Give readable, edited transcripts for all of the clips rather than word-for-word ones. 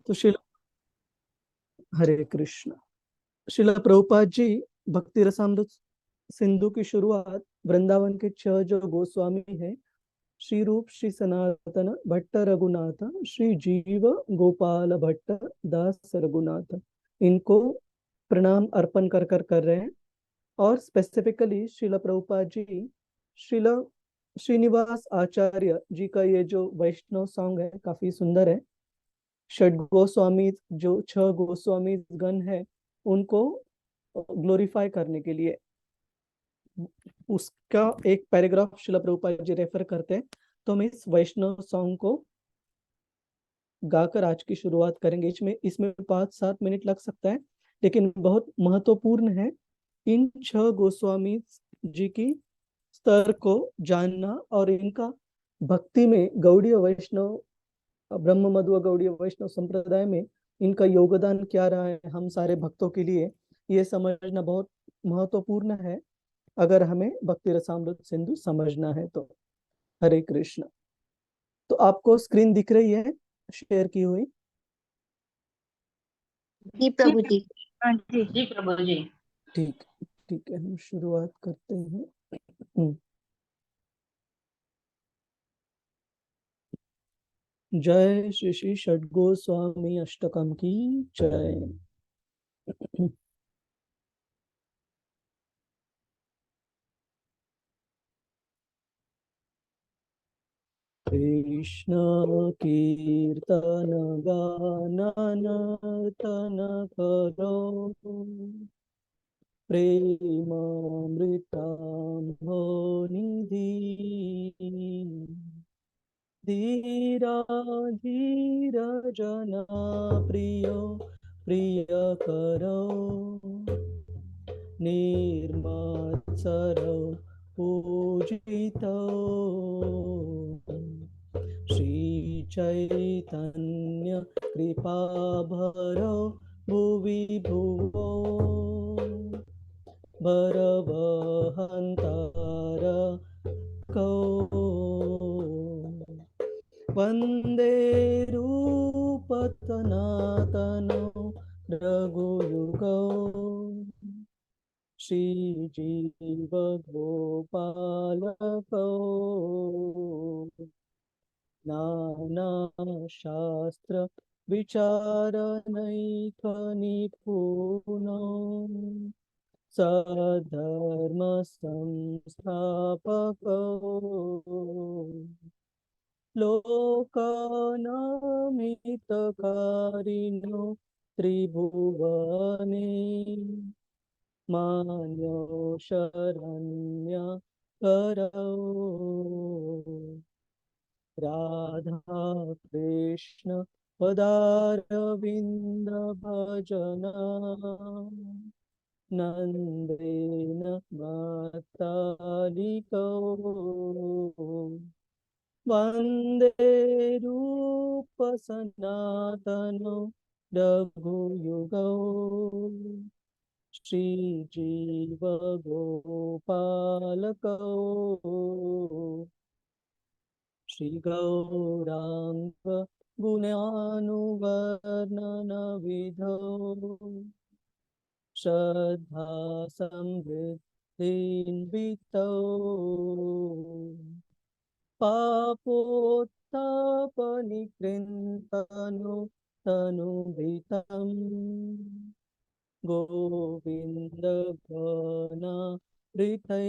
तो शिल हरे कृष्ण। शिला प्रभुपाद जी भक्ति रसामृत सिंधु की शुरुआत वृंदावन के छह जो गोस्वामी हैं, श्री रूप, श्री सनातन भट्ट रघुनाथ, श्री जीव गोपाल भट्ट दास रघुनाथ, इनको प्रणाम अर्पण कर रहे हैं। और स्पेसिफिकली शिला प्रभुपाद जी शिला श्रीनिवास आचार्य जी का ये जो वैष्णव सॉन्ग है काफी सुंदर है। षड गोस्वामी जो छह गोस्वामी गण है उनको ग्लोरीफाई करने के लिए उसका एक पैराग्राफ शिला प्रभुपाद जी रेफर करते हैं। तो हम इस वैष्णव सॉन्ग को गाकर आज की शुरुआत करेंगे। इसमें इसमें 5-7 मिनट लग सकता है, लेकिन बहुत महत्वपूर्ण है इन छह गोस्वामी जी की स्तर को जानना और इनका भक्ति में गौड़ीय वैष्णव ब्रह्म मध्व गौड़ीय वैष्णव संप्रदाय में इनका योगदान क्या रहा है हम सारे भक्तों के लिए, ये समझना बहुत महत्वपूर्ण है अगर हमें भक्ति रसामृत सिंधु समझना है तो। हरे कृष्ण। तो आपको स्क्रीन दिख रही है शेयर की हुई? जी प्रभु जी। हाँ जी जी प्रभु जी। ठीक ठीक है, हम शुरुआत करते हैं। जय श्री श्री षडगोस्वामी अष्टकम की जय। कृष्ण कीर्तन गानन तन करो, प्रेमामृतांभो निधि, धीरा धीर जना प्रियो प्रिय करो, निर्मत्सरो पूजितो, श्री चैतन्य कृपा भरो भुवि भुवो, भरवहंतार को, वंदे रूप सनातनो रघुयुगो, श्री जीव गोपालको, नाना शास्त्र विचारनैक निपुनो, सधर्म संस्थापको, लोकानामितकारिणो त्रिभुवने, मान्यो शरण्य करौ, राधा कृष्ण पदारविंद भजना, नंदेन मातालिको, वंदे रूप सनातनो रघुयुगो, श्री जीव गोपालको, श्री गौरांग गुणानुवर्णन विधो, श्रद्धा समृद्धिन्वितो, पापोत्तापनिकृन्तनु तनुभृतं, गोविन्द गणहृतैः,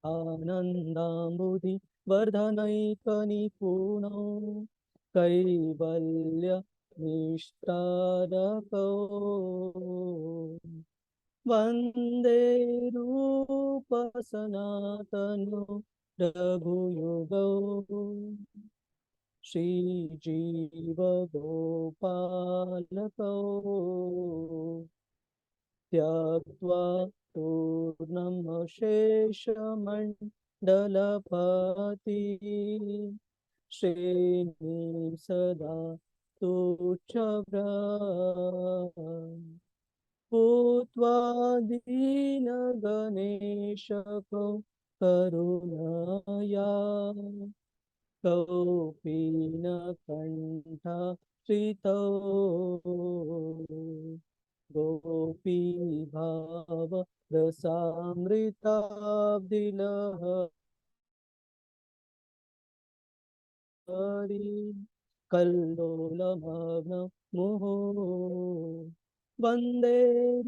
आनन्दाम्बुधि वर्धनैकनिपुणो, कैवल्य निष्ठारको, वन्दे रूप सनातनो रघुयुगो, श्रीजीव गोपालको, त्यक्त्वा पूर्णमशेषमण्डलपति, श्रेणीं सदा तुच्छ्रभ्र, भूत्वा दीनगणेशको करुणया, कौपीनकण्ठ श्रितौ गोपी भाव रसामृताब्धिलहरी कल्लोलमग्न मुहुः वन्दे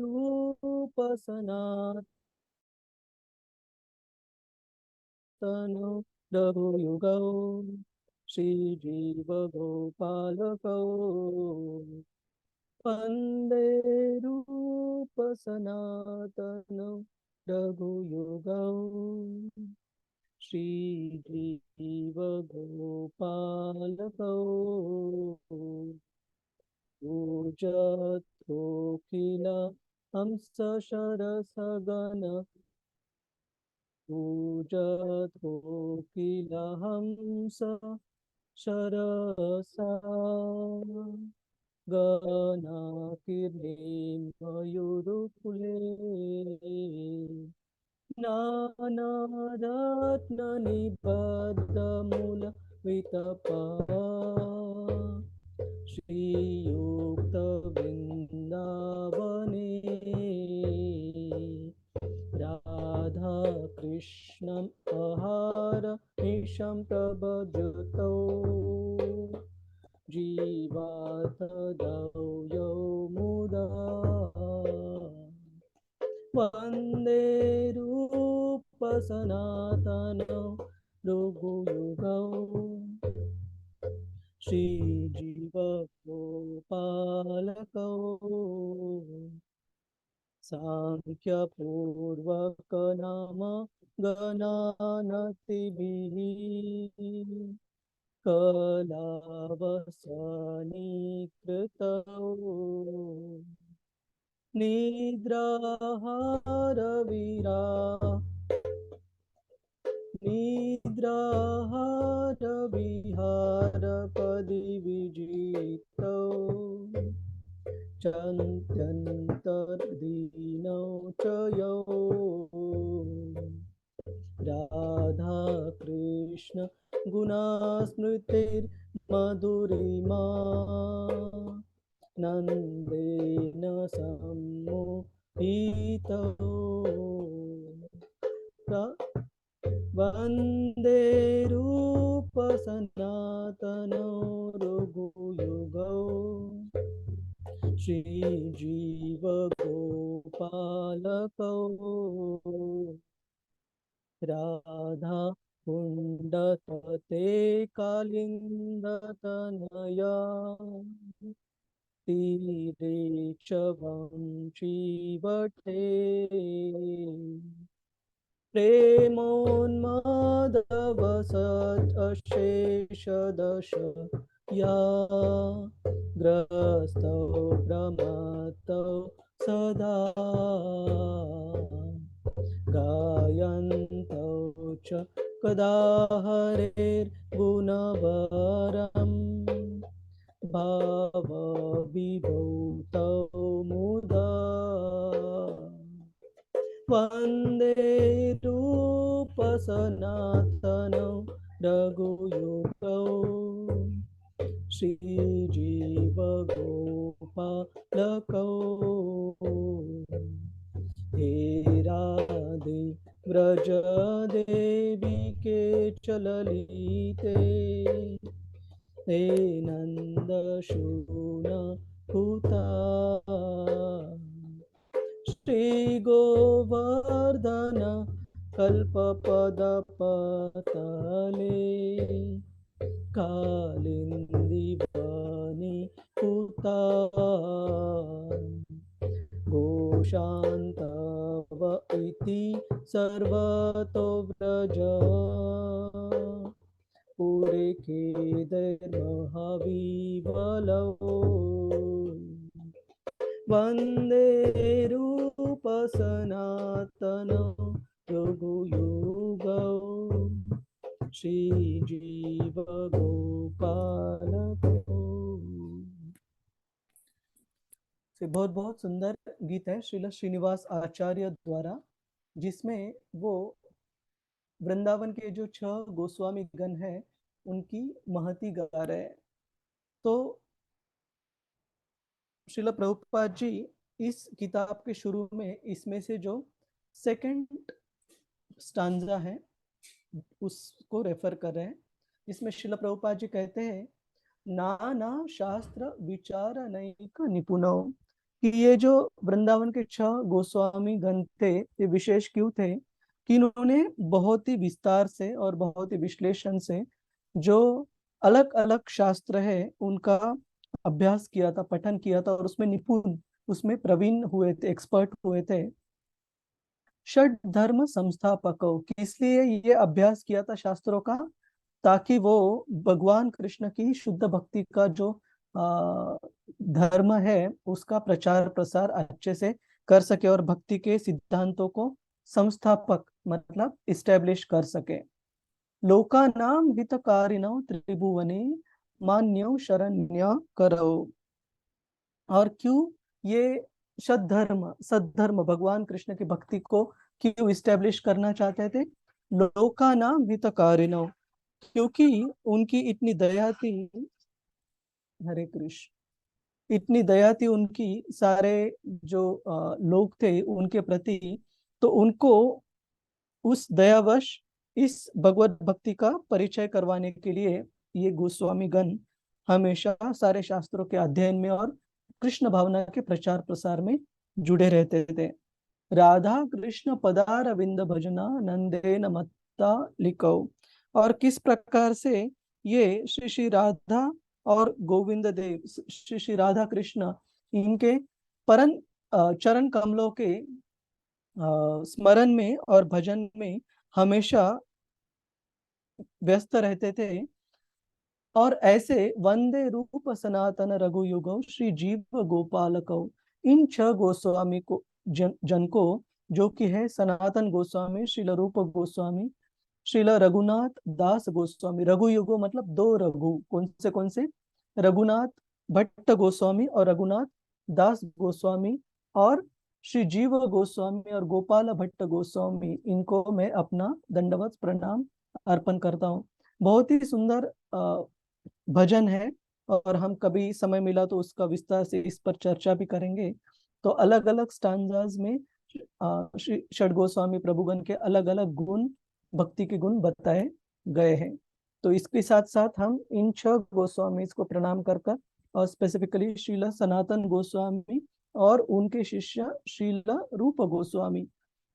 रूपसनातनौ रघुयुगौ श्रीजीवगोपालकौ वन्दे रूपसनातनौ रघुयुगौ श्रीजीवगोपालकौ पूजतोऽखिल हंसशरसगण पूजतोऽखिल हंस शरसा गणाकीर्णेन मयूरुकुले नानारत्ननिबद्धमूलवितपा श्रीयुक्तवृन्दावने राधा कृष्णम् आहार निशं प्रभजतौ जीवातदौ यौमुदा वन्दे रूपसनातनौ रघुयुगौ श्रीजीवगोपालकौ सांख्यपूर्वकनाम गणानतिभिः कलावसनीकृतौ निद्राहारविहारपदिविजितौ चन्त्यन्तर्दीनौ च यौ राधा कृष्ण गुणास्मृतिर्मधुरिमा नन्देन सम्मोहितौ वन्दे रूपसनातनौ रघुयुगौ श्रीजीवगोपालकौ राधा कुण्डतते कालिन्दतनया तीरे च वंशीवटे प्रेमोन्मादवसत् अशेषदश या ग्रस्तौ प्रमत्तौ सदा गायन्तौ च कदा हरेर्गुणवरम् भावविभूतौ मुदा वन्दे रूपसनातनौ रघुयुगौ श्रीजीवगोपालकौ हे राधे व्रज देवी के चललीते हे नन्दशून हुता श्री गोवर्धन कल्पपदपतले कालिन्दीवनि हुता गोशान्तव इति सर्वतो व्रज पुरखेदर्महाविबलौ वन्दे रूपसनातनौ रघुयुगौ श्रीजीवगोपालकौ। बहुत बहुत सुंदर गीत है श्रील श्रीनिवास आचार्य द्वारा, जिसमें वो वृंदावन के जो 6 गोस्वामी गण हैं उनकी महती गा रहे हैं। तो श्रील प्रभुपाद जी इस किताब के शुरू में इसमें से जो सेकंड स्टांजा है उसको रेफर कर रहे हैं, जिसमें श्रील प्रभुपाद जी कहते हैं, नाना शास्त्र विचार नैक निपुणो, कि ये जो वृंदावन के 6 गोस्वामी गण थे, ये विशेष क्यों थे कि इन्होंने बहुत ही विस्तार से और बहुत ही विश्लेषण से जो अलग अलग शास्त्र है उनका अभ्यास किया था, पठन किया था, और उसमें निपुण, उसमें प्रवीण हुए थे, एक्सपर्ट हुए थे। षड धर्म संस्थापकों, किस लिए ये अभ्यास किया था शास्त्रों का, ताकि वो भगवान कृष्ण की शुद्ध भक्ति का जो धर्म है उसका प्रचार प्रसार अच्छे से कर सके और भक्ति के सिद्धांतों को संस्थापक मतलब इस्टेब्लिश कर सके। लोकानाम हितकारिणो त्रिभुवने मान्यो शरण्य करो। और क्यों ये सद्धर्म भगवान कृष्ण की भक्ति को क्यों इस्टेब्लिश करना चाहते थे? लोकानाम हितकारिणो, क्योंकि उनकी इतनी दया थी, हरे कृष्ण, इतनी दया थी उनकी सारे जो लोग थे उनके प्रति, तो उनको उस दयावश इस भगवत भक्ति का परिचय करवाने के लिए ये गोस्वामी गण हमेशा सारे शास्त्रों के अध्ययन में और कृष्ण भावना के प्रचार प्रसार में जुड़े रहते थे। राधा कृष्ण पदार विंद भजना नंदे नमत्ता लिखो। और किस प्रकार से ये श्री श्री राधा और गोविंद देव, श्री श्री राधा कृष्ण, इनके परम चरण कमलों के स्मरण में और भजन में हमेशा व्यस्त रहते थे। और ऐसे वंदे रूप सनातन रघु युगो श्री जीव गोपालको, इन 6 गोस्वामी को जन को, जो कि है सनातन गोस्वामी, श्रील रूप गोस्वामी, श्रील रघुनाथ दास गोस्वामी। रघु युगो मतलब 2 रघु, कौन से? रघुनाथ भट्ट गोस्वामी और रघुनाथ दास गोस्वामी, और श्री जीव गोस्वामी और गोपाल भट्ट गोस्वामी, इनको मैं अपना दंडवत प्रणाम अर्पण करता हूँ। बहुत ही सुंदर भजन है, और हम कभी समय मिला तो उसका विस्तार से इस पर चर्चा भी करेंगे। तो अलग अलग स्टांजाज में श्री षड गोस्वामी प्रभुगण के अलग अलग गुण, भक्ति के गुण बताए गए हैं। तो इसके साथ साथ हम इन 6 गोस्वामी को प्रणाम कर कर, और स्पेसिफिकली श्रील सनातन गोस्वामी और उनके शिष्य श्रील रूप गोस्वामी,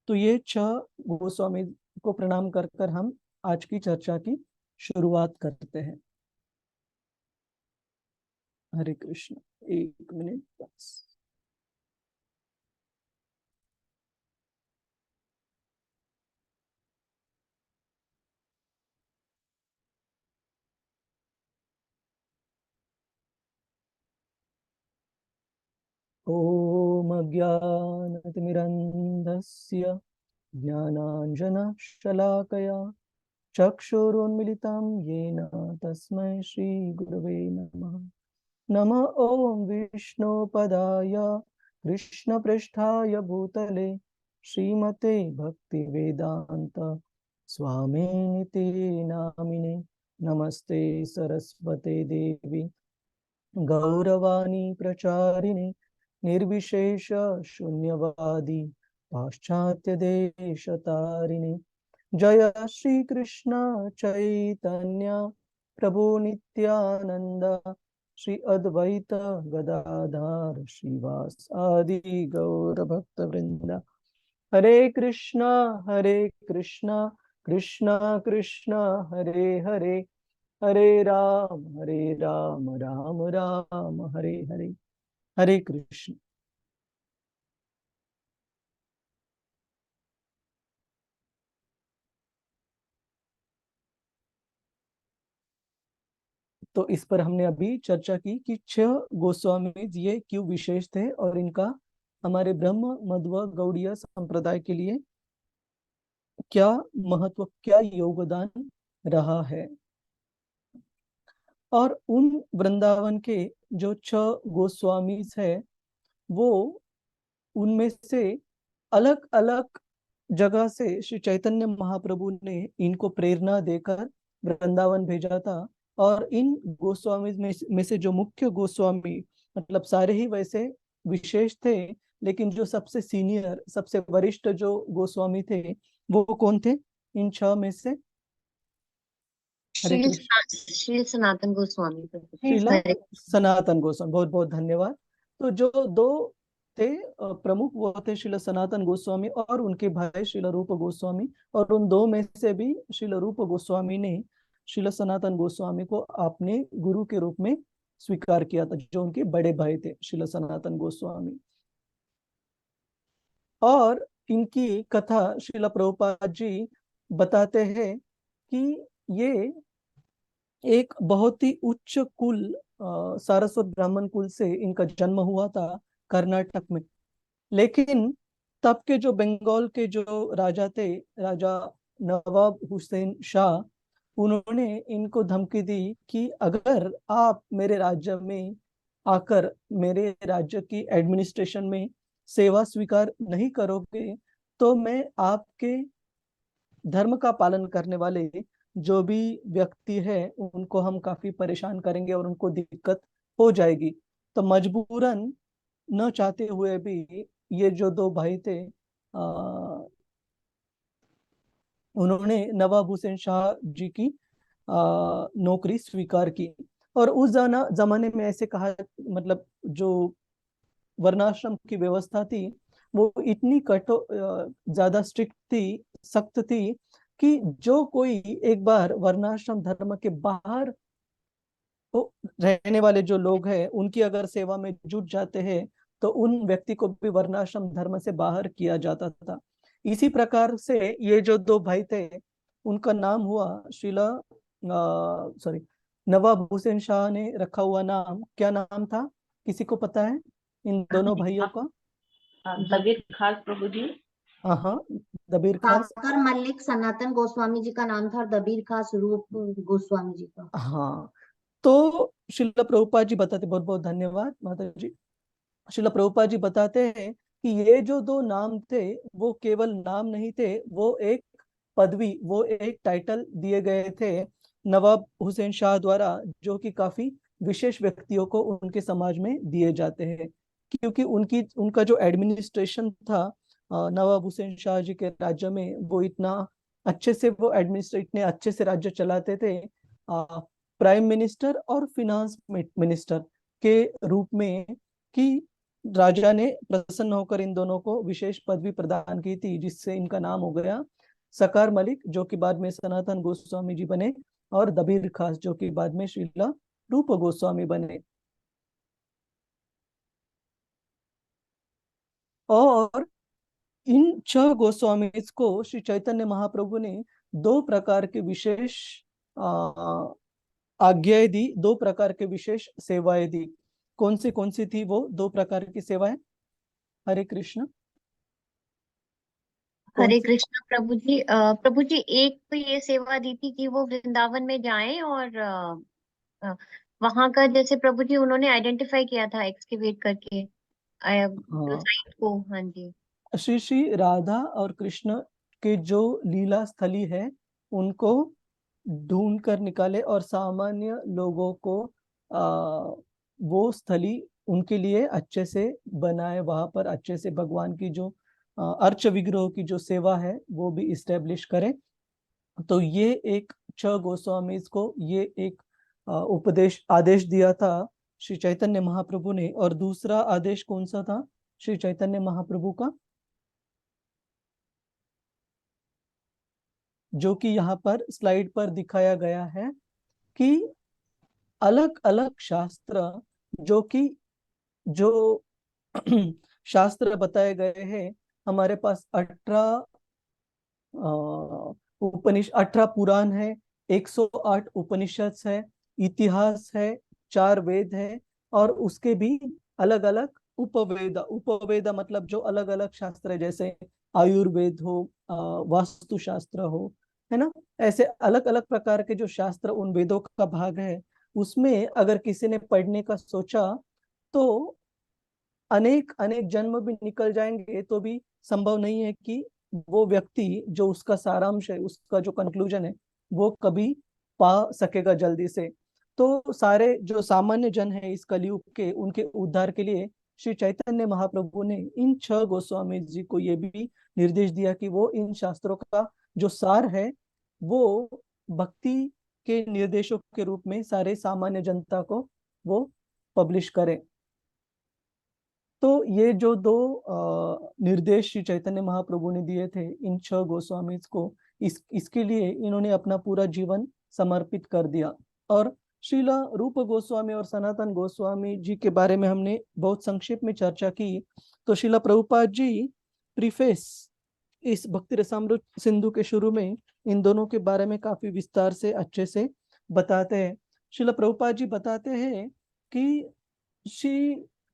तो ये 6 गोस्वामी को प्रणाम कर कर हम आज की चर्चा की शुरुआत करते हैं। हरे कृष्ण। 1 मिनट बस। ओम अज्ञानतिमिरन्धस्य ज्ञानाञ्जनशलाकया चक्षुरुन्मिलितं येन तस्मै श्रीगुरवे नमः। नमः ॐ विष्णुपदाय कृष्णपृष्ठाय भूतले श्रीमते भक्तिवेदान्त स्वामिनिति नामिने। नमस्ते सरस्वते देवी गौरवाणी प्रचारिणे निर्विशेष शून्यवादी पाश्चात्य देश तारिणे। जय श्री कृष्ण चैतन्य प्रभु नित्यानंद श्री अद्वैत गदाधार श्रीवास आदि गौर भक्त वृंदा। हरे कृष्णा कृष्णा कृष्णा हरे हरे, हरे राम राम राम हरे हरे। हरे कृष्ण। तो इस पर हमने अभी चर्चा की कि 6 गोस्वामी ये क्यों विशेष थे और इनका हमारे ब्रह्म मध्व गौड़ीय संप्रदाय के लिए क्या महत्व, क्या योगदान रहा है। और उन वृंदावन के जो 6 गोस्वामी है, वो उनमें से अलग अलग जगह से श्री चैतन्य महाप्रभु ने इनको प्रेरणा देकर वृंदावन भेजा था। और इन गोस्वामी में से जो मुख्य गोस्वामी, मतलब सारे ही वैसे विशेष थे, लेकिन जो सबसे सीनियर, सबसे वरिष्ठ जो गोस्वामी थे वो कौन थे इन छह में से? हरे कृष्ण। श्रील सनातन गोस्वामी प्रभु। शीला सनातन गोस्वामी, बहुत बहुत धन्यवाद। तो जो दो थे प्रमुख, वो थे शीला सनातन गोस्वामी और उनके भाई शीला रूप गोस्वामी। और उन दो में से भी शीला रूप गोस्वामी ने शीला सनातन गोस्वामी को अपने गुरु के रूप में स्वीकार किया था, जो उनके बड़े भाई थे शीला सनातन गोस्वामी। और इनकी कथा शीला प्रभुपाद जी बताते हैं कि ये एक बहुत ही उच्च कुल, सारस्वत ब्राह्मण कुल से इनका जन्म हुआ था कर्नाटक में। लेकिन तब के जो बंगाल के जो राजा थे, राजा नवाब हुसैन शाह, उन्होंने इनको धमकी दी कि अगर आप मेरे राज्य में आकर मेरे राज्य की एडमिनिस्ट्रेशन में सेवा स्वीकार नहीं करोगे तो मैं आपके धर्म का पालन करने वाले जो भी व्यक्ति है उनको हम काफी परेशान करेंगे और उनको दिक्कत हो जाएगी। तो मजबूरन, न चाहते हुए भी, ये जो दो भाई थे उन्होंने नवाब हुसैन शाह जी की नौकरी स्वीकार की। और उस जमाने में ऐसे कहा, मतलब जो वर्णाश्रम की व्यवस्था थी वो इतनी ज्यादा स्ट्रिक्ट थी, सख्त थी, कि जो कोई एक बार वर्णाश्रम धर्म के बाहर रहने वाले जो लोग हैं उनकी अगर सेवा में जुट जाते हैं तो उन व्यक्ति को भी वर्णाश्रम धर्म से बाहर किया जाता था। इसी प्रकार से ये जो दो भाई थे उनका नाम हुआ शीला, सॉरी, नवाब हुसैन शाह ने रखा हुआ नाम क्या नाम था, किसी को पता है इन दोनों भाइयों का? दबीर खास प्रभु जी। हाँ हाँ, दबीर खास। साकर मलिक सनातन गोस्वामी जी का नाम था और दबीर खास रूप गोस्वामी जी का। हाँ, तो शिला प्रभुपाद जी बताते, बहुत बहुत धन्यवाद माता जी। शिला प्रभुपाद जी बताते हैं कि ये जो दो नाम थे वो केवल नाम नहीं थे, वो एक पदवी, वो एक टाइटल दिए गए थे नवाब हुसैन शाह द्वारा, जो कि काफी विशेष व्यक्तियों को उनके समाज में दिए जाते हैं। क्योंकि उनका जो एडमिनिस्ट्रेशन था नवाब हुसैन शाह जी के राज्य में, वो इतना अच्छे से, वो एडमिनिस्ट्रेट इतने अच्छे से राज्य चलाते थे, प्राइम मिनिस्टर और फिनांस मिनिस्टर के रूप में, कि राजा ने प्रसन्न होकर इन दोनों को विशेष पदवी प्रदान की थी, जिससे इनका नाम हो गया सकार मलिक, जो कि बाद में सनातन गोस्वामी जी बने, और दबीर खास, जो कि बाद में शीला रूप गोस्वामी बने। और इन छह गोस्वामी को श्री चैतन्य महाप्रभु ने दो प्रकार के विशेष आज्ञाएं दी, दो प्रकार के विशेष सेवाएं दी। कौन सी थी वो दो प्रकार की सेवाएं? हरे कृष्ण। हरे कृष्ण प्रभु जी। प्रभु जी, एक तो ये सेवा दी थी कि वो वृंदावन में जाएं और वहां का, जैसे प्रभु जी उन्होंने आइडेंटिफाई किया था एक्सकेवेट करके जो हाँ, साइट को। हाँ जी। श्री श्री राधा और कृष्ण के जो लीला स्थली है उनको ढूंढ कर निकाले और सामान्य लोगों को वो स्थली उनके लिए अच्छे से बनाए, वहां पर अच्छे से भगवान की जो अर्च विग्रह की जो सेवा है वो भी इस्टेब्लिश करें। तो ये एक छह गोस्वामी को ये एक उपदेश आदेश दिया था श्री चैतन्य महाप्रभु ने। और दूसरा आदेश कौन सा था श्री चैतन्य महाप्रभु का, जो कि यहाँ पर स्लाइड पर दिखाया गया है, कि अलग अलग शास्त्र, जो कि जो शास्त्र बताए गए हैं, हमारे पास 18 पुराण है, 108 उपनिषद है, इतिहास है, 4 वेद है, और उसके भी अलग अलग उपवेद। उपवेद मतलब जो अलग अलग शास्त्र है, जैसे आयुर्वेद हो, वास्तु शास्त्र हो, है ना। ऐसे अलग अलग प्रकार के जो शास्त्र उन वेदों का भाग है, उसमें अगर किसी ने पढ़ने का सोचा तो अनेक अनेक जन्म भी निकल जाएंगे तो भी संभव नहीं है कि वो व्यक्ति जो उसका सारांश है, उसका जो कंक्लूजन है, वो कभी पा सकेगा जल्दी से। तो सारे जो सामान्य जन है इस कलयुग के, उनके उद्धार के लिए श्री चैतन्य महाप्रभु ने इन 6 गोस्वामी जी को ये भी निर्देश दिया कि वो इन शास्त्रों का जो सार है वो भक्ति के निर्देशों के रूप में सारे सामान्य जनता को वो पब्लिश करें। तो ये जो दो निर्देश श्री चैतन्य महाप्रभु ने दिए थे इन 6 गोस्वामी को, इसके लिए इन्होंने अपना पूरा जीवन समर्पित कर दिया। और श्रीला रूप गोस्वामी और सनातन गोस्वामी जी के बारे में हमने बहुत संक्षेप में चर्चा की। तो श्रीला प्रभुपाद जी प्रीफेस इस भक्ति रसामृत सिंधु के शुरू में इन दोनों के बारे में काफी विस्तार से अच्छे से बताते हैं। श्रीला प्रभुपाद जी बताते हैं कि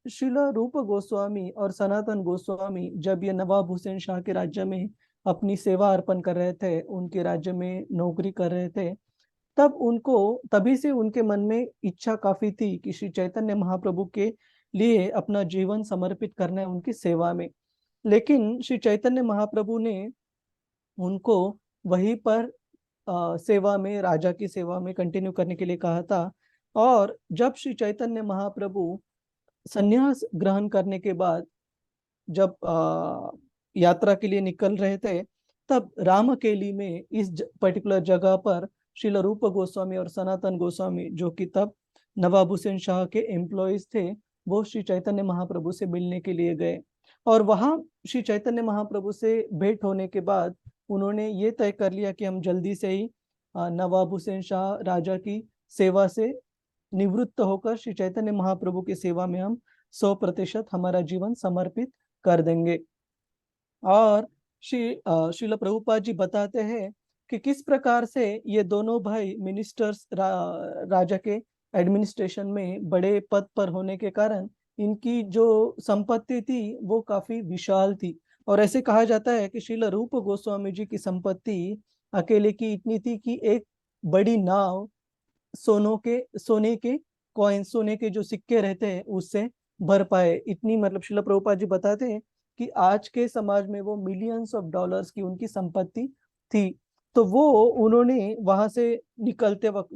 श्रीला रूप गोस्वामी और सनातन गोस्वामी जब ये नवाब हुसैन शाह के राज्य में अपनी सेवा अर्पण कर रहे थे, उनके राज्य में नौकरी कर रहे थे, तभी से उनके मन में इच्छा काफी थी कि श्री चैतन्य महाप्रभु के लिए अपना जीवन समर्पित करना है उनकी सेवा में। लेकिन श्री चैतन्य महाप्रभु ने उनको वहीं पर सेवा में, राजा की सेवा में कंटिन्यू करने के लिए कहा था। और जब श्री चैतन्य महाप्रभु संन्यास ग्रहण करने के बाद जब यात्रा के लिए निकल रहे थे, तब रामकेली में इस पर्टिकुलर जगह पर श्रील रूप गोस्वामी और सनातन गोस्वामी, जो कि तब नवाब हुसैन शाह के एम्प्लॉयज थे, वो श्री चैतन्य महाप्रभु से मिलने के लिए गए। और वहां श्री चैतन्य महाप्रभु से भेंट होने के बाद उन्होंने ये तय कर लिया कि हम जल्दी से ही नवाब हुसैन शाह राजा की सेवा से निवृत्त होकर श्री चैतन्य महाप्रभु की सेवा में हम 100% हमारा जीवन समर्पित कर देंगे। और श्रील प्रभुपाद जी बताते हैं कि किस प्रकार से ये दोनों भाई मिनिस्टर्स राजा के एडमिनिस्ट्रेशन में बड़े पद पर होने के कारण इनकी जो संपत्ति थी वो काफी विशाल थी। और ऐसे कहा जाता है कि श्रील रूप गोस्वामी जी की संपत्ति अकेले की इतनी थी कि एक बड़ी नाव सोने के कॉइन, सोने के जो सिक्के रहते हैं उससे भर पाए। इतनी, मतलब श्रील प्रभुपाद जी बताते हैं कि आज के समाज में वो मिलियंस ऑफ डॉलर्स की उनकी संपत्ति थी। तो वो उन्होंने वहां से निकलते वक्त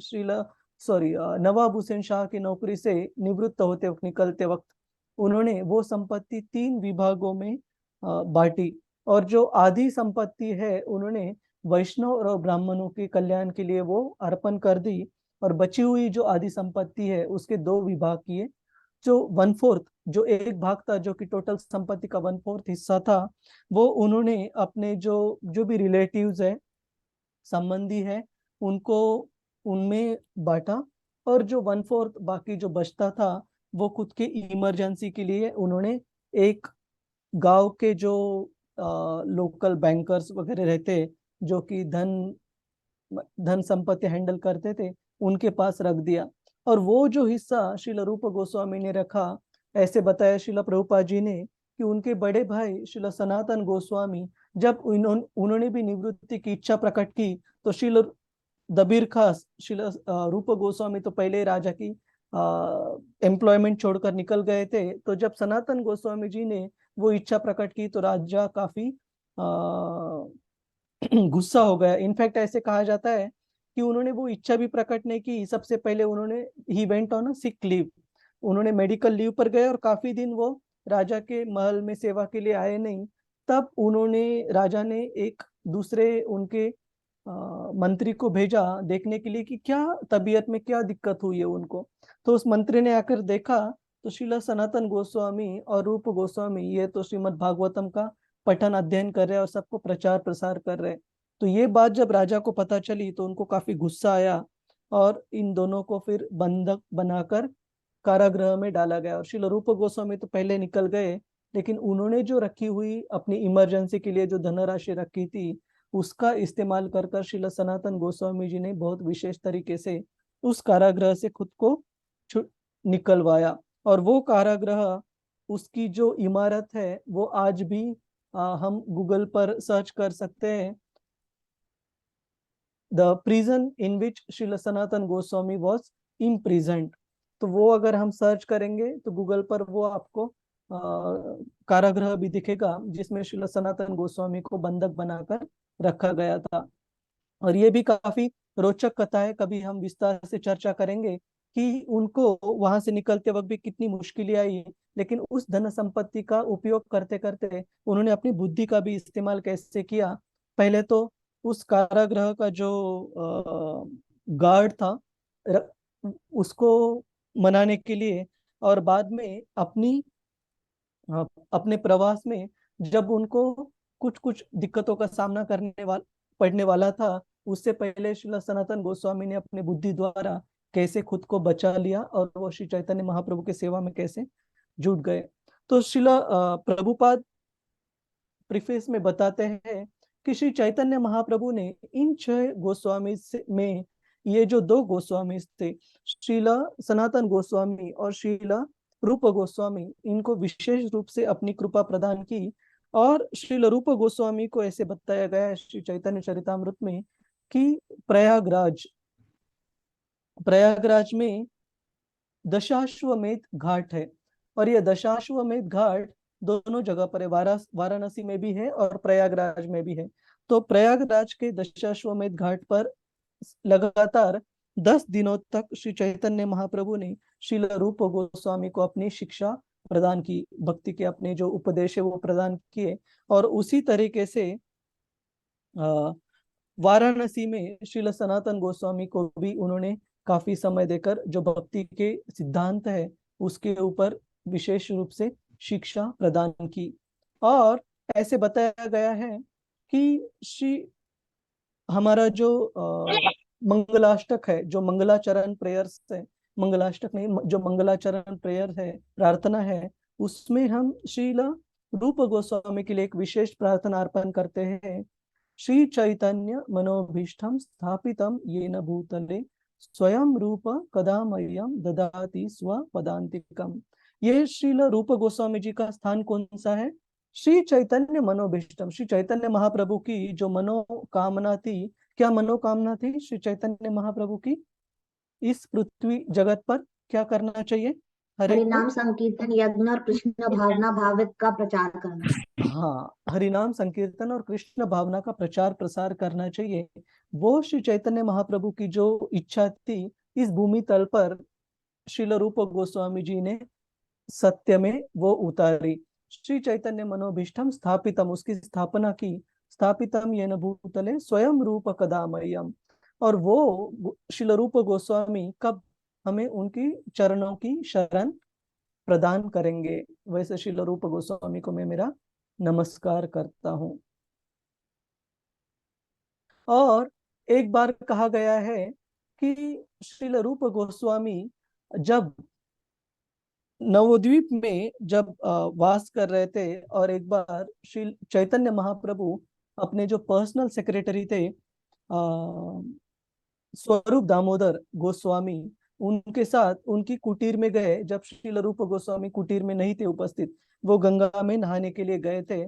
नवाब हुसैन शाह की नौकरी से निवृत्त होते वक्त, निकलते वक्त उन्होंने वो संपत्ति 3 विभागों में बांटी। और जो आधी संपत्ति है उन्होंने वैष्णव और ब्राह्मणों के कल्याण के लिए वो अर्पण कर दी। और बची हुई जो आधी संपत्ति है उसके 2 विभाग किए। जो 1/4, जो एक भाग था, जो कि टोटल संपत्ति का 1/4 हिस्सा था, वो उन्होंने अपने जो भी रिलेटिव्स है, संबंधी है, उनको उनमें बांटा। और जो 1/4 बाकी जो बचता था वो खुद के इमरजेंसी के लिए उन्होंने एक गांव के जो लोकल बैंकर्स वगैरह रहते, जो कि धन संपत्ति हैंडल करते थे, उनके पास रख दिया। और वो जो हिस्सा श्रील रूप गोस्वामी ने रखा, ऐसे बताया श्रील प्रभुपाद जी ने कि उनके बड़े भाई श्रील सनातन गोस्वामी जब उन्होंने भी निवृत्ति की इच्छा प्रकट की, तो श्रील दबीर खास श्रील रूप गोस्वामी तो पहले राजा की एम्प्लॉयमेंट छोड़कर निकल गए थे। तो जब सनातन गोस्वामी जी ने वो इच्छा प्रकट की तो राजा काफी गुस्सा हो गया। इनफैक्ट ऐसे कहा जाता है कि उन्होंने वो इच्छा भी प्रकट नहीं की, सबसे पहले उन्होंने he went on a sick leave, उन्होंने मेडिकल लीव पर गए और काफी दिन वो राजा के महल में सेवा के लिए आए नहीं। तब राजा ने एक दूसरे उनके मंत्री को भेजा देखने के लिए कि क्या तबीयत में क्या दिक्कत हुई है उनको। तो उस मंत्री ने आकर देखा तो श्रील सनातन गोस्वामी और रूप गोस्वामी ये तो श्रीमद् भागवतम का पठन अध्ययन कर रहे हैं और सबको प्रचार प्रसार कर रहे हैं। तो ये बात जब राजा को पता चली तो उनको काफी गुस्सा आया और इन दोनों को फिर बंधक बनाकर कारागृह में डाला गया। और श्रील रूप गोस्वामी तो पहले निकल गए, लेकिन उन्होंने जो रखी हुई अपनी इमरजेंसी के लिए जो धनराशि रखी थी उसका इस्तेमाल कर कर श्रील सनातन गोस्वामी जी ने बहुत विशेष तरीके से उस कारागृह से खुद को निकलवाया। और वो कारागृह, उसकी जो इमारत है वो आज भी हम गूगल पर सर्च कर सकते हैं, the prison in which Srila Sanatan Goswami was imprisoned. तो वो अगर हम सर्च करेंगे तो गूगल पर वो आपको कारागृह भी दिखेगा जिसमें श्रील सनातन गोस्वामी को बंधक बनाकर रखा गया था। और ये भी काफी रोचक कथा है, कभी हम विस्तार से चर्चा करेंगे कि उनको वहां से निकलते वक्त भी कितनी मुश्किलें आई, लेकिन उस धन संपत्ति का उपयोग करते करते उन्होंने अपनी बुद्धि का भी इस्तेमाल कैसे किया। पहले तो उस कारागृह का जो गार्ड था, उसको मनाने के लिए, और बाद में अपने प्रवास में जब उनको कुछ कुछ दिक्कतों का सामना पड़ने वाला था, उससे पहले श्रील सनातन गोस्वामी ने अपने बुद्धि द्वारा कैसे खुद को बचा लिया और वो श्री चैतन्य महाप्रभु की सेवा में कैसे जुट गए। तो श्रील प्रभुपाद प्रीफेस में बताते हैं कि श्री चैतन्य महाप्रभु ने इन 6 गोस्वामी में ये जो 2 गोस्वामी थे, श्रीला सनातन गोस्वामी और श्रीला रूप गोस्वामी, इनको विशेष रूप से अपनी कृपा प्रदान की। और श्रील रूप गोस्वामी को ऐसे बताया गया है श्री चैतन्य चरितामृत में कि प्रयागराज में दशाश्वमेध घाट है, और यह दशाश्वमेध घाट दोनों जगह पर है, वाराणसी में भी है और प्रयागराज में भी है। तो प्रयागराज के दशाश्वमेध घाट पर लगातार 10 दिनों तक श्री चैतन्य महाप्रभु ने श्रील रूप गोस्वामी को अपनी शिक्षा प्रदान की, भक्ति के अपने जो उपदेश है वो प्रदान किए। और उसी तरीके से वाराणसी में श्रील सनातन गोस्वामी को भी उन्होंने काफी समय देकर जो भक्ति के सिद्धांत है उसके ऊपर विशेष रूप से शिक्षा प्रदान की। और ऐसे बताया गया है कि हमारा जो मंगलाष्टक है, जो मंगलाचरण प्रेयर्स है, मंगलाष्टक नहीं, जो मंगलाचरण प्रेयर है, प्रार्थना है, उसमें हम श्रील रूप गोस्वामी के लिए एक विशेष प्रार्थना अर्पण करते हैं। श्री चैतन्य मनोभीष्टम स्थापितम येन भूतले स्वयं रूप कदा मह्यम ददाति स्वपदान्तिकम। ये श्रील रूप गोस्वामी जी का स्थान कौन सा है? श्री चैतन्य मनोभीष्टम, श्री चैतन्य महाप्रभु की जो मनोकामना थी, क्या मनोकामना थी श्री चैतन्य महाप्रभु की? इस पृथ्वी जगत पर क्या करना चाहिए? हरे हरिनाम संकीर्तन यज्ञ और कृष्ण भावना भावित का प्रचार करना। हाँ, हरिनाम संकीर्तन और कृष्ण भावना का प्रचार प्रसार करना चाहिए। वो श्री चैतन्य महाप्रभु की जो इच्छा थी, इस भूमि तल पर श्रील रूप गोस्वामी जी ने सत्य में वो उतारी। श्री चैतन्य मनोभीष्टम स्थापितम, उसकी स्थापना की। स्थापितम येन भूतले स्वयं रूप कदा मह्यम। और वो श्रील रूप गोस्वामी कब हमें उनकी चरणों की शरण प्रदान करेंगे? वैसे श्रील रूप गोस्वामी को मैं मेरा नमस्कार करता हूँ। और एक बार कहा गया है कि श्रील रूप गोस्वामी जब नवद्वीप में जब वास कर रहे थे, और एक बार श्री चैतन्य महाप्रभु अपने जो पर्सनल सेक्रेटरी थे स्वरूप दामोदर गोस्वामी, उनके साथ उनकी कुटीर में गए। जब श्रील रूप गोस्वामी कुटीर में नहीं थे उपस्थित, वो गंगा में नहाने के लिए गए थे,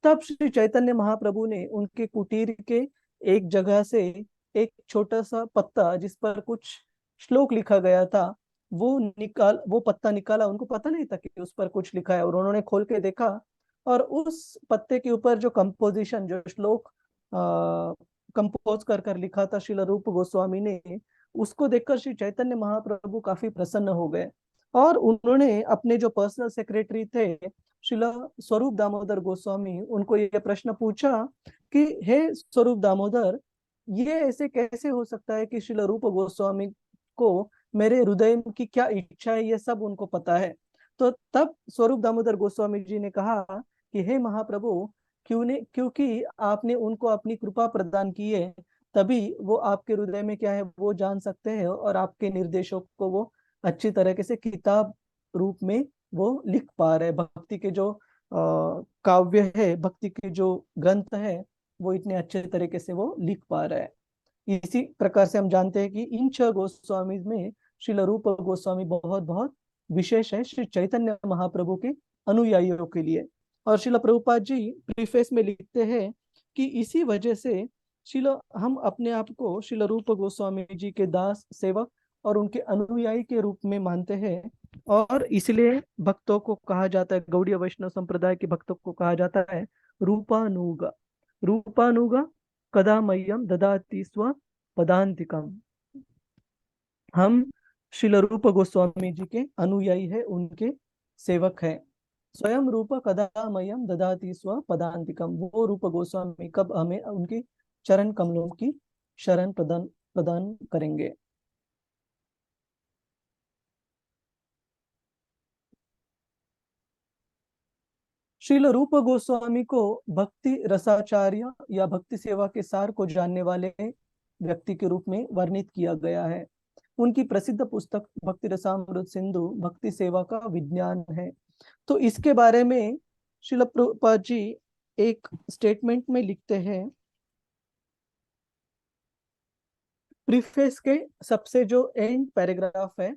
तब श्री चैतन्य महाप्रभु ने उनके कुटीर के एक जगह से एक छोटा सा पत्ता जिस पर कुछ श्लोक लिखा गया था, वो पत्ता निकाला। उनको पता नहीं था कि उस पर कुछ लिखा है, और उन्होंने खोल के देखा, और उस पत्ते के ऊपर जो कंपोजिशन, जो श्लोक कंपोज कर लिखा था श्रील रूप गोस्वामी ने, उसको देखकर श्री चैतन्य महाप्रभु काफी प्रसन्न हो गए। और उन्होंने अपने जो पर्सनल सेक्रेटरी थे श्रील स्वरूप दामोदर गोस्वामी, उनको ये प्रश्न पूछा कि हे स्वरूप दामोदर, ये ऐसे कैसे हो सकता है कि श्रील रूप गोस्वामी को मेरे हृदय की क्या इच्छा है ये सब उनको पता है। तो तब स्वरूप दामोदर गोस्वामी जी ने कहा कि हे महाप्रभु, क्योंकि आपने उनको अपनी कृपा प्रदान की है, तभी वो आपके हृदय में क्या है वो जान सकते हैं, और आपके निर्देशों को वो अच्छी तरीके से किताब रूप में वो लिख पा रहे। भक्ति के जो काव्य है, भक्ति के जो ग्रंथ है, वो इतने अच्छे तरीके से वो लिख पा रहे हैं। इसी प्रकार से हम जानते हैं कि इन 6 गोस्वामी में श्रील रूप गोस्वामी बहुत बहुत विशेष है श्री चैतन्य महाप्रभु के अनुयायियों के लिए। और श्रील प्रभुपाद जी प्रीफेस में लिखते हैं कि इसी वजह से हम अपने आप को श्रील रूप गोस्वामी जी के दास, सेवक और उनके अनुयायी के रूप में मानते हैं। और इसलिए भक्तों को कहा जाता है, गौड़ीय वैष्णव संप्रदाय के भक्तों को कहा जाता है रूपानुगा। रूपानुगा कदा मह्यम ददाति स्व पदांतिकम। हम श्रील रूप गोस्वामी जी के अनुयायी है, उनके सेवक हैं। स्वयं रूप कदा मह्यम ददाति स्व पदांतिकम, वो रूप गोस्वामी कब हमें उनके चरण कमलों की शरण प्रदान प्रदान करेंगे। श्रील रूप गोस्वामी को भक्ति रसाचार्य या भक्ति सेवा के सार को जानने वाले व्यक्ति के रूप में वर्णित किया गया है। उनकी प्रसिद्ध पुस्तक भक्ति रसामृत सिंधु भक्ति सेवा का विज्ञान है। तो इसके बारे में श्रील प्रभुपाद जी एक स्टेटमेंट में लिखते हैं, प्रीफेस के सबसे जो एंड पैराग्राफ है,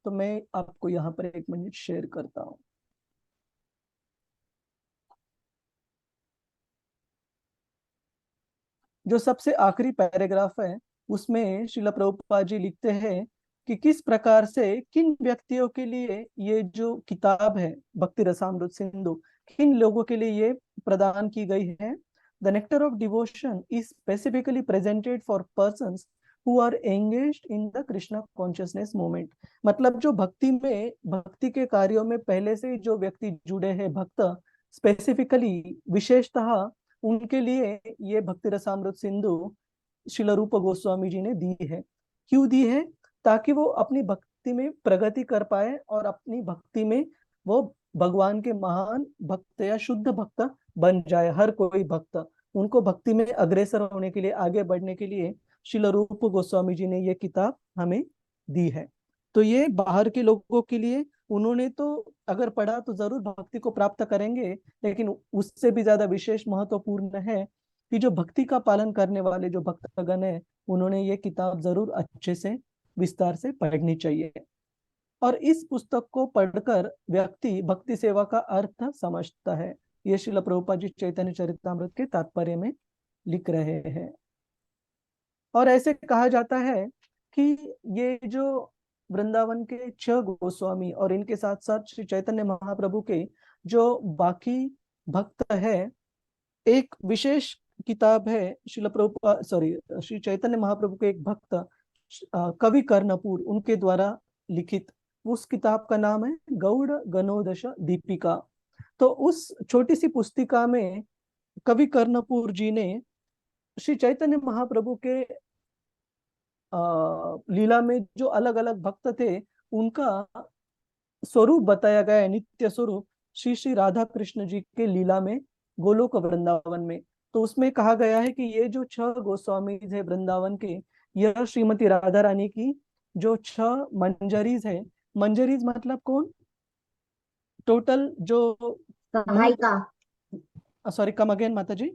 तो मैं आपको यहाँ पर 1 मिनट शेयर करता हूँ। जो सबसे आखिरी पैराग्राफ है उसमें श्रील प्रभुपाद जी लिखते हैं कि किस प्रकार से किन व्यक्तियों के लिए ये जो किताब है भक्ति रसामृत सिंधु, किन लोगों के लिए ये प्रदान की गई है। The nectar of devotion is specifically presented for persons who are engaged in the Krishna consciousness movement. मतलब जो भक्ति में, भक्ति के कार्यों में पहले से जो व्यक्ति जुड़े हैं, भक्त स्पेसिफिकली विशेषतः उनके लिए ये भक्ति रसामृत सिंधु श्रील रूप गोस्वामी जी ने दी है। क्यों दी है? ताकि वो अपनी भक्ति में प्रगति कर पाए और अपनी भक्ति में वो भगवान के महान भक्त या शुद्ध भक्त बन जाए। हर कोई भक्त, उनको भक्ति में अग्रसर होने के लिए, आगे बढ़ने के लिए श्रील रूप गोस्वामी जी ने ये किताब हमें दी है। तो ये बाहर के लोगों के लिए, उन्होंने तो अगर पढ़ा तो जरूर भक्ति को प्राप्त करेंगे, लेकिन उससे भी ज्यादा विशेष महत्वपूर्ण है कि जो भक्ति का पालन करने वाले जो भक्तगण है, उन्होंने ये किताब जरूर अच्छे से विस्तार से पढ़नी चाहिए। और इस पुस्तक को पढ़कर व्यक्ति भक्ति सेवा का अर्थ समझता है। ये श्रील प्रभुपाद जी चैतन्य चरितामृत के तात्पर्य में लिख रहे हैं। और ऐसे कहा जाता है कि ये जो वृंदावन के 6 गोस्वामी और इनके साथ साथ श्री चैतन्य महाप्रभु के जो बाकी भक्त है, एक विशेष किताब है श्री चैतन्य महाप्रभु के एक भक्त कवि कर्णपुर, उनके द्वारा लिखित, उस किताब का नाम है गौड़ गणोदश दीपिका। तो उस छोटी सी पुस्तिका में कवि कर्णपुर जी ने श्री चैतन्य महाप्रभु के लीला में जो अलग अलग भक्त थे, उनका स्वरूप बताया गया है, नित्य स्वरूप श्री श्री राधा कृष्ण जी के लीला में गोलोक वृंदावन में। तो उसमें कहा गया है कि ये जो 6 गोस्वामी है वृंदावन के, यह श्रीमती राधा रानी की जो 6 मंजरीज है, मंजरीज मतलब कौन, टोटल जो सहायिका, सॉरी कम अगेन माता जी।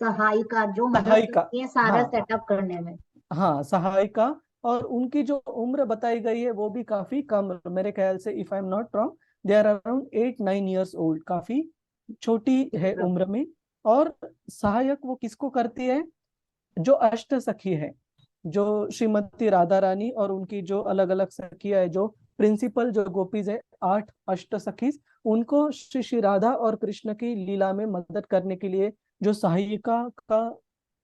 सहायिका जो मदद सहायिका, करती है सारा हाँ सेटअप करने में। हाँ सहायिका। और उनकी जो उम्र बताई गई है वो भी काफी कम, मेरे ख्याल से if I am not wrong they are around 8-9 years old, काफी छोटी है उम्र में। और सहायक वो किसको करती है? जो अष्ट सखी है, जो श्रीमती राधा रानी और उनकी जो अलग अलग सखियां है, जो प्रिंसिपल जो गोपीज है, 8 अष्ट सखीज, उनको श्री श्री राधा और कृष्ण की लीला में मदद करने के लिए जो सहायिका का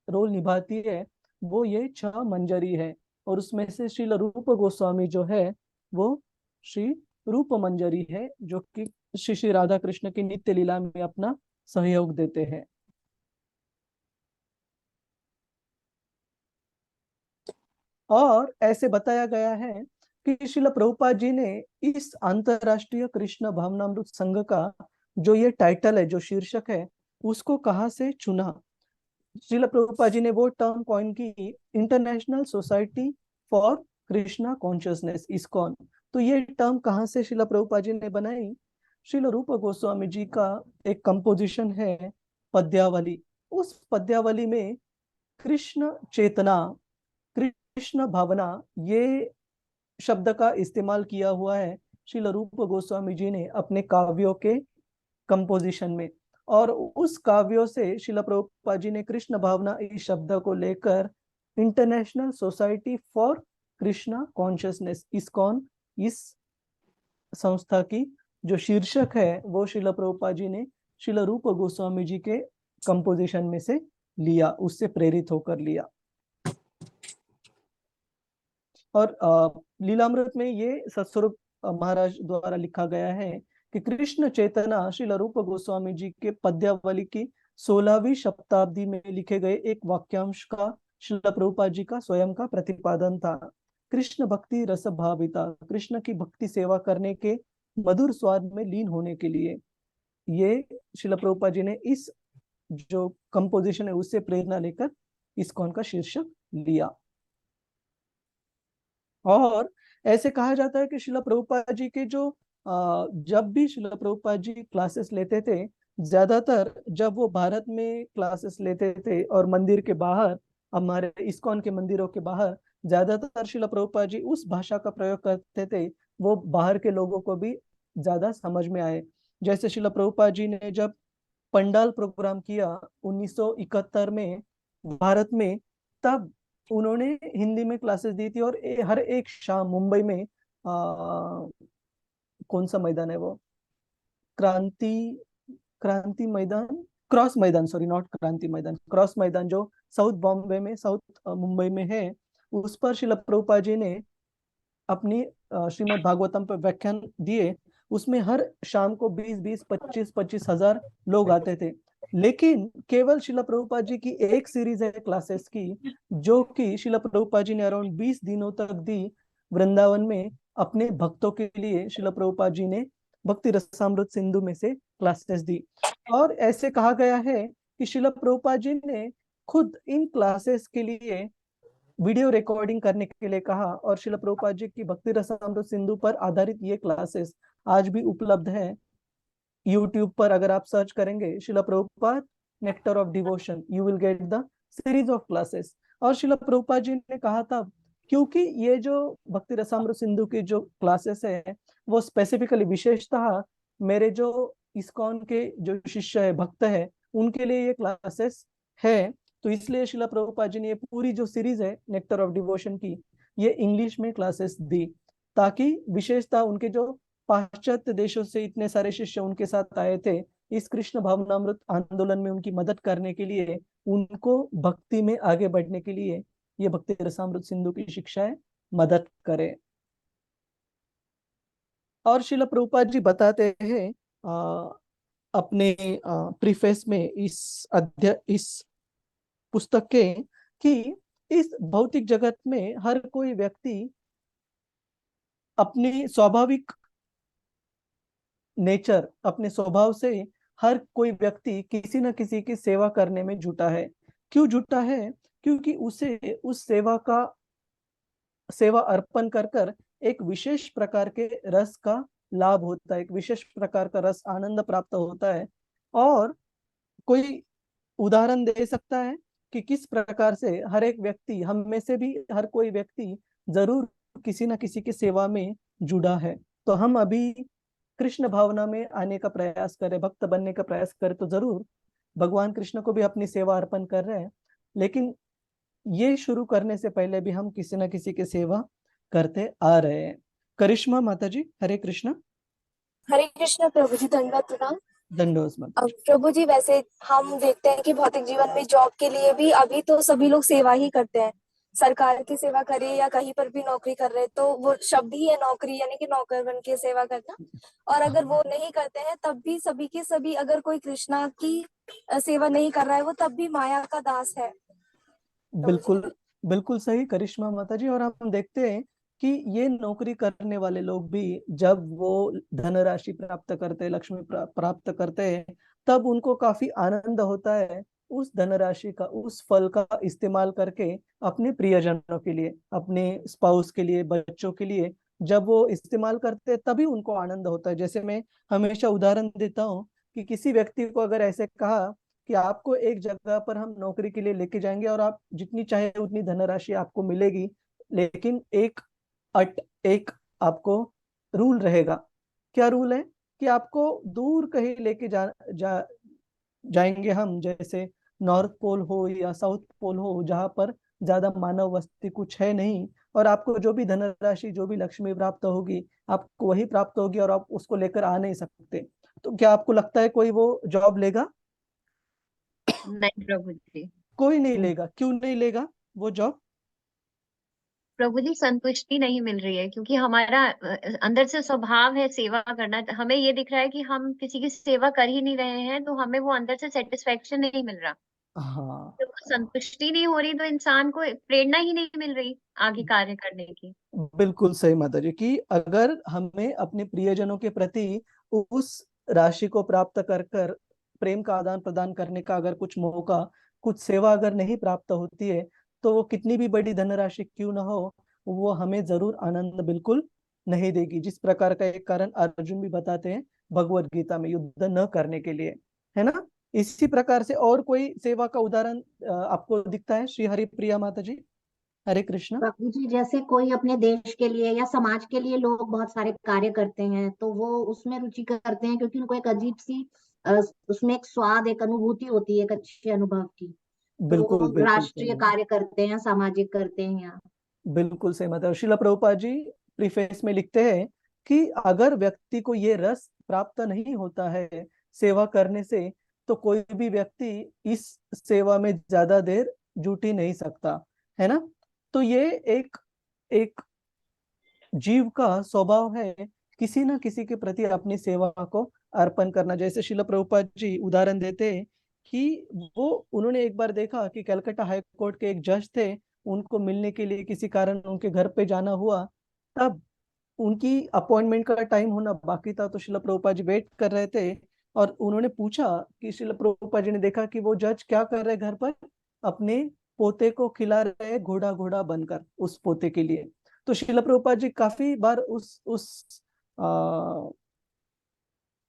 रोल निभाती है, वो ये 6 मंजरी है। और उसमें से श्रील रूप गोस्वामी जो है वो श्री रूप मंजरी है, जो कि श्री श्री राधा कृष्ण की नित्य लीला में अपना सहयोग देते हैं। और ऐसे बताया गया है कि श्रील प्रभुपाद जी ने इस अंतरराष्ट्रीय कृष्ण भावनामृत संघ का जो ये टाइटल है, जो शीर्षक है, उसको कहाँ से चुना। श्रील प्रभुपाद जी ने वो टर्म कॉइन की, international society for Krishna consciousness, ISKCON. तो ये टर्म कहाँ से श्रील प्रभुपाद जी ने बनाई? श्रील रूप गोस्वामी जी का एक कंपोजिशन है पद्यावली। उस पद्यावली में कृष्ण चेतना, कृष्ण भावना, ये शब्द का इस्तेमाल किया हुआ है श्रील रूप गोस्वामी जी ने अपने काव्यों के कंपोजिशन में। और उस काव्यों से श्रील प्रभुपाद जी ने कृष्ण भावना इस शब्द को लेकर international society for Krishna consciousness, ISKCON, इस संस्था की जो शीर्षक है वो श्रील प्रभुपाद जी ने श्रील रूप गोस्वामी जी के कंपोजिशन में से लिया, उससे प्रेरित होकर लिया। और लीलामृत में ये सत्स्वरूप महाराज द्वारा लिखा गया है कि कृष्ण चेतना श्रील रूप गोस्वामी जी के पद्यावली की 16वीं शताब्दी में लिखे गए एक वाक्यांश का श्रील प्रभुपाद जी का स्वयं का प्रतिपादन था। कृष्ण भक्ति रस भाविता, कृष्ण की भक्ति सेवा करने के मधुर स्वाद में लीन होने के लिए ये श्रील प्रभुपाद जी ने इस जो कंपोजिशन है उससे प्रेरणा लेकर इस्कॉन का शीर्षक लिया। और ऐसे कहा जाता है कि श्रील प्रभुपाद जी के जो जब भी श्रील प्रभुपाद जी क्लासेस लेते थे, ज्यादातर जब वो भारत में क्लासेस लेते थे और मंदिर के बाहर, हमारे इस्कॉन के मंदिरों के बाहर ज्यादातर श्रील प्रभुपाद जी उस भाषा का प्रयोग करते थे वो बाहर के लोगों को भी ज्यादा समझ में आए। जैसे श्रील प्रभुपाद जी ने जब पंडाल प्रोग्राम किया 1971 में भारत में, तब उन्होंने हिंदी में क्लासेस दी थी। और हर एक शाम मुंबई में कौन सा मैदान है वो, क्रांति क्रांति मैदान, क्रॉस मैदान, सॉरी नॉट क्रांति मैदान, क्रॉस मैदान जो साउथ बॉम्बे में, साउथ मुंबई में है, उस पर श्रील प्रभुपाद जी ने अपनी श्रीमद् भागवतम पर व्याख्यान दिए। उसमें हर शाम को 20-20, 25-25 हजार लोग आते थे। लेकिन केवल श्रील प्रभुपाद जी की एक सीरीज है क्लासेस की, जो कि श्रील प्रभुपाद जी ने अराउंड 20 दिनों तक दी वृंदावन में अपने भक्तों के लिए। श्रील प्रभुपाद जी ने भक्ति रसामृत सिंधु में से क्लासेस दी। और ऐसे कहा गया है कि श्रील प्रभुपाद जी ने खुद इन क्लासेस के लिए वीडियो रिकॉर्डिंग करने के लिए कहा। और श्रील प्रभुपाद जी की भक्ति रसामृत सिंधु पर आधारित ये क्लासेस आज भी उपलब्ध है यूट्यूब पर। अगर आप सर्च करेंगे Srila Prabhupada nectar of devotion, you will get the series of classes. और श्रील प्रभुपाद जी ने कहा था, क्योंकि ये जो भक्ति रसामृत सिंधु की जो क्लासेस है वो स्पेसिफिकली विशेषतः मेरे जो इस्कॉन के जो शिष्य है, भक्त है, उनके लिए ये क्लासेस है, तो इसलिए श्रील प्रभुपाद जी ने ये पूरी जो सीरीज है नेक्टर ऑफ डिवोशन की, ये इंग्लिश में क्लासेस दी, ताकि विशेषता उनके जो पाश्चात्य देशों से इतने सारे शिष्य उनके साथ आए थे इस कृष्ण भावनामृत आंदोलन में उनकी मदद करने के लिए, उनको भक्ति में आगे बढ़ने के लिए ये भक्ति रसामृत सिंधु की शिक्षाएं मदद करे। और श्रील प्रभुपाद जी बताते हैं अपने प्रीफेस में इस पुस्तक के, कि इस भौतिक जगत में हर कोई व्यक्ति अपनी स्वाभाविक नेचर, अपने स्वभाव से हर कोई व्यक्ति किसी न किसी की सेवा करने में जुटा है। क्यों जुटा है? क्योंकि उसे उस सेवा अर्पण कर कर एक विशेष प्रकार के रस का लाभ होता है, एक विशेष प्रकार का रस आनंद प्राप्त होता है। और कोई उदाहरण दे सकता है कि किस प्रकार से हर एक व्यक्ति, हम में से भी हर कोई व्यक्ति जरूर किसी न किसी की सेवा में जुड़ा है। तो हम अभी कृष्ण भावना में आने का प्रयास करें, भक्त बनने का प्रयास करें, तो जरूर भगवान कृष्ण को भी अपनी सेवा अर्पण कर रहे हैं। लेकिन ये शुरू करने से पहले भी हम किसी न किसी की सेवा करते आ रहे हैं। करिश्मा माता जी, हरे कृष्ण। हरे कृष्ण प्रभु जी, दंडवत प्रणाम। दंडोस माता। अब प्रभु जी, वैसे हम देखते हैं कि भौतिक जीवन में जॉब के लिए भी अभी तो सभी लोग सेवा ही करते हैं, सरकार की सेवा करे या कहीं पर भी नौकरी कर रहे, तो वो शब्द ही है नौकरी, यानी कि नौकर बन के सेवा करना। और अगर वो नहीं करते हैं तब भी सभी के सभी, अगर कोई कृष्णा की सेवा नहीं कर रहा है वो तब भी माया का दास है। बिल्कुल बिल्कुल सही करिश्मा माता जी। और हम देखते हैं कि ये नौकरी करने वाले लोग भी जब वो धनराशि प्राप्त करते हैं, लक्ष्मी प्राप्त करते हैं, तब उनको काफी आनंद होता है उस धनराशि का, उस फल का इस्तेमाल करके अपने प्रियजनों के लिए, अपने स्पाउस के लिए, बच्चों के लिए जब वो इस्तेमाल करते हैं तभी उनको आनंद होता है। जैसे मैं हमेशा उदाहरण देता हूँ कि किसी व्यक्ति को अगर ऐसे कहा कि आपको एक जगह पर हम नौकरी के लिए लेके जाएंगे और आप जितनी चाहे उतनी धनराशि आपको मिलेगी, लेकिन एक आपको रूल रहेगा। क्या रूल है? कि आपको दूर कहीं लेके जाएंगे हम, जैसे नॉर्थ पोल हो या साउथ पोल हो, जहां पर ज्यादा मानव बस्ती कुछ है नहीं, और आपको जो भी धनराशि, जो भी लक्ष्मी प्राप्त होगी, आपको वही प्राप्त होगी और आप उसको लेकर आ नहीं सकते। तो क्या आपको लगता है कोई वो जॉब लेगा? नहीं प्रभु जी। कोई नहीं लेगा। क्यों नहीं लेगा वो जॉब? प्रभु जी संतुष्टि नहीं मिल रही है, क्योंकि हमारा अंदर से स्वभाव है सेवा करना। हमें ये दिख रहा है कि हम किसी की सेवा कर ही नहीं रहे हैं, तो हमें वो अंदर से सेटिस्फेक्शन नहीं मिल रहा। हाँ, जब वो संतुष्टि नहीं हो रही तो इंसान को प्रेरणा ही नहीं मिल रही आगे कार्य करने की। बिल्कुल सही माता जी, कि अगर हमें अपने प्रियजनों के प्रति उस राशि को प्राप्त कर कर प्रेम का आदान प्रदान करने का अगर कुछ मौका, कुछ सेवा अगर नहीं प्राप्त होती है, तो वो कितनी भी बड़ी धनराशि क्यों ना हो, वो हमें जरूर आनंद बिल्कुल नहीं देगी। जिस प्रकार का एक कारण अर्जुन भी बताते हैं भगवत गीता में युद्ध न करने के लिए, है ना। इसी प्रकार से और कोई सेवा का उदाहरण आपको दिखता है श्री हरिप्रिया माता जी? हरे कृष्ण। प्रभु जी जैसे कोई अपने देश के लिए या समाज के लिए लोग बहुत सारे कार्य करते हैं, तो वो उसमें रुचि करते हैं क्योंकि उनको एक अजीब सी उसमें एक स्वाद, एक अनुभूति होती है, एक अच्छे अनुभव की। तो बिल्कुल वो बिल्कुल सही राष्ट्रीय है। कार्य करते हैं, सामाजिक करते हैं या बिल्कुल सही मतलब श्रीला प्रभुपाद जी प्रीफेस में लिखते हैं कि अगर व्यक्ति को ये रस प्राप्त नहीं होता है सेवा करने से, तो कोई भी व्यक्ति इस सेवा में ज्यादा देर जुट ही नहीं सकता, है ना। तो ये एक एक जीव का स्वभाव है किसी न किसी के प्रति अपनी सेवा को अर्पण करना। जैसे शिला प्रभुपाद जी उदाहरण देते हैं कि वो उन्होंने एक बार देखा कि कलकत्ता हाई कोर्ट के एक जज थे, उनको मिलने के लिए किसी कारण उनके घर पे जाना हुआ। तब उनकी अपॉइंटमेंट का टाइम होना बाकी था, तो शिला प्रभुपाद जी वेट कर रहे थे। और उन्होंने पूछा कि शिला प्रभुपाद जी ने देखा कि वो जज क्या कर रहे घर पर, अपने पोते को खिला रहे घोड़ा घोड़ा बनकर उस पोते के लिए। तो शिला प्रभुपाद जी काफी बार उस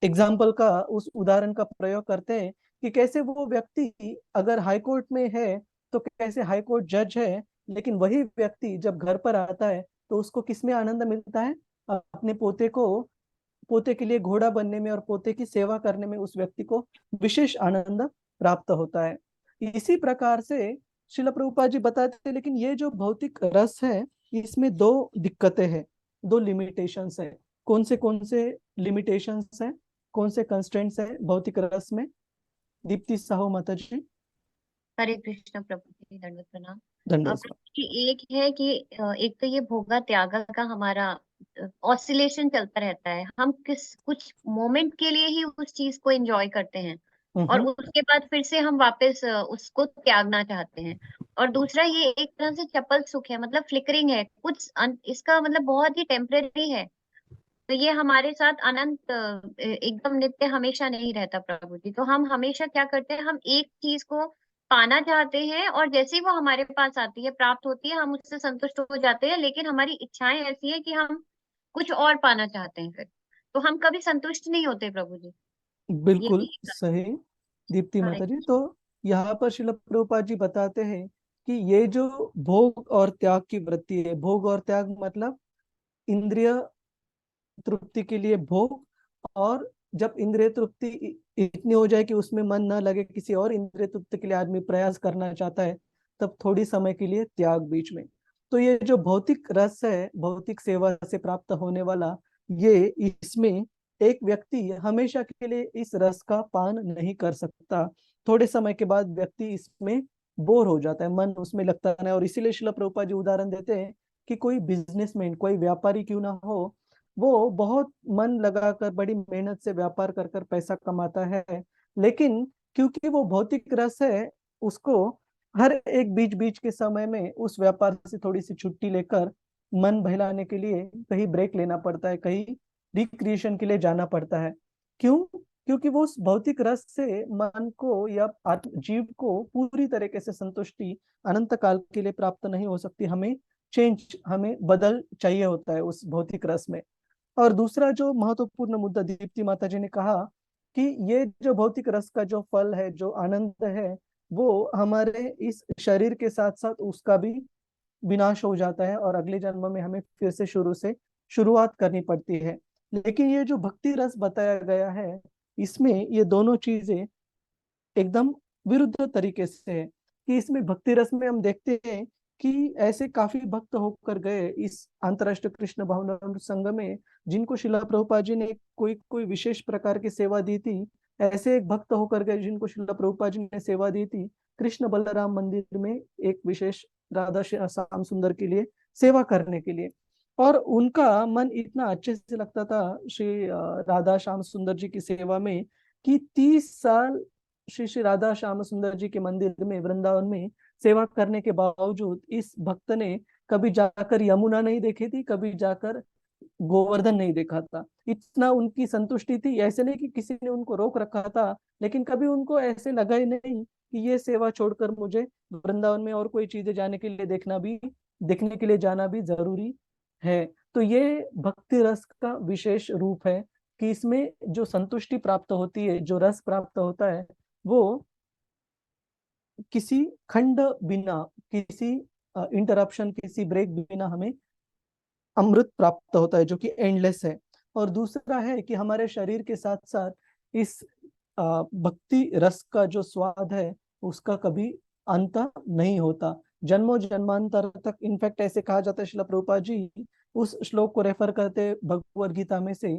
एग्जाम्पल का, उस उदाहरण का प्रयोग करते हैं कि कैसे वो व्यक्ति अगर हाई कोर्ट में है तो कैसे हाई कोर्ट जज है, लेकिन वही व्यक्ति जब घर पर आता है तो उसको किसमें आनंद मिलता है? अपने पोते के लिए घोड़ा बनने में और पोते की सेवा करने में उस व्यक्ति को विशेष आनंद प्राप्त होता है। इसी प्रकार से शिला प्रभुपाद जी बताते हैं, लेकिन ये जो भौतिक रस है इसमें दो दिक्कतें हैं, दो लिमिटेशंस है। कौन से लिमिटेशंस हैं, कौन से कंस्ट्रेंट्स है भौतिक रस में? दीप्ति साहू माता जी। हरे कृष्ण प्रभु जी, दंडवत प्रणाम। धन्यवाद। प्रभु जी एक है कि एक तो ये भोगा त्यागा का हमारा ऑसिलेशन चलता रहता है। हम किस कुछ मोमेंट के लिए ही उस चीज को एंजॉय करते हैं, और हम्म। उसके बाद फिर से हम वापस उसको त्यागना चाहते हैं। और दूसरा ये एक तरह से चपल सुख है, मतलब फ्लिकरिंग है कुछ इसका मतलब बहुत ही टेम्परेरी है। तो ये हमारे साथ अनंत एकदम नित्य हमेशा नहीं रहता प्रभु जी। तो हम हमेशा क्या करते हैं, हम एक चीज को पाना चाहते हैं, और जैसे ही वो हमारे पास आती है, प्राप्त होती है, हम उससे संतुष्ट हो जाते हैं। लेकिन हमारी इच्छाएं ऐसी है कि हम कुछ और पाना चाहते हैं फिर, तो हम कभी संतुष्ट नहीं होते प्रभु जी। बिल्कुल यही सही दीप्ति हरे माता जी। तो यहाँ पर शिला प्रभुपाद जी बताते हैं कि ये जो भोग और त्याग की वृत्ति है, भोग और त्याग मतलब इंद्रिय तृप्ति के लिए भोग, और जब इंद्रिय तृप्ति इतनी हो जाए कि उसमें मन ना लगे, किसी और इंद्रिय तृप्ति के लिए आदमी प्रयास करना चाहता है, तब थोड़ी समय के लिए त्याग बीच में। तो ये जो भौतिक रस है, भौतिक सेवा से प्राप्त होने वाला, ये इसमें एक व्यक्ति हमेशा के लिए इस रस का पान नहीं कर सकता। थोड़े समय के बाद व्यक्ति इसमें बोर हो जाता है, मन उसमें लगता नहीं। और इसीलिए शिला प्रभुपाद जी उदाहरण देते हैं कि कोई बिजनेसमैन, कोई व्यापारी क्यों ना हो, वो बहुत मन लगाकर बड़ी मेहनत से व्यापार कर कर पैसा कमाता है, लेकिन क्योंकि वो भौतिक रस है, उसको हर एक बीच बीच के समय में उस व्यापार से थोड़ी सी छुट्टी लेकर मन बहलाने के लिए कहीं ब्रेक लेना पड़ता है, कहीं रिक्रिएशन के लिए जाना पड़ता है। क्यों? क्योंकि वो उस भौतिक रस से मन को या जीव को पूरी तरीके से संतुष्टि अनंत काल के लिए प्राप्त नहीं हो सकती। हमें चेंज, हमें बदल चाहिए होता है उस भौतिक रस में। और दूसरा जो महत्वपूर्ण मुद्दा दीप्ति माता जी ने कहा कि ये जो भौतिक रस का जो फल है, जो आनंद है, वो हमारे इस शरीर के साथ साथ उसका भी विनाश हो जाता है, और अगले जन्म में हमें फिर से शुरू से शुरुआत करनी पड़ती है। लेकिन ये जो भक्ति रस बताया गया है, इसमें ये दोनों चीजें एकदम विरुद्ध तरीके से है। कि इसमें भक्ति रस में हम देखते हैं कि ऐसे काफी भक्त होकर गए इस अंतरराष्ट्रीय कृष्ण भावनामृत संघ में, जिनको शिला प्रभुपाद जी ने कोई कोई विशेष प्रकार की सेवा दी थी, ऐसे एक भक्त होकर गए जिनको श्रील प्रभुपाद जी ने सेवा दी थी कृष्ण बलराम मंदिर में एक विशेष राधा श्याम सुंदर के लिए सेवा करने के लिए। और उनका मन इतना अच्छे से लगता था श्री राधा श्याम सुंदर जी की सेवा में कि 30 साल श्री श्री राधा श्याम सुंदर जी के मंदिर में वृंदावन में सेवा करने के बावजूद इस भक्त ने कभी जाकर यमुना नहीं देखी थी, कभी जाकर गोवर्धन नहीं देखा था। इतना उनकी संतुष्टि थी, ऐसे नहीं कि किसी ने उनको रोक रखा था, लेकिन कभी उनको ऐसे लगा ही नहीं कि ये सेवा छोड़कर मुझे वृंदावन में और कोई चीजें जाने के लिए देखने के लिए जाना भी जरूरी है। तो ये भक्ति रस का विशेष रूप है कि इसमें जो संतुष्टि प्राप्त होती है, जो रस प्राप्त होता है, वो किसी खंड बिना, किसी इंटरप्शन, किसी ब्रेक बिना हमें अमृत प्राप्त होता है जो कि एंडलेस है। और दूसरा है कि हमारे शरीर के साथ साथ इस भक्ति रस का जो स्वाद है उसका कभी अंत नहीं होता, जन्मों जन्मांतर तक। इनफैक्ट ऐसे कहा जाता है, श्रील प्रभुपाद जी उस श्लोक को रेफर करते भगवद गीता में से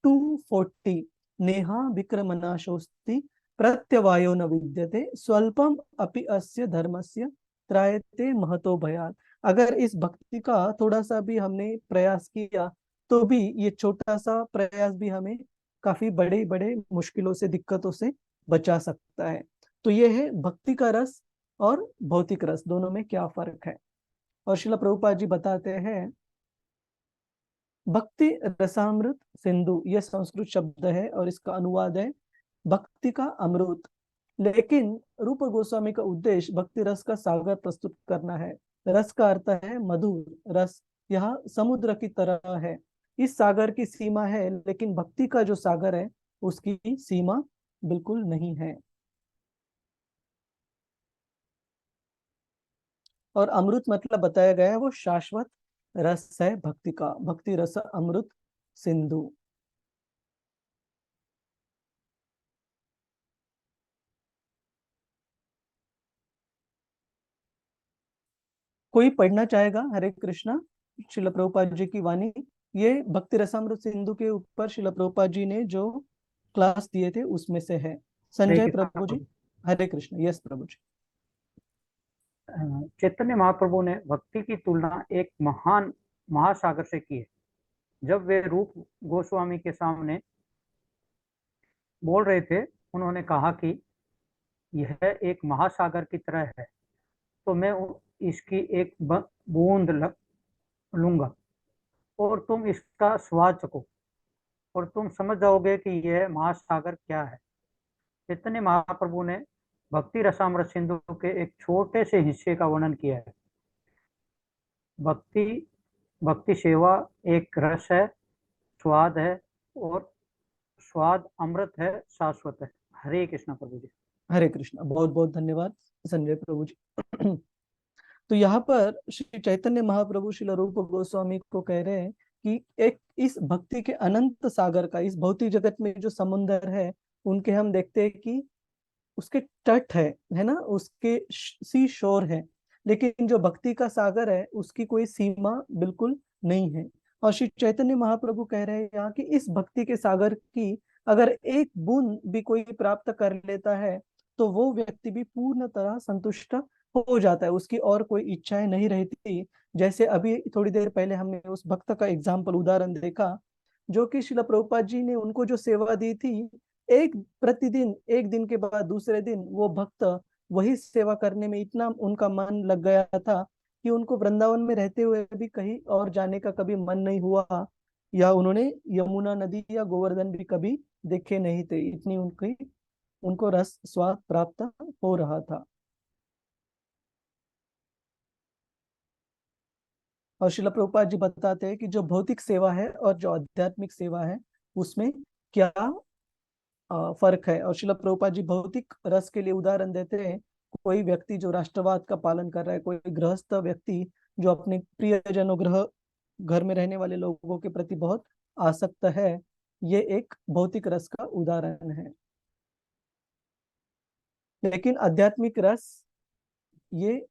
240, नेहा विक्रमनाशोस्ति प्रत्यवायो न विद्यते स्वल्पम अपि अस्य धर्मस्य त्रायते महतो भयात्। अगर इस भक्ति का थोड़ा सा भी हमने प्रयास किया तो भी ये छोटा सा प्रयास भी हमें काफी बड़े बड़े मुश्किलों से, दिक्कतों से बचा सकता है। तो ये है भक्ति का रस और भौतिक रस, दोनों में क्या फर्क है। और श्रील प्रभुपाद जी बताते हैं, भक्ति रसामृत सिंधु, यह संस्कृत शब्द है और इसका अनुवाद है भक्ति का अमृत। लेकिन रूप गोस्वामी का उद्देश्य भक्ति रस का सागर प्रस्तुत करना है। रस का अर्थ है मधुर रस, यह समुद्र की तरह है, इस सागर की सीमा है, लेकिन भक्ति का जो सागर है उसकी सीमा बिल्कुल नहीं है। और अमृत मतलब बताया गया है वो शाश्वत रस है भक्ति का, भक्ति रस अमृत सिंधु। कोई पढ़ना चाहेगा? हरे कृष्णा। श्रील प्रभुपाद जी की वाणी, ये भक्ति रसामृत सिंधु के ऊपर श्रील प्रभुपाद जी ने जो क्लास दिए थे उसमें से है। हरे संजय कृष्णा प्रभु जी। प्रभु। हरे कृष्ण। यस प्रभु जी। चैतन्य महाप्रभु ने भक्ति की तुलना एक महान महासागर से की है। जब वे रूप गोस्वामी के सामने बोल रहे थे, उन्होंने कहा कि यह एक महासागर की तरह है, तो मैं इसकी एक बूंद लूंगा और तुम इसका स्वाद चखो और तुम समझ जाओगे कि यह महासागर क्या है। चैतन्य महाप्रभु ने भक्ति रसामृत सिंधु के एक छोटे से हिस्से का वर्णन किया है। भक्ति सेवा एक रस है, स्वाद है, और स्वाद अमृत है, शाश्वत है। हरे कृष्णा प्रभु जी। हरे कृष्णा। बहुत बहुत धन्यवाद संजय प्रभु जी। तो यहाँ पर श्री चैतन्य महाप्रभु श्रील रूप गोस्वामी को कह रहे हैं कि एक इस भक्ति के अनंत सागर का, इस भौतिक जगत में जो समुंदर है उनके हम देखते हैं कि उसके तट है ना, उसके सी शोर है, लेकिन जो भक्ति का सागर है उसकी कोई सीमा बिल्कुल नहीं है। और श्री चैतन्य महाप्रभु कह रहे हैं यहाँ कि इस भक्ति के सागर की अगर एक बूंद भी कोई प्राप्त कर लेता है तो वो व्यक्ति भी पूर्ण तरह संतुष्ट हो जाता है, उसकी और कोई इच्छाएं नहीं रहती। जैसे अभी थोड़ी देर पहले हमने उस भक्त का एग्जाम्पल, उदाहरण देखा, जो कि श्रील प्रभुपाद जी ने उनको जो सेवा दी थी, एक प्रतिदिन, एक दिन के बाद दूसरे दिन वो भक्त वही सेवा करने में इतना उनका मन लग गया था कि उनको वृंदावन में रहते हुए भी कहीं और जाने का कभी मन नहीं हुआ, या उन्होंने यमुना नदी या गोवर्धन भी कभी देखे नहीं थे, इतनी उनको रस स्वाद प्राप्त हो रहा था। और श्रील प्रभुपाद जी बताते हैं कि जो भौतिक सेवा है और जो आध्यात्मिक सेवा है उसमें क्या फर्क है। और श्रील प्रभुपाद जी भौतिक रस के लिए उदाहरण देते हैं, कोई व्यक्ति जो राष्ट्रवाद का पालन कर रहा है, कोई गृहस्थ व्यक्ति जो अपने प्रियजनों घर में रहने वाले लोगों के प्रति बहुत आसक्त है, ये एक भौतिक रस का उदाहरण है। लेकिन आध्यात्मिक रस ये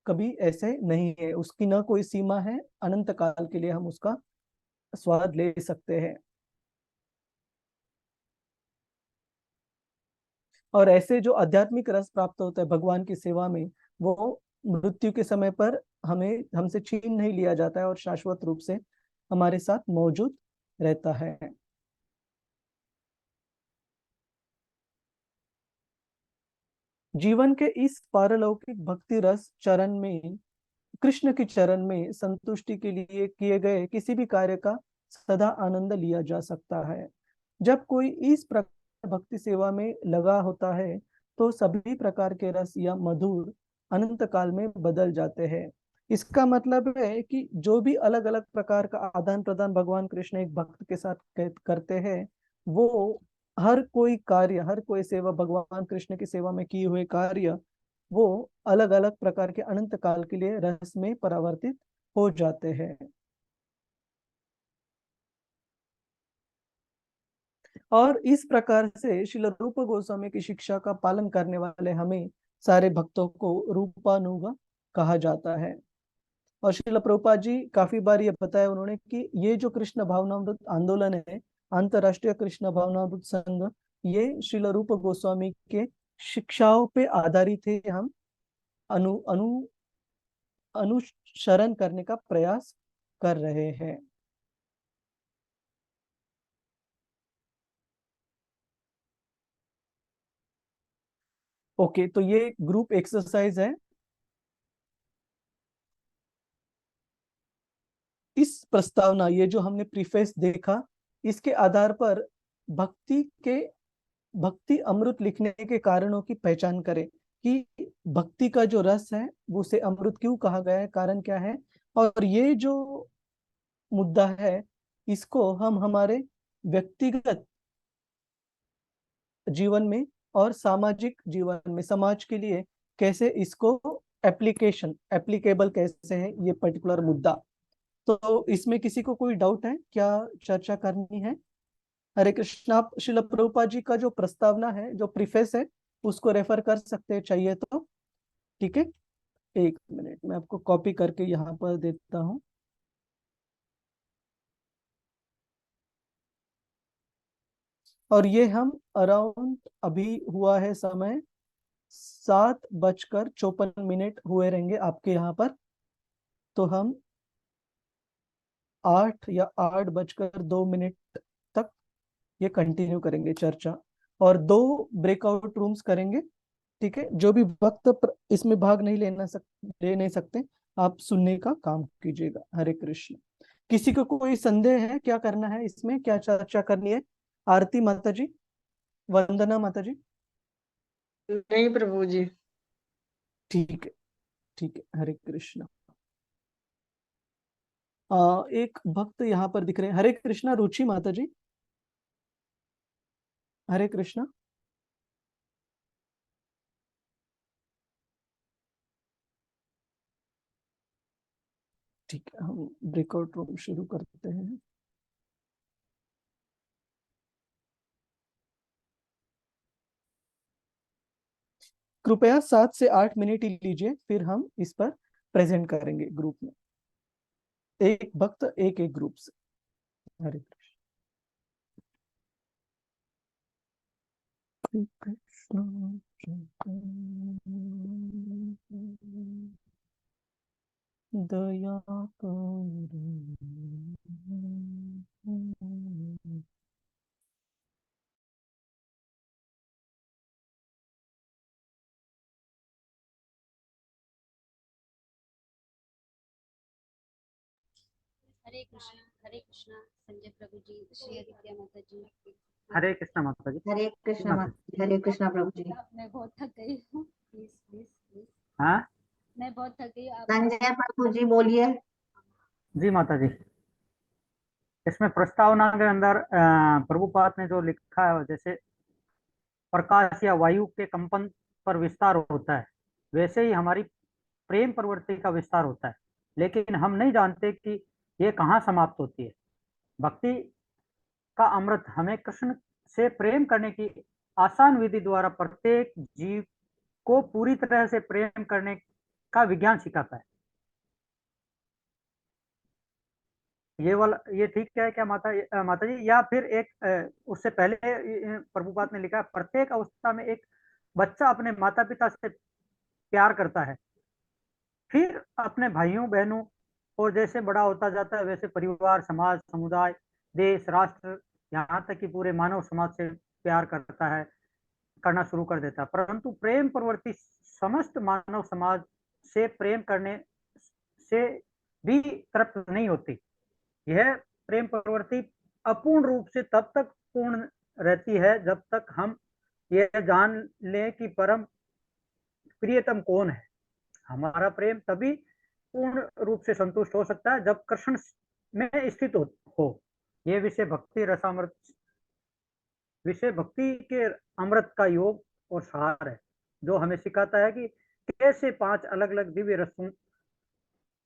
कभी ऐसे नहीं है, उसकी ना कोई सीमा है, अनंत काल के लिए हम उसका स्वाद ले सकते हैं। और ऐसे जो आध्यात्मिक रस प्राप्त होता है भगवान की सेवा में, वो मृत्यु के समय पर हमें हमसे छीन नहीं लिया जाता है और शाश्वत रूप से हमारे साथ मौजूद रहता है। जीवन के इस पारलौकिक भक्ति रस चरण में, कृष्ण के चरण में संतुष्टि के लिए किए गए किसी भी कार्य का सदा आनंद लिया जा सकता है। जब कोई इस प्रकार भक्ति सेवा में लगा होता है तो सभी प्रकार के रस या मधुर अनंत काल में बदल जाते हैं। इसका मतलब है कि जो भी अलग अलग प्रकार का आदान प्रदान भगवान कृष्ण एक भक्त के साथ करते हैं, वो हर कोई कार्य, हर कोई सेवा, भगवान कृष्ण की सेवा में किए हुए कार्य, वो अलग अलग प्रकार के अनंत काल के लिए रस में परावर्तित हो जाते हैं। और इस प्रकार से श्रील रूप गोस्वामी की शिक्षा का पालन करने वाले हमें सारे भक्तों को रूपानुग कहा जाता है। और श्रील प्रभुपाद जी काफी बार ये बताया उन्होंने कि ये जो कृष्ण भावनामृत आंदोलन है, अंतरराष्ट्रीय कृष्ण भावनामृत संघ, ये श्रील रूप गोस्वामी के शिक्षाओं पे आधारित है। हम अनु अनु अनुसरण करने का प्रयास कर रहे हैं। ओके, तो ये ग्रुप एक्सरसाइज है। इस प्रस्तावना, ये जो हमने प्रीफेस देखा, इसके आधार पर भक्ति के भक्ति अमृत लिखने के कारणों की पहचान करें कि भक्ति का जो रस है वो उसे अमृत क्यों कहा गया है, कारण क्या है। और ये जो मुद्दा है, इसको हम हमारे व्यक्तिगत जीवन में और सामाजिक जीवन में, समाज के लिए कैसे इसको एप्लीकेबल कैसे है, ये पर्टिकुलर मुद्दा। तो इसमें किसी को कोई डाउट है क्या, चर्चा करनी है? हरे कृष्णा। आप श्रील प्रभुपाद जी का जो प्रस्तावना है, जो प्रीफेस है, उसको रेफर कर सकते हैं चाहिए तो। ठीक है, एक मिनट मैं आपको कॉपी करके यहाँ पर देता हूँ। और ये हम अराउंड, अभी हुआ है समय 7:54 हुए रहेंगे आपके यहाँ पर, तो हम 8 या 8:02 तक ये कंटिन्यू करेंगे चर्चा, और 2 ब्रेकआउट रूम्स करेंगे। ठीक है, जो भी वक्त इसमें भाग नहीं ले नहीं सकते, आप सुनने का काम कीजिएगा। हरे कृष्ण। किसी को कोई संदेह है, क्या करना है इसमें, क्या चर्चा करनी है? आरती माता जी, वंदना माता जी। नहीं प्रभु जी। ठीक है, ठीक है, हरे कृष्ण। एक भक्त यहाँ पर दिख रहे हैं, हरे कृष्णा, रुचि माता जी। हरे कृष्णा। ठीक है, हम ब्रेकआउट रूम शुरू करते हैं। कृपया 7 से 8 मिनट ही लीजिए, फिर हम इस पर प्रेजेंट करेंगे ग्रुप में, एक भक्त एक एक ग्रुप से। हरे कृष्ण। दया करो। हरे कृष्णा संजय प्रभु जी, श्री आदित्य माता जी। हरे कृष्णा माता जी। हरे कृष्णा माता जी। हरे कृष्णा प्रभु जी। मैं बहुत थक गई हूँ, प्लीज प्लीज प्लीज। हाँ मैं बहुत थक गई, आप संजय प्रभु जी बोलिए। जी माता जी। इसमें प्रस्तावना के अंदर प्रभुपाद ने जो लिखा है, जैसे प्रकाश या वायु के कंपन पर विस्तार होता है, वैसे ही हमारी प्रेम प्रवृत्ति का विस्तार होता है, लेकिन हम नहीं जानते कि ये कहाँ समाप्त होती है। भक्ति का अमृत हमें कृष्ण से प्रेम करने की आसान विधि द्वारा प्रत्येक जीव को पूरी तरह से प्रेम करने का विज्ञान सिखाता है। ये वाला, ये ठीक है क्या माता जी? या फिर एक उससे पहले प्रभुपाद ने लिखा, प्रत्येक अवस्था में एक बच्चा अपने माता पिता से प्यार करता है, फिर अपने भाइयों बहनों, और जैसे बड़ा होता जाता है वैसे परिवार, समाज, समुदाय, देश, राष्ट्र, यहाँ तक कि पूरे मानव समाज से प्यार करता है, करना शुरू कर देता है। परंतु प्रेम प्रवृत्ति समस्त मानव समाज से प्रेम करने से भी तृप्त नहीं होती। यह प्रेम प्रवृत्ति अपूर्ण रूप से तब तक पूर्ण रहती है जब तक हम यह जान लें कि परम प्रियतम कौन है। हमारा प्रेम तभी पूर्ण रूप से संतुष्ट हो सकता है जब कृष्ण में स्थित हो। यह विषय भक्ति के अमृत का योग और सार है, जो हमें सिखाता है कि कैसे 5 अलग अलग दिव्य रसों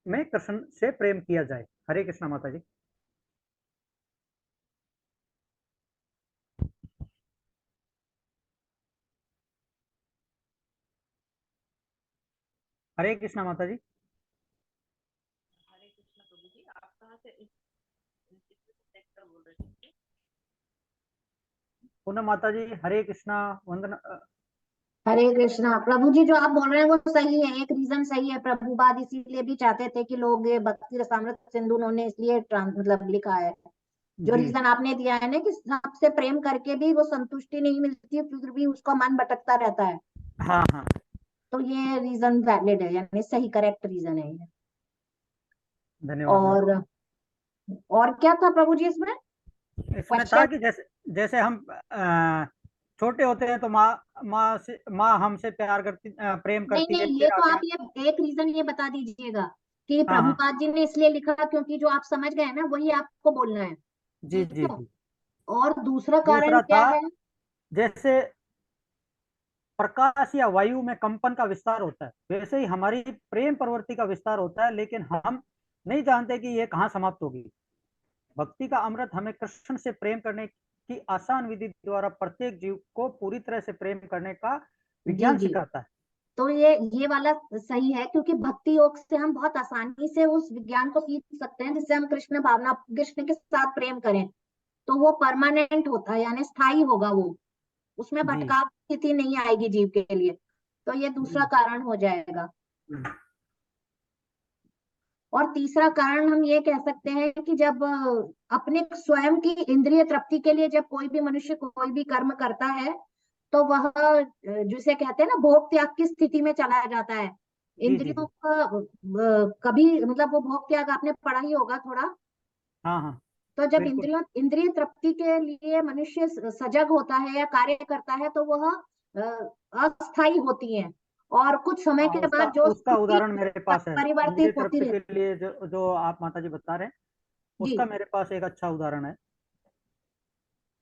में कृष्ण से प्रेम किया जाए। हरे कृष्णा माता जी। हरे कृष्णा माता जी। हरे कृष्णा प्रभु जी, आप कहाँ से सेक्टर बोल रहे थे? पूनम माता जी, हरे कृष्णा। वंदना। हरे कृष्णा प्रभु जी, जो आप बोल रहे हैं वो सही है, एक रीजन सही है। प्रभुपाद इसीलिए भी चाहते थे कि लोग ये भक्ति रसामृत सिंधु उन्होंने इसलिए मतलब लिखा है। जो जी रीजन आपने दिया है ना कि सबसे प्रेम करके भी वो संतुष्टि नहीं मिलती, फिर भी उसका मन भटकता रहता है, हाँ हाँ, तो ये रीजन वैलिड है, यानी सही करेक्ट रीजन है ये। धन्यवाद माता। और क्या था प्रभु जी इसमें इसमें था क्वेश्चन? कि जैसे हम छोटे होते हैं तो माँ हमसे प्यार करती, प्रेम नहीं करती है, नहीं, ये फिर तो आगे। आप ये एक रीजन ये बता दीजिएगा कि हाँ हाँ, प्रभुपाद जी ने इसलिए लिखा क्योंकि जो आप समझ गए ना वही आपको बोलना है, जी ठीक जी है? जी। और दूसरा कारण दूसरा क्या था, है? जैसे प्रकाश या वायु में कंपन का विस्तार होता है, वैसे ही हमारी प्रेम प्रवृत्ति का विस्तार होता है, लेकिन हम नहीं जानते कि ये कहाँ समाप्त होगी। भक्ति का अमृत हमें कृष्ण से प्रेम करने की आसान विधि द्वारा प्रत्येक जीव को पूरी तरह से प्रेम करने का जी विज्ञान जी, सिखाता है। तो ये वाला सही है, क्योंकि भक्ति योग से हम बहुत आसानी से उस विज्ञान को सीख सकते हैं, जिससे हम कृष्ण भावना, कृष्ण के साथ प्रेम करें, तो वो परमानेंट होता है, यानी स्थायी होगा वो, उसमें जी भटकाव की स्थिति नहीं आएगी जीव के लिए। तो ये दूसरा जी। कारण हो जाएगा। और तीसरा कारण हम ये कह सकते हैं कि जब अपने स्वयं की इंद्रिय तृप्ति के लिए जब कोई भी मनुष्य कोई भी कर्म करता है, तो वह जिसे कहते हैं ना भोग त्याग की स्थिति में चला जाता है। जी जी इंद्रियों जी। का कभी मतलब वो भोग त्याग आपने पढ़ा ही होगा थोड़ा। हाँ हाँ, तो जब बिल्कुल। इंद्रिय तृप्ति के लिए मनुष्य सजग होता है या कार्य करता है, तो वह अस्थायी होती है, और कुछ समय हाँ, के उसका बाद जो उसका स्थिति उदाहरण मेरे पास है। इंद्रिय परिवर्तित होती तृप्ति के रहती लिए जो आप माता जी बता रहे हैं, है। जी उसका मेरे पास एक अच्छा उदाहरण है।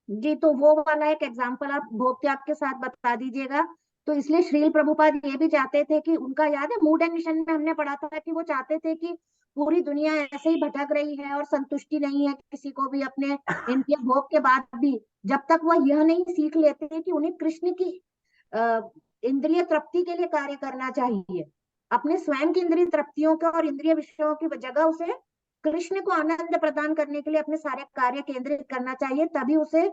जी, तो वो वाला एक एग्जाम्पल आप भोग त्याग के साथ बता दीजिएगा। तो इसलिए श्रील प्रभुपाद ये भी चाहते थे कि उनका, याद है मूड एंड मिशन में हमने पढ़ा था कि वो चाहते थे कि पूरी दुनिया ऐसे ही भटक रही है और संतुष्टि नहीं है किसी को भी अपने इंद्रिय भोग के बाद भी, जब तक वह यह नहीं सीख लेते कि उन्हें कृष्ण की अ, इंद्रिय तृप्ति के लिए कार्य करना चाहिए। अपने स्वयं की इंद्रिय तृप्तियों का और इंद्रिय विषयों की जगह उसे कृष्ण को आनंद प्रदान करने के लिए अपने सारे कार्य केंद्रित करना चाहिए, तभी उसे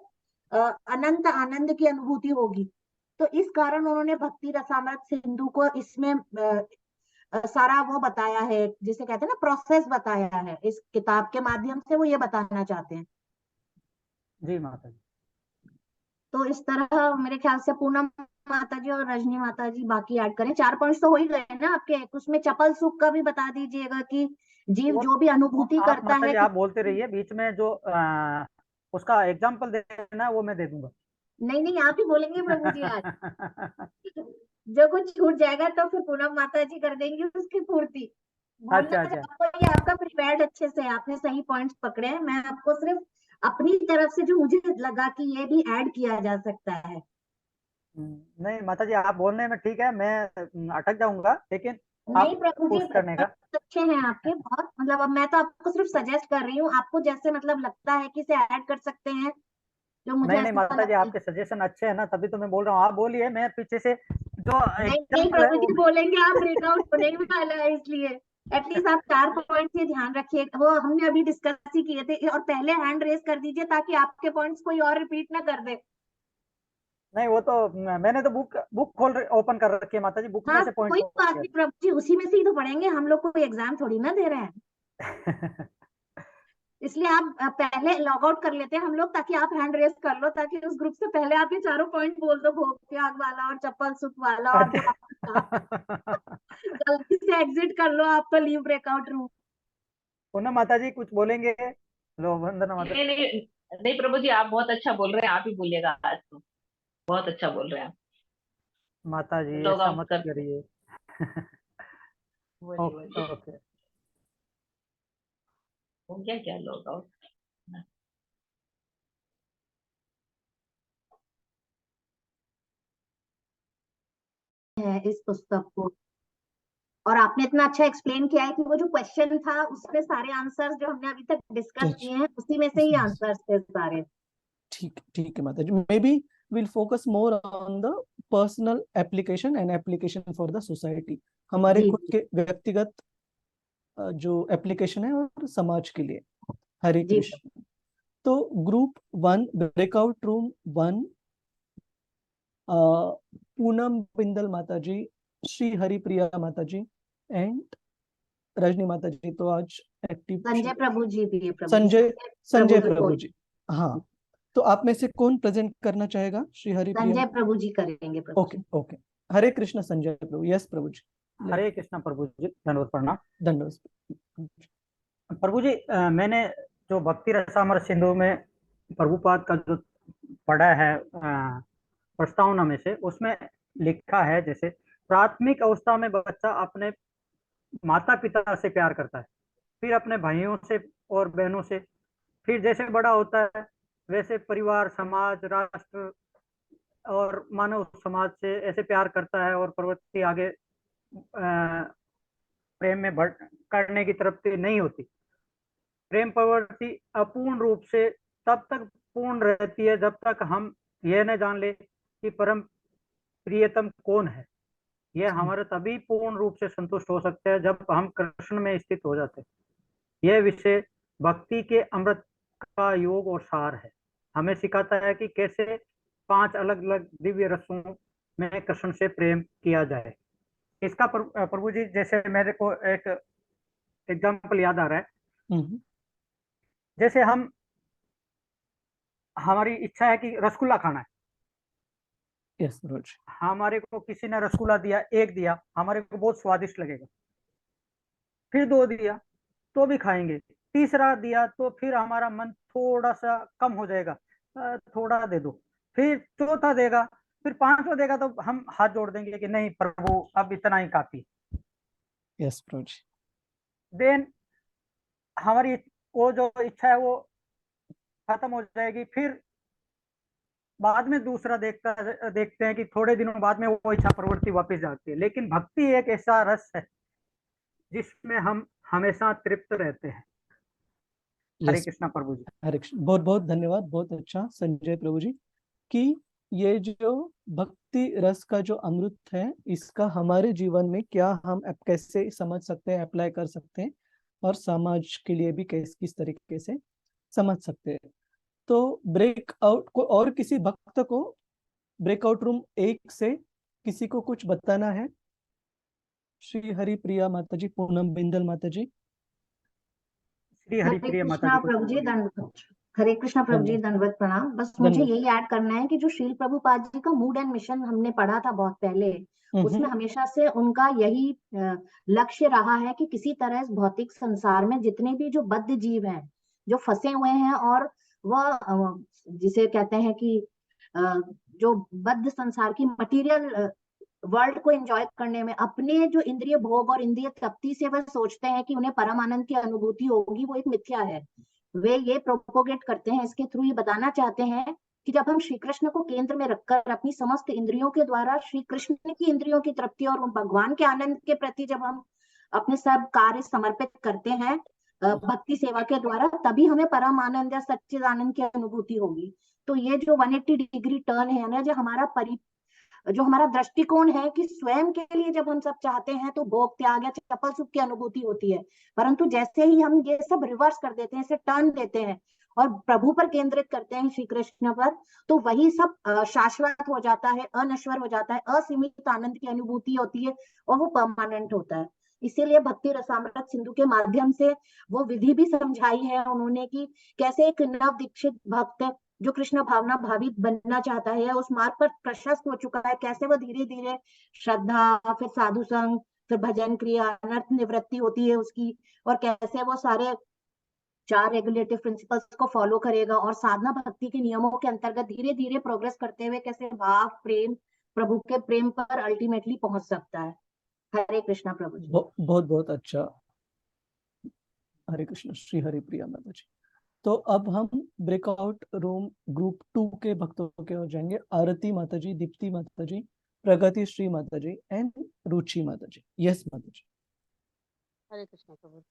अनंत आनंद की अनुभूति होगी। तो इस कारण उन्होंने भक्ति रसामृत सिंधु को इसमें सारा वो बताया है, जिसे कहते हैं ना प्रोसेस बताया है, इस किताब के माध्यम से वो ये बताना चाहते हैं। जी माता जी। तो इस तरह मेरे ख्याल से पूनम माता जी और रजनी माता जी बाकी ऐड करें। 4 पॉइंट्स तो हो ही गए ना आपके। उसमें चपल सुख का भी बता दीजिएगा कि जीव और जो भी अनुभूति आप करता माता है जी कि आप बोलते रहिए, बीच में जो उसका एग्जाम्पल देना है वो मैं दे दूंगा। नहीं नहीं, आप ही बोलेंगे प्रभु जी आज। जो कुछ छूट जाएगा तो फिर पूनम माता जी कर देंगी उसकी पूर्ति। बोलना अच्छा है अच्छा। आपको, ये आपका प्रिपेयर्ड अच्छे से, आपने सही पॉइंट्स पकड़े हैं। मैं आपको सिर्फ अपनी तरफ से जो मुझे लगा कि ये भी ऐड किया जा सकता है। नहीं माता जी, आप बोलने में ठीक है, मैं अटक जाऊंगा, लेकिन नहीं आप प्रभु जी, पुश करने का। अच्छे हैं आपके बहुत, मतलब अब मैं तो आपको सिर्फ सजेस्ट कर रही हूँ, आपको जैसे मतलब लगता है कि इसे ऐड कर सकते हैं, जो मुझे नहीं नहीं ऐसा माता जी, लगता है। आपके सजेशन अच्छे हैं ना, तभी तो मैं बोल रहा हूँ, आप बोलिए, मैं पीछे से जो नहीं नहीं एग्जाम्पल है प्रभु वो। जी बोलेंगे, आप ब्रेकआउट होने ही वाला है, इसलिए एटलीस्ट आप 4 पॉइंट ये ध्यान रखिए, वो हमने अभी डिस्कस ही किए थे। और पहले हैंड रेस कर दीजिए ताकि आपके पॉइंट्स कोई और रिपीट ना कर दे। नहीं, वो तो मैंने तो बुक ओपन कर रखी है माता जी, बुक में हाँ से पॉइंट कोई बात नहीं प्रभु जी, उसी में से ही तो पढ़ेंगे हम लोग, कोई एग्जाम थोड़ी ना दे रहे हैं। इसलिए आप पहले लॉग आउट कर लेते हैं हम लोग, ताकि आप हैंड रेस कर लो, ताकि उस ग्रुप से पहले आप ये चारों पॉइंट बोल दो, भोग त्याग वाला और चप्पल सुख वाला, और जो आपने कहा गलती से एग्जिट कर लो आप, तो लीव ब्रेकआउट रूम। पूनम माता जी कुछ बोलेंगे? लो वंदना माता नहीं नहीं नहीं प्रभु जी, आप बहुत अच्छा बोल रहे हैं, आप ही बोलिएगा आज तो, बहुत अच्छा बोल रहे हैं आप। माता जी लॉग ऐसा आउट मत करते करिए। बोलिए ओके बोलिए, ओके। हो गया क्या लॉग आउट? है इस पुस्तक को, और आपने इतना अच्छा एक्सप्लेन किया है कि वो जो क्वेश्चन था उसमें सारे आंसर्स जो हमने अभी तक डिस्कस अच्छा, किए हैं उसी में से ही आंसर्स थे सारे। ठीक है माता जी, may be will focus more on the personal application and application for the society, हमारे जी खुद के व्यक्तिगत जो एप्लीकेशन है और समाज के लिए। हरे जी कृष्ण। तो group 1 breakout room 1, Poonam Bindal माता जी, श्री हरिप्रिया माता जी एंड रजनी माता जी तो आज एक्टिव। संजय प्रभु जी भी है, प्रभु जी संजय संजय प्रभु जी जी। हाँ, तो आप में से कौन प्रेजेंट करना चाहेगा? श्री हरिप्रिया। संजय प्रभु जी करेंगे प्रभु ओके जी। ओके। हरे कृष्ण संजय प्रभु। यस प्रभु जी। हरे कृष्ण प्रभु जी, धन्यवाद प्रणाम। धन्यवाद। प्रभु जी, मैंने जो भक्ति रसामृत सिंधु में प्रभुपाद का जो पढ़ा है प्रस्तावना में से, उसमें लिखा है जैसे प्राथमिक अवस्था में बच्चा अपने माता पिता से प्यार करता है, फिर अपने भाइयों से और बहनों से, फिर जैसे बड़ा होता है वैसे परिवार, समाज, राष्ट्र और मानव समाज से ऐसे प्यार करता है, और प्रवृत्ति आगे प्रेम में बढ़ करने की तरफ से नहीं होती। प्रेम प्रवृत्ति अपूर्ण रूप से तब तक पूर्ण रहती है जब तक हम यह न जान ले कि परम प्रियतम कौन है। यह हमारे तभी पूर्ण रूप से संतुष्ट हो सकते हैं जब हम कृष्ण में स्थित हो जाते हैं। यह विषय भक्ति के अमृत का योग और सार है। हमें सिखाता है कि कैसे 5 अलग अलग दिव्य रसों में कृष्ण से प्रेम किया जाए। इसका प्रभु जी जैसे मेरे को एक एग्जाम्पल याद आ रहा है। हम्म, जैसे हमारी इच्छा है कि रसगुल्ला खाना है, यस प्रभु जी। हमारे को किसी ने रसगुल्ला दिया, एक दिया, हमारे को बहुत स्वादिष्ट लगेगा, फिर 2 दिया तो भी खाएंगे, तीसरा दिया तो फिर हमारा मन थोड़ा सा कम हो जाएगा, थोड़ा दे दो, फिर चौथा देगा, फिर 5वां देगा तो हम हाथ जोड़ देंगे कि नहीं प्रभु अब इतना ही काफी। यस प्रभु जी। देन हमारी वो जो इच्छा है वो खत्म हो जाएगी, फिर बाद में दूसरा देखते हैं कि थोड़े दिनों बाद में वो इच्छा प्रवृत्ति वापस जाती है। लेकिन भक्ति एक ऐसा रस है जिसमें हम हमेशा तृप्त रहते हैं। हरे यस कृष्णा प्रभु जी। हरे कृष्ण। बहुत बहुत धन्यवाद, बहुत अच्छा संजय प्रभु जी, कि ये जो भक्ति रस का जो अमृत है इसका हमारे जीवन में क्या हम कैसे समझ सकते हैं, अप्लाई कर सकते हैं, और समाज के लिए भी किस तरीके से समझ सकते हैं। तो ब्रेकआउट को, और किसी भक्त को ब्रेकआउट रूम 1 से किसी को कुछ बताना है? श्री हरिप्रिया माता जी, पूनम बिंदल माता जी। श्री हरे हरिप्रिय माता कृष्णा जी कुछ प्रभु जी, बोलिए। दंडवत। हरे कृष्णा प्रभु जी, धन्यवाद दंडवत प्रणाम। बस मुझे धन्यवाद। यही ऐड करना है कि जो श्रील प्रभुपाद जी का मूड एंड मिशन हमने पढ़ा था बहुत पहले, उसमें हमेशा से उनका यही लक्ष्य रहा है कि किसी तरह इस भौतिक संसार में जितने भी जो बद्ध जीव हैं, जो फंसे हुए हैं, और वह जिसे कहते हैं कि जो बद्ध संसार की मटीरियल वर्ल्ड को एंजॉय करने में अपने जो इंद्रिय भोग और इंद्रिय तृप्ति से वह सोचते हैं कि उन्हें परम आनंद की अनुभूति होगी, वो एक मिथ्या है। वे ये प्रोपोगेट करते हैं, इसके थ्रू ये बताना चाहते हैं कि जब हम श्री कृष्ण को केंद्र में रखकर अपनी समस्त इंद्रियों के द्वारा श्री कृष्ण की इंद्रियों की तृप्ति और भगवान के आनंद के प्रति जब हम अपने सब कार्य समर्पित करते हैं भक्ति सेवा के द्वारा, तभी हमें परम आनंद या सच्चिदानंद की अनुभूति होगी। तो ये जो 180 डिग्री टर्न है ना, जो हमारा दृष्टिकोण है कि स्वयं के लिए जब हम सब चाहते हैं तो भोग त्याग या चपल सुख की अनुभूति होती है, परंतु जैसे ही हम ये सब रिवर्स कर देते हैं, इसे टर्न देते हैं और प्रभु पर केंद्रित करते हैं, श्री कृष्ण पर, तो वही सब शाश्वत हो जाता है, अनश्वर हो जाता है, असीमित आनंद की अनुभूति होती है और वो परमानेंट होता है। इसीलिए भक्ति रसामृत सिंधु के माध्यम से वो विधि भी समझाई है उन्होंने कि कैसे एक नव दीक्षित भक्त जो कृष्ण भावना भावित बनना चाहता है, उस मार्ग पर प्रशस्त हो चुका है, कैसे वो धीरे धीरे श्रद्धा, फिर साधु संग, फिर भजन क्रिया, अनर्थ निवृत्ति होती है उसकी, और कैसे वो सारे 4 रेगुलेटिव प्रिंसिपल्स को फॉलो करेगा और साधना भक्ति के नियमों के अंतर्गत धीरे धीरे प्रोग्रेस करते हुए कैसे भाव प्रेम, प्रभु के प्रेम पर अल्टीमेटली पहुंच सकता है। हरे कृष्णा प्रभु जी। बहुत बहुत अच्छा। हरे कृष्ण। श्री हरि प्रिया माता जी। तो अब हम ब्रेकआउट रूम ग्रुप 2 के भक्तों के हो जाएंगे। आरती माता जी, दीप्ति माता जी, प्रगति श्री माता जी एंड रुचि माता जी। यस माता जी। हरे कृष्णा प्रभु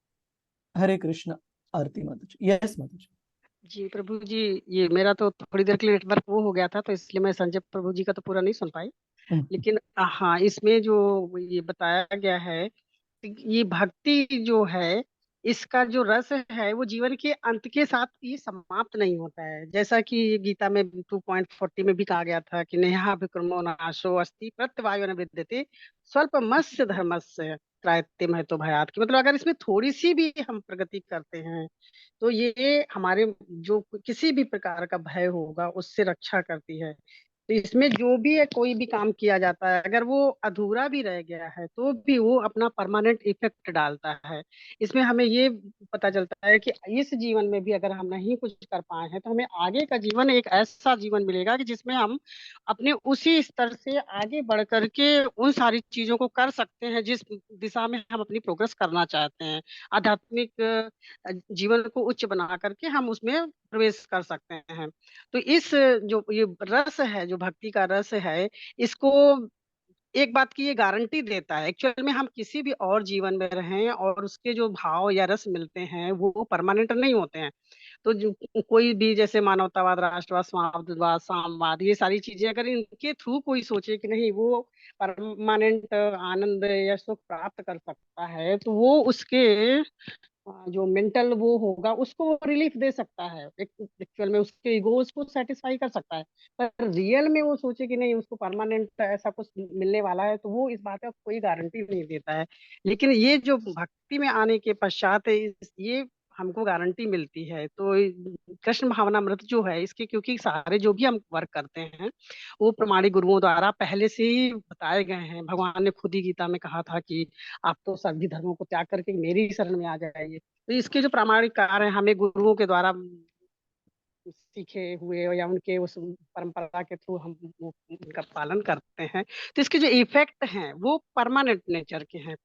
हरे कृष्ण। आरती माता जी। यस माता जी। जी। प्रभु जी, ये मेरा तो थोड़ी देर के लिए नेटवर्क वो हो गया था, तो इसलिए मैं संजय प्रभु जी का तो पूरा नहीं सुन पाई। लेकिन हाँ, इसमें जो ये बताया गया है, ये भक्ति जो है, इसका जो रस है वो जीवन के अंत के साथ ये समाप्त नहीं होता है। जैसा कि ये गीता में 2.40 में भी कहा गया था कि नेहा विक्रमो नाशो अस्ति प्रत्यवायो न विद्यते स्वल्पमस्य धर्मस्य त्रायते तो भयात। की मतलब अगर इसमें थोड़ी सी भी हम प्रगति करते हैं तो ये हमारे जो किसी भी प्रकार का भय होगा उससे रक्षा करती है। तो इसमें जो भी है, कोई भी काम किया जाता है, अगर वो अधूरा भी रह गया है तो भी वो अपना परमानेंट इफेक्ट डालता है। इसमें हमें ये पता चलता है कि इस जीवन में भी अगर हम नहीं कुछ कर पाए हैं तो हमें आगे का जीवन एक ऐसा जीवन मिलेगा कि जिसमें हम अपने उसी स्तर से आगे बढ़ करके उन सारी चीजों को कर सकते हैं जिस दिशा में हम अपनी प्रोग्रेस करना चाहते हैं। आध्यात्मिक जीवन को उच्च बना करके हम उसमें प्रवेश कर सकते हैं। तो इस जो ये रस है, जो भक्ति का रस है, इसको एक बात की ये गारंटी देता है, एक्चुअल में हम किसी भी और जीवन में रहें और उसके जो भाव या रस मिलते हैं वो परमानेंट नहीं होते हैं। तो जो कोई भी जैसे मानवतावाद, राष्ट्रवाद, समाजवाद, सामवाद, ये सारी चीजें अगर इनके थ्रू कोई सोचे कि नहीं वो परमानेंट आनंद या सुख प्राप्त कर सकता है, तो वो उसके जो मेंटल वो होगा उसको वो रिलीफ दे सकता है, एक्चुअल में उसके ईगोज को सेटिस्फाई कर सकता है। पर रियल में वो सोचे कि नहीं उसको परमानेंट ऐसा कुछ मिलने वाला है, तो वो इस बात का कोई गारंटी नहीं देता है। लेकिन ये जो भक्ति में आने के पश्चात ये हमको गारंटी मिलती है। तो कृष्ण भावनामृत जो है इसके, क्योंकि सारे जो भी हम वर्क करते हैं वो प्रमाणिक गुरुओं द्वारा पहले से ही बताए गए हैं। भगवान ने खुद ही गीता में कहा था कि आप तो सभी धर्मों को त्याग करके मेरी शरण में आ जाइए। तो इसके जो प्रामाणिक कार्य हैं हमें गुरुओं के द्वारा सीखे हुए या उनके उस परंपरा के थ्रू हम उनका पालन करते हैं, तो इसके जो इफेक्ट हैं वो परमानेंट नेचर के हैं।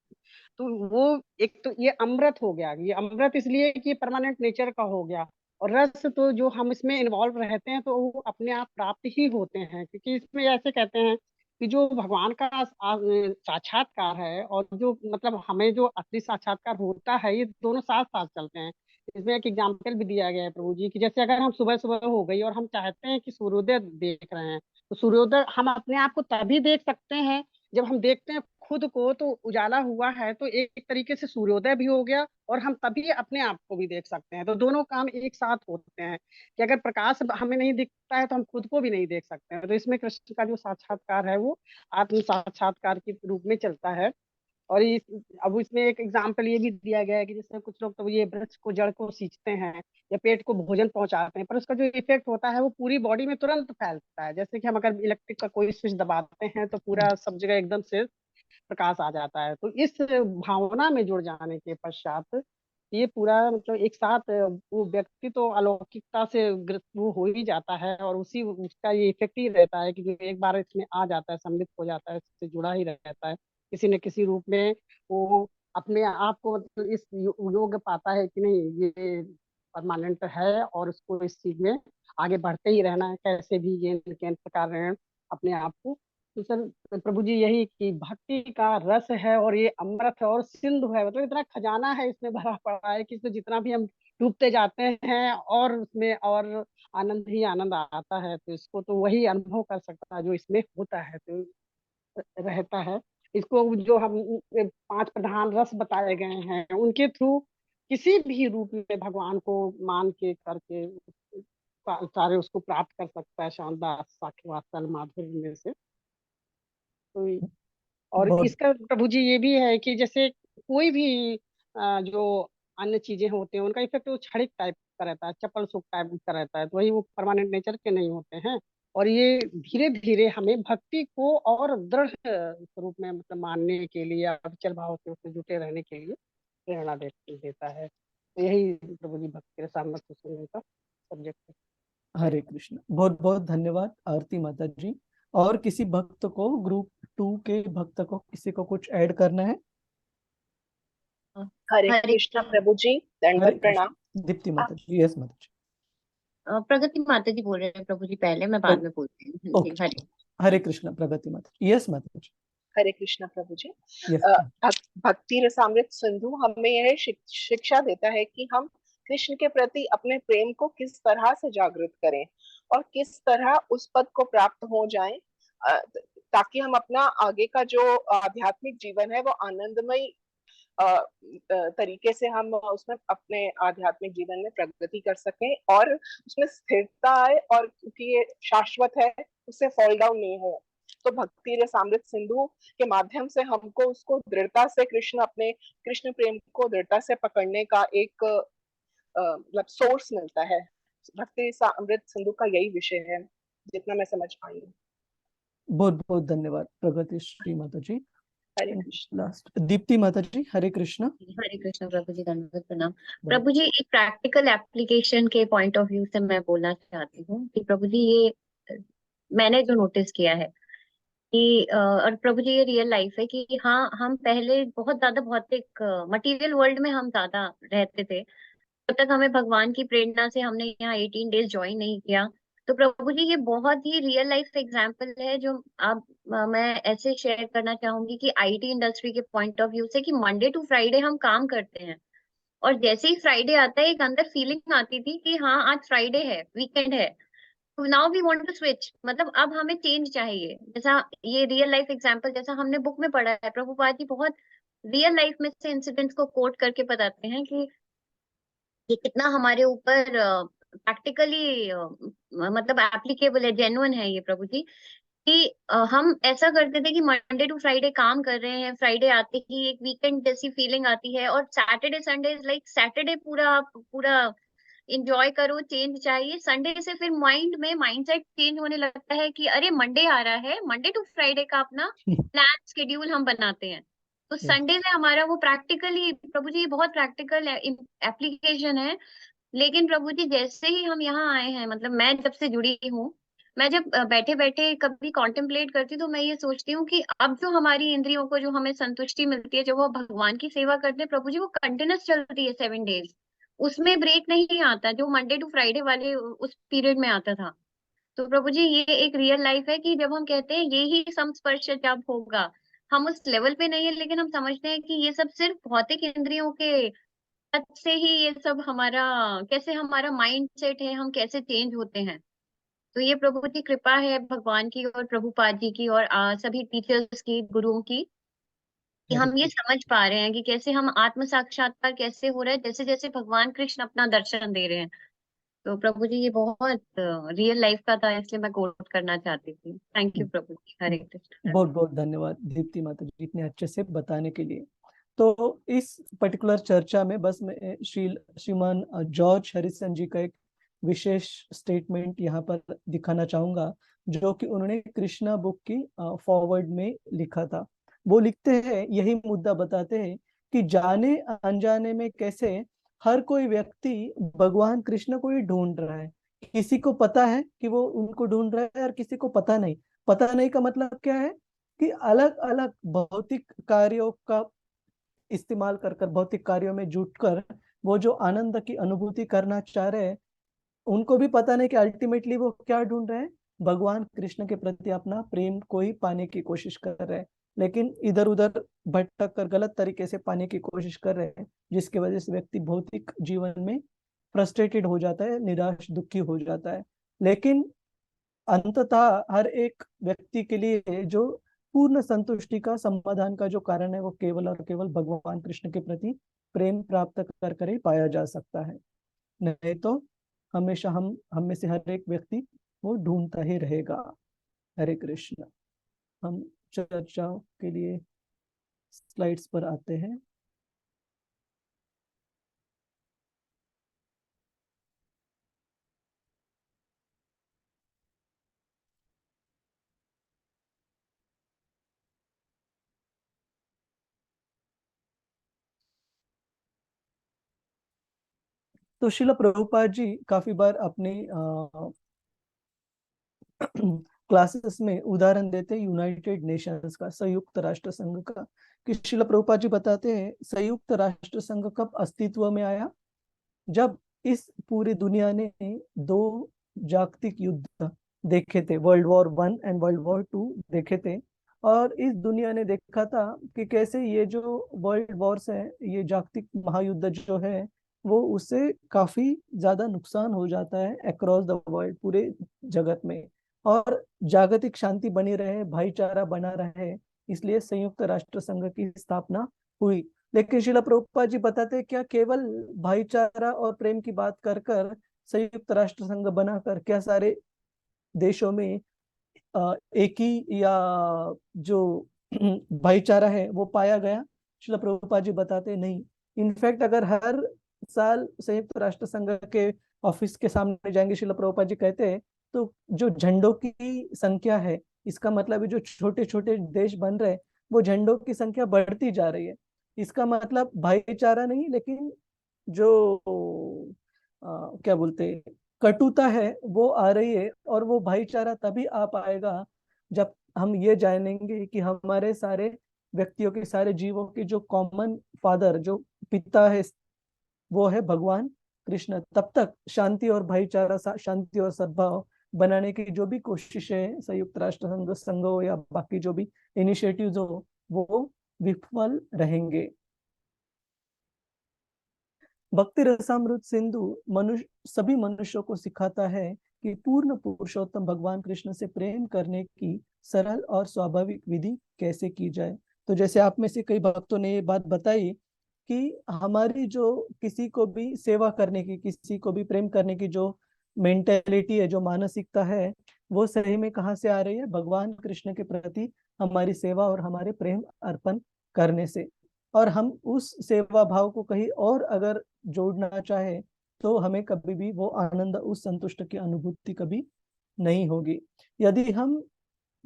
तो वो एक तो ये अमृत हो गया, ये अमृत इसलिए कि परमानेंट नेचर का हो गया। और रस तो जो हम इसमें इन्वॉल्व रहते हैं तो वो अपने आप प्राप्त ही होते हैं, क्योंकि इसमें ऐसे कहते हैं कि जो भगवान का साक्षात्कार है और जो मतलब हमें जो असली साक्षात्कार होता है, ये दोनों साथ साथ चलते हैं। इसमें एक एग्जाम्पल भी दिया गया है प्रभु जी की, जैसे अगर हम सुबह सुबह हो गई और हम चाहते हैं कि सूर्योदय देख रहे हैं, तो सूर्योदय हम अपने आप को तभी देख सकते हैं जब हम देखते हैं खुद को तो उजाला हुआ है, तो एक तरीके से सूर्योदय भी हो गया और हम तभी अपने आप को भी देख सकते हैं। तो दोनों काम एक साथ होते हैं कि अगर प्रकाश हमें नहीं दिखता है तो हम खुद को भी नहीं देख सकते हैं। तो इसमें कृष्ण का जो साक्षात्कार है वो आत्म साक्षात्कार के रूप में चलता है। और अब इसमें एक एग्जाम्पल ये भी दिया गया है कि जैसे कुछ लोग तो ये वृक्ष को जड़ को सींचते हैं या पेट को भोजन पहुंचाते हैं, पर उसका जो इफेक्ट होता है वो पूरी बॉडी में तुरंत फैलता है। जैसे कि हम अगर इलेक्ट्रिक का कोई स्विच दबाते हैं तो पूरा सब जगह एकदम से प्रकाश आ जाता है। तो इस भावना में जुड़ जाने के पश्चात ये पूरा मतलब एक साथ वो व्यक्ति तो अलौकिकता से वो हो ही जाता है, और उसी उसका ये इफेक्ट ही रहता है कि जो एक बार इसमें आ जाता है, सम्मिलित हो जाता है, इससे जुड़ा ही रहता है किसी न किसी रूप में। वो अपने आप को मतलब इस योग पाता है कि नहीं ये परमानेंट है और उसको इस चीज में आगे बढ़ते ही रहना है, कैसे भी ये प्रकार रहे अपने आप को। तो सर प्रभु जी यही कि भक्ति का रस है और ये अमृत है और सिंधु है, मतलब इतना खजाना है इसमें भरा पड़ा है कि इसमें जितना भी हम डूबते जाते हैं और उसमें और आनंद ही आनंद आता है। तो इसको तो वही अनुभव कर सकता है जो इसमें होता है, तो रहता है। इसको जो हम 5 प्रधान रस बताए गए हैं उनके थ्रू किसी भी रूप में भगवान को मान के करके सारे उसको प्राप्त कर सकता है, शानदार साखी वात्सल माधुर्य में से। तो और बहुत इसका प्रभु जी ये भी है कि जैसे कोई भी जो अन्य चीजें होते हैं उनका इफेक्ट वो क्षणिक टाइप का रहता है, चपल सुख टाइप का रहता है, तो वही वो परमानेंट नेचर के नहीं होते हैं। और ये धीरे धीरे हमें भक्ति को और दृढ़ स्वरूप में मतलब मानने के लिए, अविचल भाव से उससे जुटे रहने के लिए प्रेरणा देता है। तो यही प्रभु जी भक्ति रसामृत सुनने का सब्जेक्ट है। हरे कृष्ण। बहुत बहुत धन्यवाद आरती माता जी। और किसी भक्त को, ग्रुप 2 के भक्त को, किसी को कुछ ऐड करना है? हरे हरे कृष्णा प्रभु जी, हरे दंडवत प्रणाम। कृष्ण। दीप्ति माता जी। यस माता जी। प्रगति माता जी बोल रहे हैं प्रभु जी, पहले मैं बाद में बोलती हूँ। जी, ओके। हरे हरे कृष्ण प्रगति माता जी। यस माता जी। हरे कृष्णा प्रभु जी। यस। भक्ति रसामृत सिंधु हमें यह शिक्षा देता है कि हम कृष्ण के प्रति अपने प्रेम को किस तरह से जागृत करें और किस तरह उस पद को प्राप्त हो जाएं, ताकि हम अपना आगे का जो आध्यात्मिक जीवन है वो आनंदमय तरीके से हम उसमें अपने आध्यात्मिक जीवन में प्रगति कर सकें और उसमें स्थिरता आए, और क्योंकि ये शाश्वत है उससे फॉल डाउन नहीं हो। तो भक्ति रसामृत सिंधु के माध्यम से हमको उसको दृढ़ता से अपने कृष्ण प्रेम को दृढ़ता से पकड़ने का एक मतलब सोर्स मिलता है। भक्ति रसामृत सिंधु का यही विषय है, जितना मैं समझ पाई हूँ। बहुत बहुत धन्यवाद प्रगति श्री माता जी। हरे कृष्ण। लास्ट दीप्ति माता जी। हरे कृष्ण। हरे कृष्ण प्रभु जी, दंडवत प्रणाम। प्रभु जी, एक प्रैक्टिकल एप्लीकेशन के पॉइंट ऑफ व्यू से मैं बोलना चाहती हूँ कि प्रभु जी ये मैंने जो नोटिस किया है कि और प्रभु जी ये रियल लाइफ है कि हाँ, हम पहले बहुत ज्यादा भौतिक मटेरियल वर्ल्ड में हम ज्यादा रहते थे। जब तक हमें भगवान की प्रेरणा से हमने यहाँ 18 डेज ज्वाइन नहीं किया। तो प्रभु जी ये बहुत ही रियल लाइफ एग्जांपल है जो आप मैं ऐसे शेयर करना चाहूंगी कि आईटी इंडस्ट्री के पॉइंट ऑफ व्यू से कि मंडे टू फ्राइडे हम काम करते हैं, और जैसे ही फ्राइडे आता है एक अंदर फीलिंग आती थी कि हाँ आज फ्राइडे है, वीकेंड है। Now we want to switch, मतलब अब हमें चेंज चाहिए। जैसा ये रियल लाइफ एग्जांपल जैसा हमने बुक में पढ़ा है, प्रभुपाद जी बहुत रियल लाइफ में से इंसिडेंट्स को कोट करके बताते हैं कि ये कितना हमारे ऊपर प्रैक्टिकली मतलब एप्लीकेबल है, जेन्युइन है ये प्रभु जी। कि हम ऐसा करते थे कि मंडे टू फ्राइडे काम कर रहे हैं, फ्राइडे आते ही एक वीकेंड जैसी फीलिंग आती है, और Saturday Sunday is like Saturday पूरा पूरा इंजॉय करो, चेंज चाहिए। संडे से फिर माइंड में माइंडसेट चेंज होने लगता है कि अरे मंडे आ रहा है, मंडे टू फ्राइडे का अपना प्लान शेड्यूल हम बनाते हैं। तो संडे से हमारा वो प्रैक्टिकली प्रभु जी बहुत प्रैक्टिकल एप्लीकेशन है। लेकिन प्रभु जी जैसे ही हम यहाँ आए हैं, मतलब मैं जब से जुड़ी हूँ, मैं जब बैठे बैठे कभी कॉन्टेम्पलेट करती हूँ तो मैं ये सोचती हूँ कि अब जो हमारी इंद्रियों को जो हमें संतुष्टि मिलती है, जो वो भगवान की सेवा करते हैं प्रभु जी, वो कंटिन्यूस चलती है 7 डेज। उसमें ब्रेक नहीं आता जो मंडे टू फ्राइडे वाले उस पीरियड में आता था। तो प्रभु जी ये एक रियल लाइफ है कि जब हम कहते हैं ये ही संस्पर्श जब होगा, हम उस लेवल पे नहीं है, लेकिन हम समझते हैं कि ये सब सिर्फ भौतिक इंद्रियों के तब से ही ये सब हमारा कैसे हमारा माइंड सेट है, हम कैसे चेंज होते हैं। तो ये प्रभु की कृपा है भगवान की और प्रभुपाद जी की और सभी टीचर्स की, गुरुओं की, कि हम ये समझ पा रहे हैं कि कैसे हम आत्म साक्षात्कार कैसे हो रहा है जैसे जैसे भगवान कृष्ण अपना दर्शन दे रहे हैं। तो प्रभु जी ये बहुत रियल लाइफ का था, इसलिए मैं कोट करना चाहती थी। थैंक यू प्रभु जी। हरे कृष्ण। बहुत बहुत धन्यवाद दीप्ति माता जी इतने अच्छे से बताने के लिए। तो इस पर्टिकुलर चर्चा में बस मैं श्रीमान जॉर्ज हैरिसन जी का एक विशेष स्टेटमेंट यहाँ पर दिखाना चाहूंगा, जो कि उन्होंने कृष्णा बुक की फॉरवर्ड में लिखा था। वो लिखते हैं, यही मुद्दा बताते हैं कि जाने अनजाने में कैसे हर कोई व्यक्ति भगवान कृष्ण को ही ढूंढ रहा है। किसी को पता है कि वो उनको ढूंढ रहा है और किसी को पता नहीं। पता नहीं का मतलब क्या है कि अलग अलग भौतिक कार्यों का इस्तेमाल कर कर, भौतिक कार्यों में जुटकर वो जो आनंद की अनुभूति करना चाह रहे हैं, उनको भी पता नहीं कि अल्टीमेटली वो क्या ढूंढ रहे हैं, भगवान कृष्ण के प्रति अपना प्रेम को ही पाने की कोशिश कर रहे हैं। लेकिन इधर उधर भटक कर गलत तरीके से पाने की कोशिश कर रहे हैं, जिसकी वजह से व्यक्ति भौतिक जीवन में फ्रस्ट्रेटेड हो जाता है, निराश दुखी हो जाता है। लेकिन अंततः हर एक व्यक्ति के लिए जो पूर्ण संतुष्टि का, समाधान का जो कारण है, वो केवल और केवल भगवान कृष्ण के प्रति प्रेम प्राप्त कर कर ही पाया जा सकता है, नहीं तो हमेशा हम में से हर एक व्यक्ति वो ढूंढता ही रहेगा। हरे कृष्ण। हम चर्चा के लिए स्लाइड्स पर आते हैं। तो शिला प्रभुपाद जी काफी बार अपनी क्लासेस में उदाहरण देते हैं यूनाइटेड नेशंस का, संयुक्त राष्ट्र संघ का, कि शिला प्रभुपाद जी बताते हैं संयुक्त राष्ट्र संघ कब अस्तित्व में आया, जब इस पूरी दुनिया ने दो जागतिक युद्ध देखे थे, world war 1 and world war 2 देखे थे। और इस दुनिया ने देखा था कि कैसे ये जो वर्ल्ड वॉर्स है, ये जागतिक महायुद्ध जो है, वो उससे काफी ज्यादा नुकसान हो जाता है अक्रॉस द वर्ल्ड, पूरे जगत में। और जागतिक शांति बनी रहे, भाईचारा बना रहे, इसलिए संयुक्त राष्ट्र संघ की स्थापना हुई। लेकिन शिला प्रभुपाद जी बताते हैं क्या केवल भाईचारा और प्रेम की बात कर कर संयुक्त राष्ट्र संघ बनाकर क्या सारे देशों में एक ही या जो भाईचारा है वो पाया गया? शिला प्रभुपाद जी बताते नहीं। इनफैक्ट अगर हर साल संयुक्त राष्ट्र संघ के ऑफिस के सामने जाएंगे, शिला प्रभुपाद जी कहते हैं, तो जो झंडों की संख्या है, इसका मतलब है जो छोटे छोटे देश बन रहे, वो झंडों की संख्या बढ़ती जा रही है। इसका मतलब भाईचारा नहीं, लेकिन जो क्या बोलते हैं, कटुता है वो आ रही है। और वो भाईचारा तभी आ पाएगा जब हम ये जानेंगे कि हमारे सारे व्यक्तियों के, सारे जीवों की जो कॉमन फादर, जो पिता है, वो है भगवान कृष्ण। तब तक शांति और भाईचारा, शांति और सद्भाव बनाने की जो भी कोशिशें संयुक्त राष्ट्र संघ हो या बाकी जो भी इनिशिएटिव्स हो, वो विफल रहेंगे। भक्ति रसामृत सिंधु मनुष्य, सभी मनुष्यों को सिखाता है कि पूर्ण पुरुषोत्तम भगवान कृष्ण से प्रेम करने की सरल और स्वाभाविक विधि कैसे की जाए। तो जैसे आप में से कई भक्तों ने ये बात बताई कि हमारी जो किसी को भी सेवा करने की, किसी को भी प्रेम करने की जो मेंटेलिटी है, जो मानसिकता है, वो सही में कहाँ से आ रही है? भगवान कृष्ण के प्रति हमारी सेवा और हमारे प्रेम अर्पण करने से। और हम उस सेवा भाव को कहीं और अगर जोड़ना चाहे तो हमें कभी भी वो आनंद, उस संतुष्ट की अनुभूति कभी नहीं होगी। यदि हम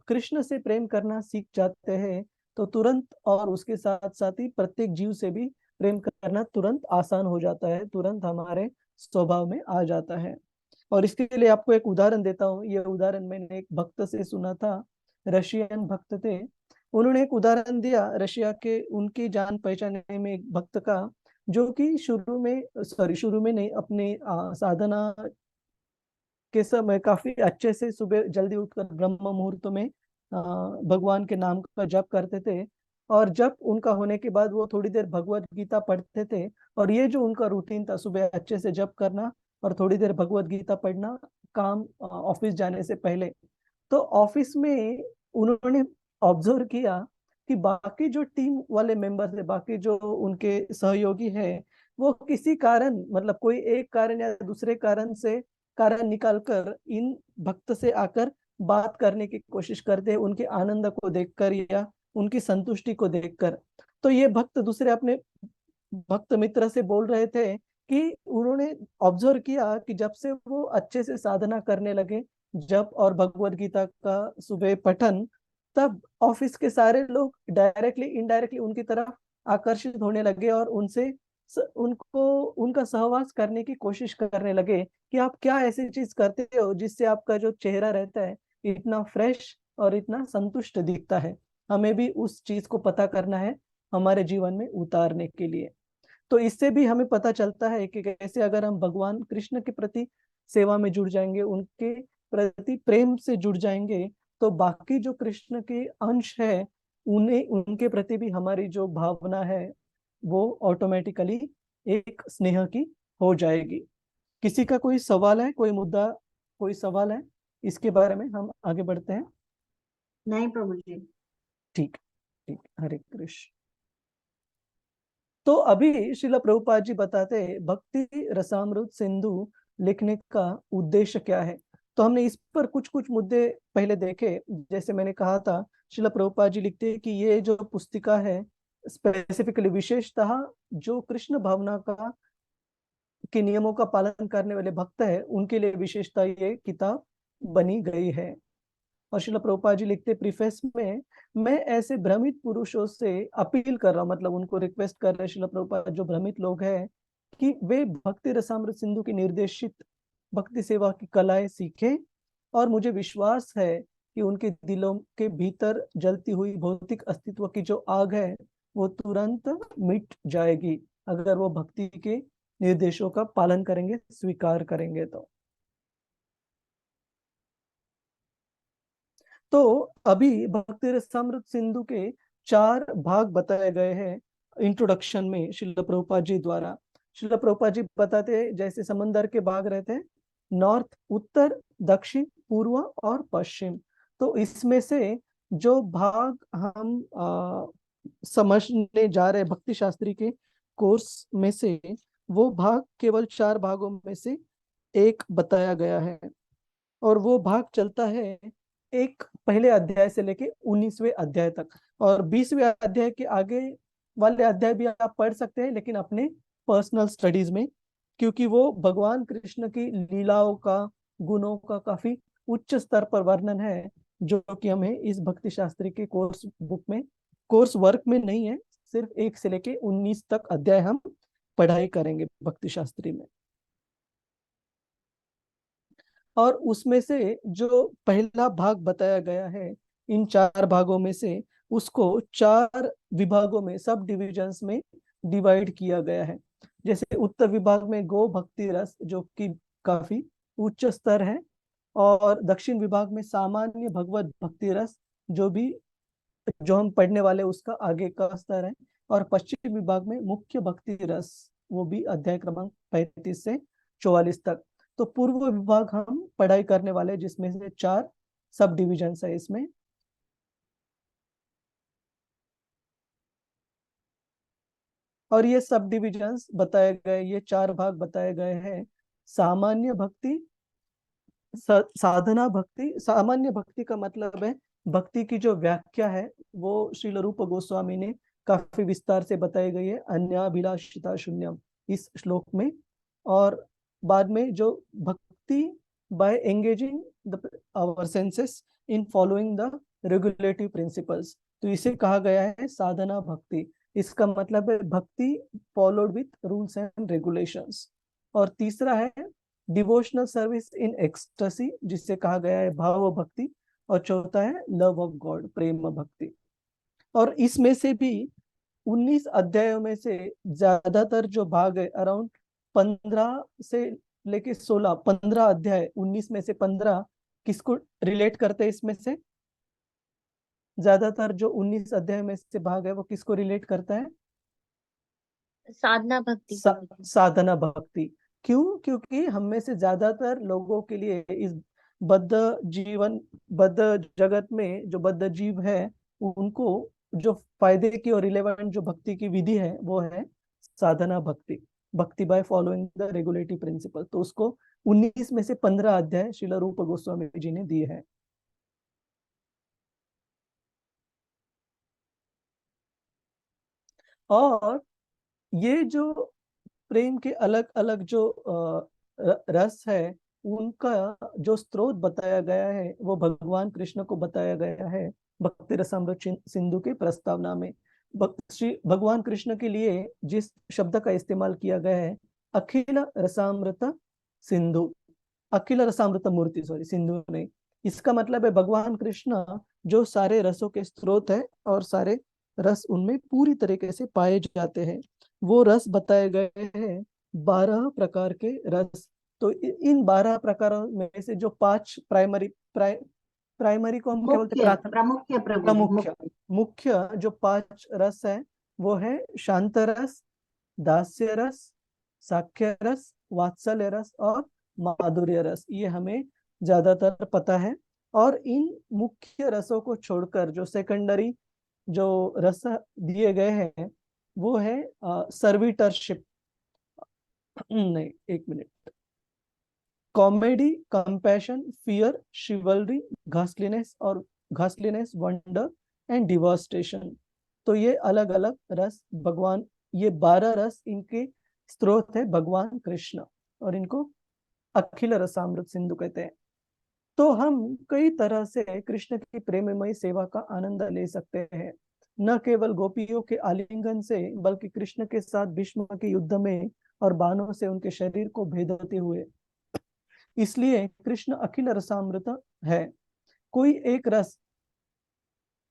कृष्ण से प्रेम करना सीख जाते हैं तो तुरंत, और उसके साथ साथ ही प्रत्येक जीव से भी प्रेम करना तुरंत आसान हो जाता है, तुरंत हमारे स्वभाव में आ जाता है। और इसके लिए आपको एक उदाहरण देता हूँ। ये उदाहरण मैंने एक भक्त से सुना था, रशियन भक्त थे। उन्होंने एक उदाहरण दिया रशिया के, उनकी जान पहचाने में एक भक्त का, जो कि शुरू में नहीं, अपने साधना के समय काफी अच्छे से सुबह जल्दी उठकर ब्रह्म मुहूर्त में भगवान के नाम का जप करते थे। और जब उनका होने के बाद वो थोड़ी देर भगवत गीता पढ़ते थे। और ये जो उनका रूटीन था, सुबह अच्छे से जप करना और थोड़ी देर भगवत गीता पढ़ना, काम ऑफिस जाने से पहले। तो ऑफिस में उन्होंने ऑब्जर्व किया कि बाकी जो टीम वाले मेंबर्स है, बाकी जो उनके सहयोगी है, वो किसी कारण, मतलब कोई एक कारण या दूसरे कारण से कारण निकालकर इन भक्त से आकर बात करने की कोशिश करते हैं, उनके आनंद को देखकर या उनकी संतुष्टि को देखकर। तो ये भक्त दूसरे अपने भक्त मित्र से बोल रहे थे कि उन्होंने ऑब्जर्व किया कि जब से वो अच्छे से साधना करने लगे, जप और भगवत गीता का सुबह पठन, तब ऑफिस के सारे लोग डायरेक्टली इनडायरेक्टली उनकी तरफ आकर्षित होने लगे और उनसे उनको उनका सहवास करने की कोशिश करने लगे कि आप क्या ऐसी चीज करते हो जिससे आपका जो चेहरा रहता है इतना फ्रेश और इतना संतुष्ट दिखता है। हमें भी उस चीज को पता करना है हमारे जीवन में उतारने के लिए। तो इससे भी हमें पता चलता है कि कैसे अगर हम भगवान कृष्ण के प्रति सेवा में जुड़ जाएंगे, उनके प्रति प्रेम से जुड़ जाएंगे, तो बाकी जो कृष्ण के अंश है, उन्हें, उनके प्रति भी हमारी जो भावना है वो ऑटोमेटिकली एक स्नेह की हो जाएगी। किसी का कोई सवाल है, कोई मुद्दा, कोई सवाल है इसके बारे में? हम आगे बढ़ते हैं। नहीं प्रभु जी। ठीक ठीक, हरे कृष्ण। तो अभी श्रील प्रभुपाद जी बताते हैं भक्ति रसामृत सिंधु लिखने का उद्देश्य क्या है। तो हमने इस पर कुछ कुछ मुद्दे पहले देखे। जैसे मैंने कहा था, श्रील प्रभुपाद जी लिखते हैं कि ये जो पुस्तिका है स्पेसिफिकली विशेषतः जो कृष्ण भावना का के नियमों का पालन करने वाले भक्त है उनके लिए विशेषता ये किताब बनी गई है। और श्रील प्रभुपाद जी लिखते प्रीफेस में, मैं ऐसे भ्रमित पुरुषों से अपील कर रहा हूँ, मतलब उनको रिक्वेस्ट कर रहे हैं श्रील प्रभुपाद, जो भ्रमित लोग हैं, कि वे भक्ति रसामृत सिंधु की निर्देशित भक्ति सेवा की कलाएं सीखें। और मुझे विश्वास है कि उनके दिलों के भीतर जलती हुई भौतिक अस्तित्व की जो आग है वो तुरंत मिट जाएगी अगर वो भक्ति के निर्देशों का पालन करेंगे, स्वीकार करेंगे। तो अभी भक्ति रसामृत सिंधु के 4 भाग बताए गए हैं इंट्रोडक्शन में श्रील प्रभुपाद जी द्वारा। श्रील प्रभुपाद जी बताते हैं जैसे समंदर के भाग रहते हैं, नॉर्थ, उत्तर, दक्षिण, पूर्व और पश्चिम। तो इसमें से जो भाग हम समझने जा रहे हैं भक्ति शास्त्री के कोर्स में से, वो भाग केवल 4 भागों में से एक बताया गया है। और वो भाग चलता है एक पहले अध्याय से लेके 19वें अध्याय तक। और 20वें अध्याय के आगे वाले अध्याय भी आप पढ़ सकते हैं, लेकिन अपने पर्सनल स्टडीज में, क्योंकि वो भगवान कृष्ण की लीलाओं का, गुणों का काफी उच्च स्तर पर वर्णन है, जो कि हमें इस भक्ति शास्त्री के कोर्स बुक में, कोर्स वर्क में नहीं है। सिर्फ 1 से लेके 19 तक अध्याय हम पढ़ाई करेंगे भक्ति शास्त्री में। और उसमें से जो पहला भाग बताया गया है इन 4 भागों में से, उसको 4 विभागों में, सब डिविजन्स में डिवाइड किया गया है। जैसे उत्तर विभाग में गो भक्ति रस, जो कि काफी उच्च स्तर है, और दक्षिण विभाग में सामान्य भगवत भक्ति रस, जो हम पढ़ने वाले उसका आगे का स्तर है। और पश्चिम विभाग में मुख्य भक्ति रस, वो भी अध्याय क्रमांक 35 से 44 तक। तो पूर्व विभाग हम पढ़ाई करने वाले, जिसमें से 4 सब डिविजन है इसमें। और ये सब डिविजन्स बताए गए, ये 4 भाग बताए गए हैं। सामान्य भक्ति, साधना भक्ति। सामान्य भक्ति का मतलब है भक्ति की जो व्याख्या है वो श्रील रूप गोस्वामी ने काफी विस्तार से बताई गई है अन्याभिलाषिता शून्यम इस श्लोक में। और बाद में जो bhakti by engaging our senses in following the regulative principles, तो इसे कहा गया है साधना भक्ति। इसका मतलब है भक्ति followed with rules and regulations. और तीसरा है डिवोशनल सर्विस इन एक्सटेसी, जिसे कहा गया है भाव भक्ति। और चौथा है लव ऑफ गॉड, प्रेम भक्ति। और इसमें से भी 19 अध्यायों में से ज्यादातर जो भाग है, अराउंड 15 से लेके 16, 15 अध्याय, 19 में से 15 किसको रिलेट करते हैं? इसमें से ज्यादातर जो 19 अध्याय में से भाग है वो किसको रिलेट करता है? साधना भक्ति। साधना भक्ति। क्यों? क्योंकि हम में से ज्यादातर लोगों के लिए इस बद्ध जगत में जो बद्ध जीव है, उनको जो फायदे की और रिलेवेंट जो भक्ति की विधि है वो है साधना भक्ति, bhakti by following the regulative principle. तो उसको 19 में से 15 अध्याय श्रील रूप गोस्वामी जी ने दिए हैं। और ये जो प्रेम के अलग अलग जो रस है, उनका जो स्रोत बताया गया है वो भगवान कृष्ण को बताया गया है भक्ति रसामृत सिंधु के प्रस्तावना में। श्री भगवान कृष्ण के लिए जिस शब्द का इस्तेमाल किया गया है, अखिल रसामृत सिंधु, अखिल रसामृत मूर्ति, सॉरी, सिंधु नहीं। इसका मतलब है भगवान कृष्ण जो सारे रसों के स्रोत है और सारे रस उनमें पूरी तरीके से पाए जाते हैं। वो रस बताए गए हैं 12 प्रकार के रस। तो इन 12 प्रकारों में से जो 5 प्राइमरी को हम क्या बोलते हैं? मुख्य जो 5 रस है वो है शांत रस, दास्य रस, साख्य रस, वात्सल्य रस और माधुर्य रस। ये हमें ज्यादातर पता है। और इन मुख्य रसों को छोड़कर जो सेकेंडरी जो रस दिए गए हैं, वो है सर्विटरशिप, नहीं एक minute, comedy, compassion, fear, chivalry, ghastliness, wonder and devastation. तो ये अलग अलग रस भगवान, ये 12 रस इनके स्रोत है भगवान कृष्ण, और इनको अखिल रसामृत सिंधु कहते हैं। तो हम कई तरह से कृष्ण की प्रेममयी सेवा का आनंद ले सकते हैं, न केवल गोपियों के आलिंगन से, बल्कि कृष्ण के साथ भीष्म के युद्ध में और बाणों से उनके शरीर को भेदते हुए। इसलिए कृष्ण अखिल रसामृत है। कोई एक रस,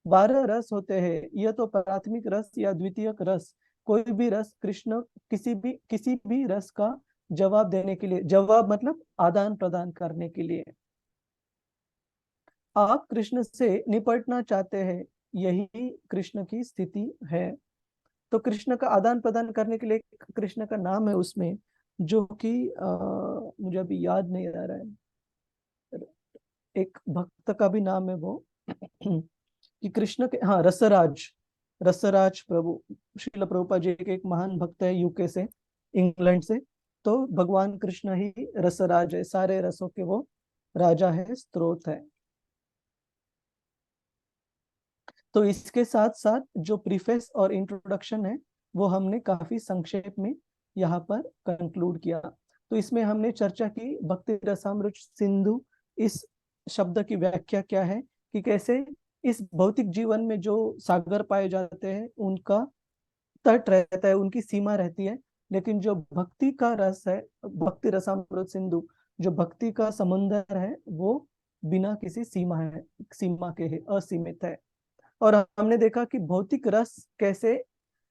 12 रस होते हैं, यह तो प्राथमिक रस या द्वितीयक रस, कोई भी रस कृष्ण किसी भी रस का जवाब देने के लिए, जवाब मतलब आदान प्रदान करने के लिए। आप कृष्ण से निपटना चाहते हैं, यही कृष्ण की स्थिति है। तो कृष्ण का आदान प्रदान करने के लिए कृष्ण का नाम है उसमें, जो कि मुझे अभी याद नहीं आ रहा है, एक भक्त का भी नाम है वो कि कृष्ण के, हाँ, रसराज प्रभु, श्रील प्रभुपाद जी के एक महान भक्त है यूके से, इंग्लैंड से। तो भगवान कृष्ण ही रसराज है, सारे रसों के वो राजा है, स्त्रोत है। तो इसके साथ साथ जो प्रीफेस और इंट्रोडक्शन है वो हमने काफी संक्षेप में यहाँ पर कंक्लूड किया। तो इसमें हमने चर्चा की भक्ति रसामृत सिंधु, इस शब्द की व्याख्या क्या है, कि कैसे इस भौतिक जीवन में जो सागर पाए जाते हैं उनका तट रहता है, उनकी सीमा रहती है, लेकिन जो भक्ति का रस है, भक्ति रसामृत सिंधु, जो भक्ति का समुंदर है, वो बिना किसी सीमा के है, असीमित है। और हमने देखा कि भौतिक रस कैसे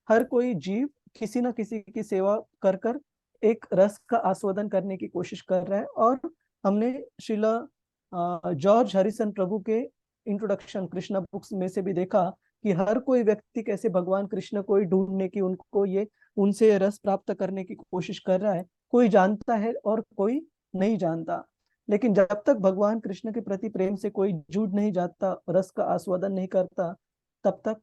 हर कोई जीव किसी न किसी की सेवा कर कर एक रस का आस्वादन करने की कोशिश कर रहा है। और हमने श्रीला जॉर्ज हरिसन प्रभु के इंट्रोडक्शन कृष्णा बुक्स में से भी देखा कि हर कोई व्यक्ति कैसे भगवान कृष्ण को ही ढूंढने की, उनको ये उनसे रस प्राप्त करने की कोशिश कर रहा है। कोई जानता है और कोई नहीं जानता, लेकिन जब तक भगवान कृष्ण के प्रति प्रेम से कोई जुड़ नहीं जाता, रस का आस्वादन नहीं करता, तब तक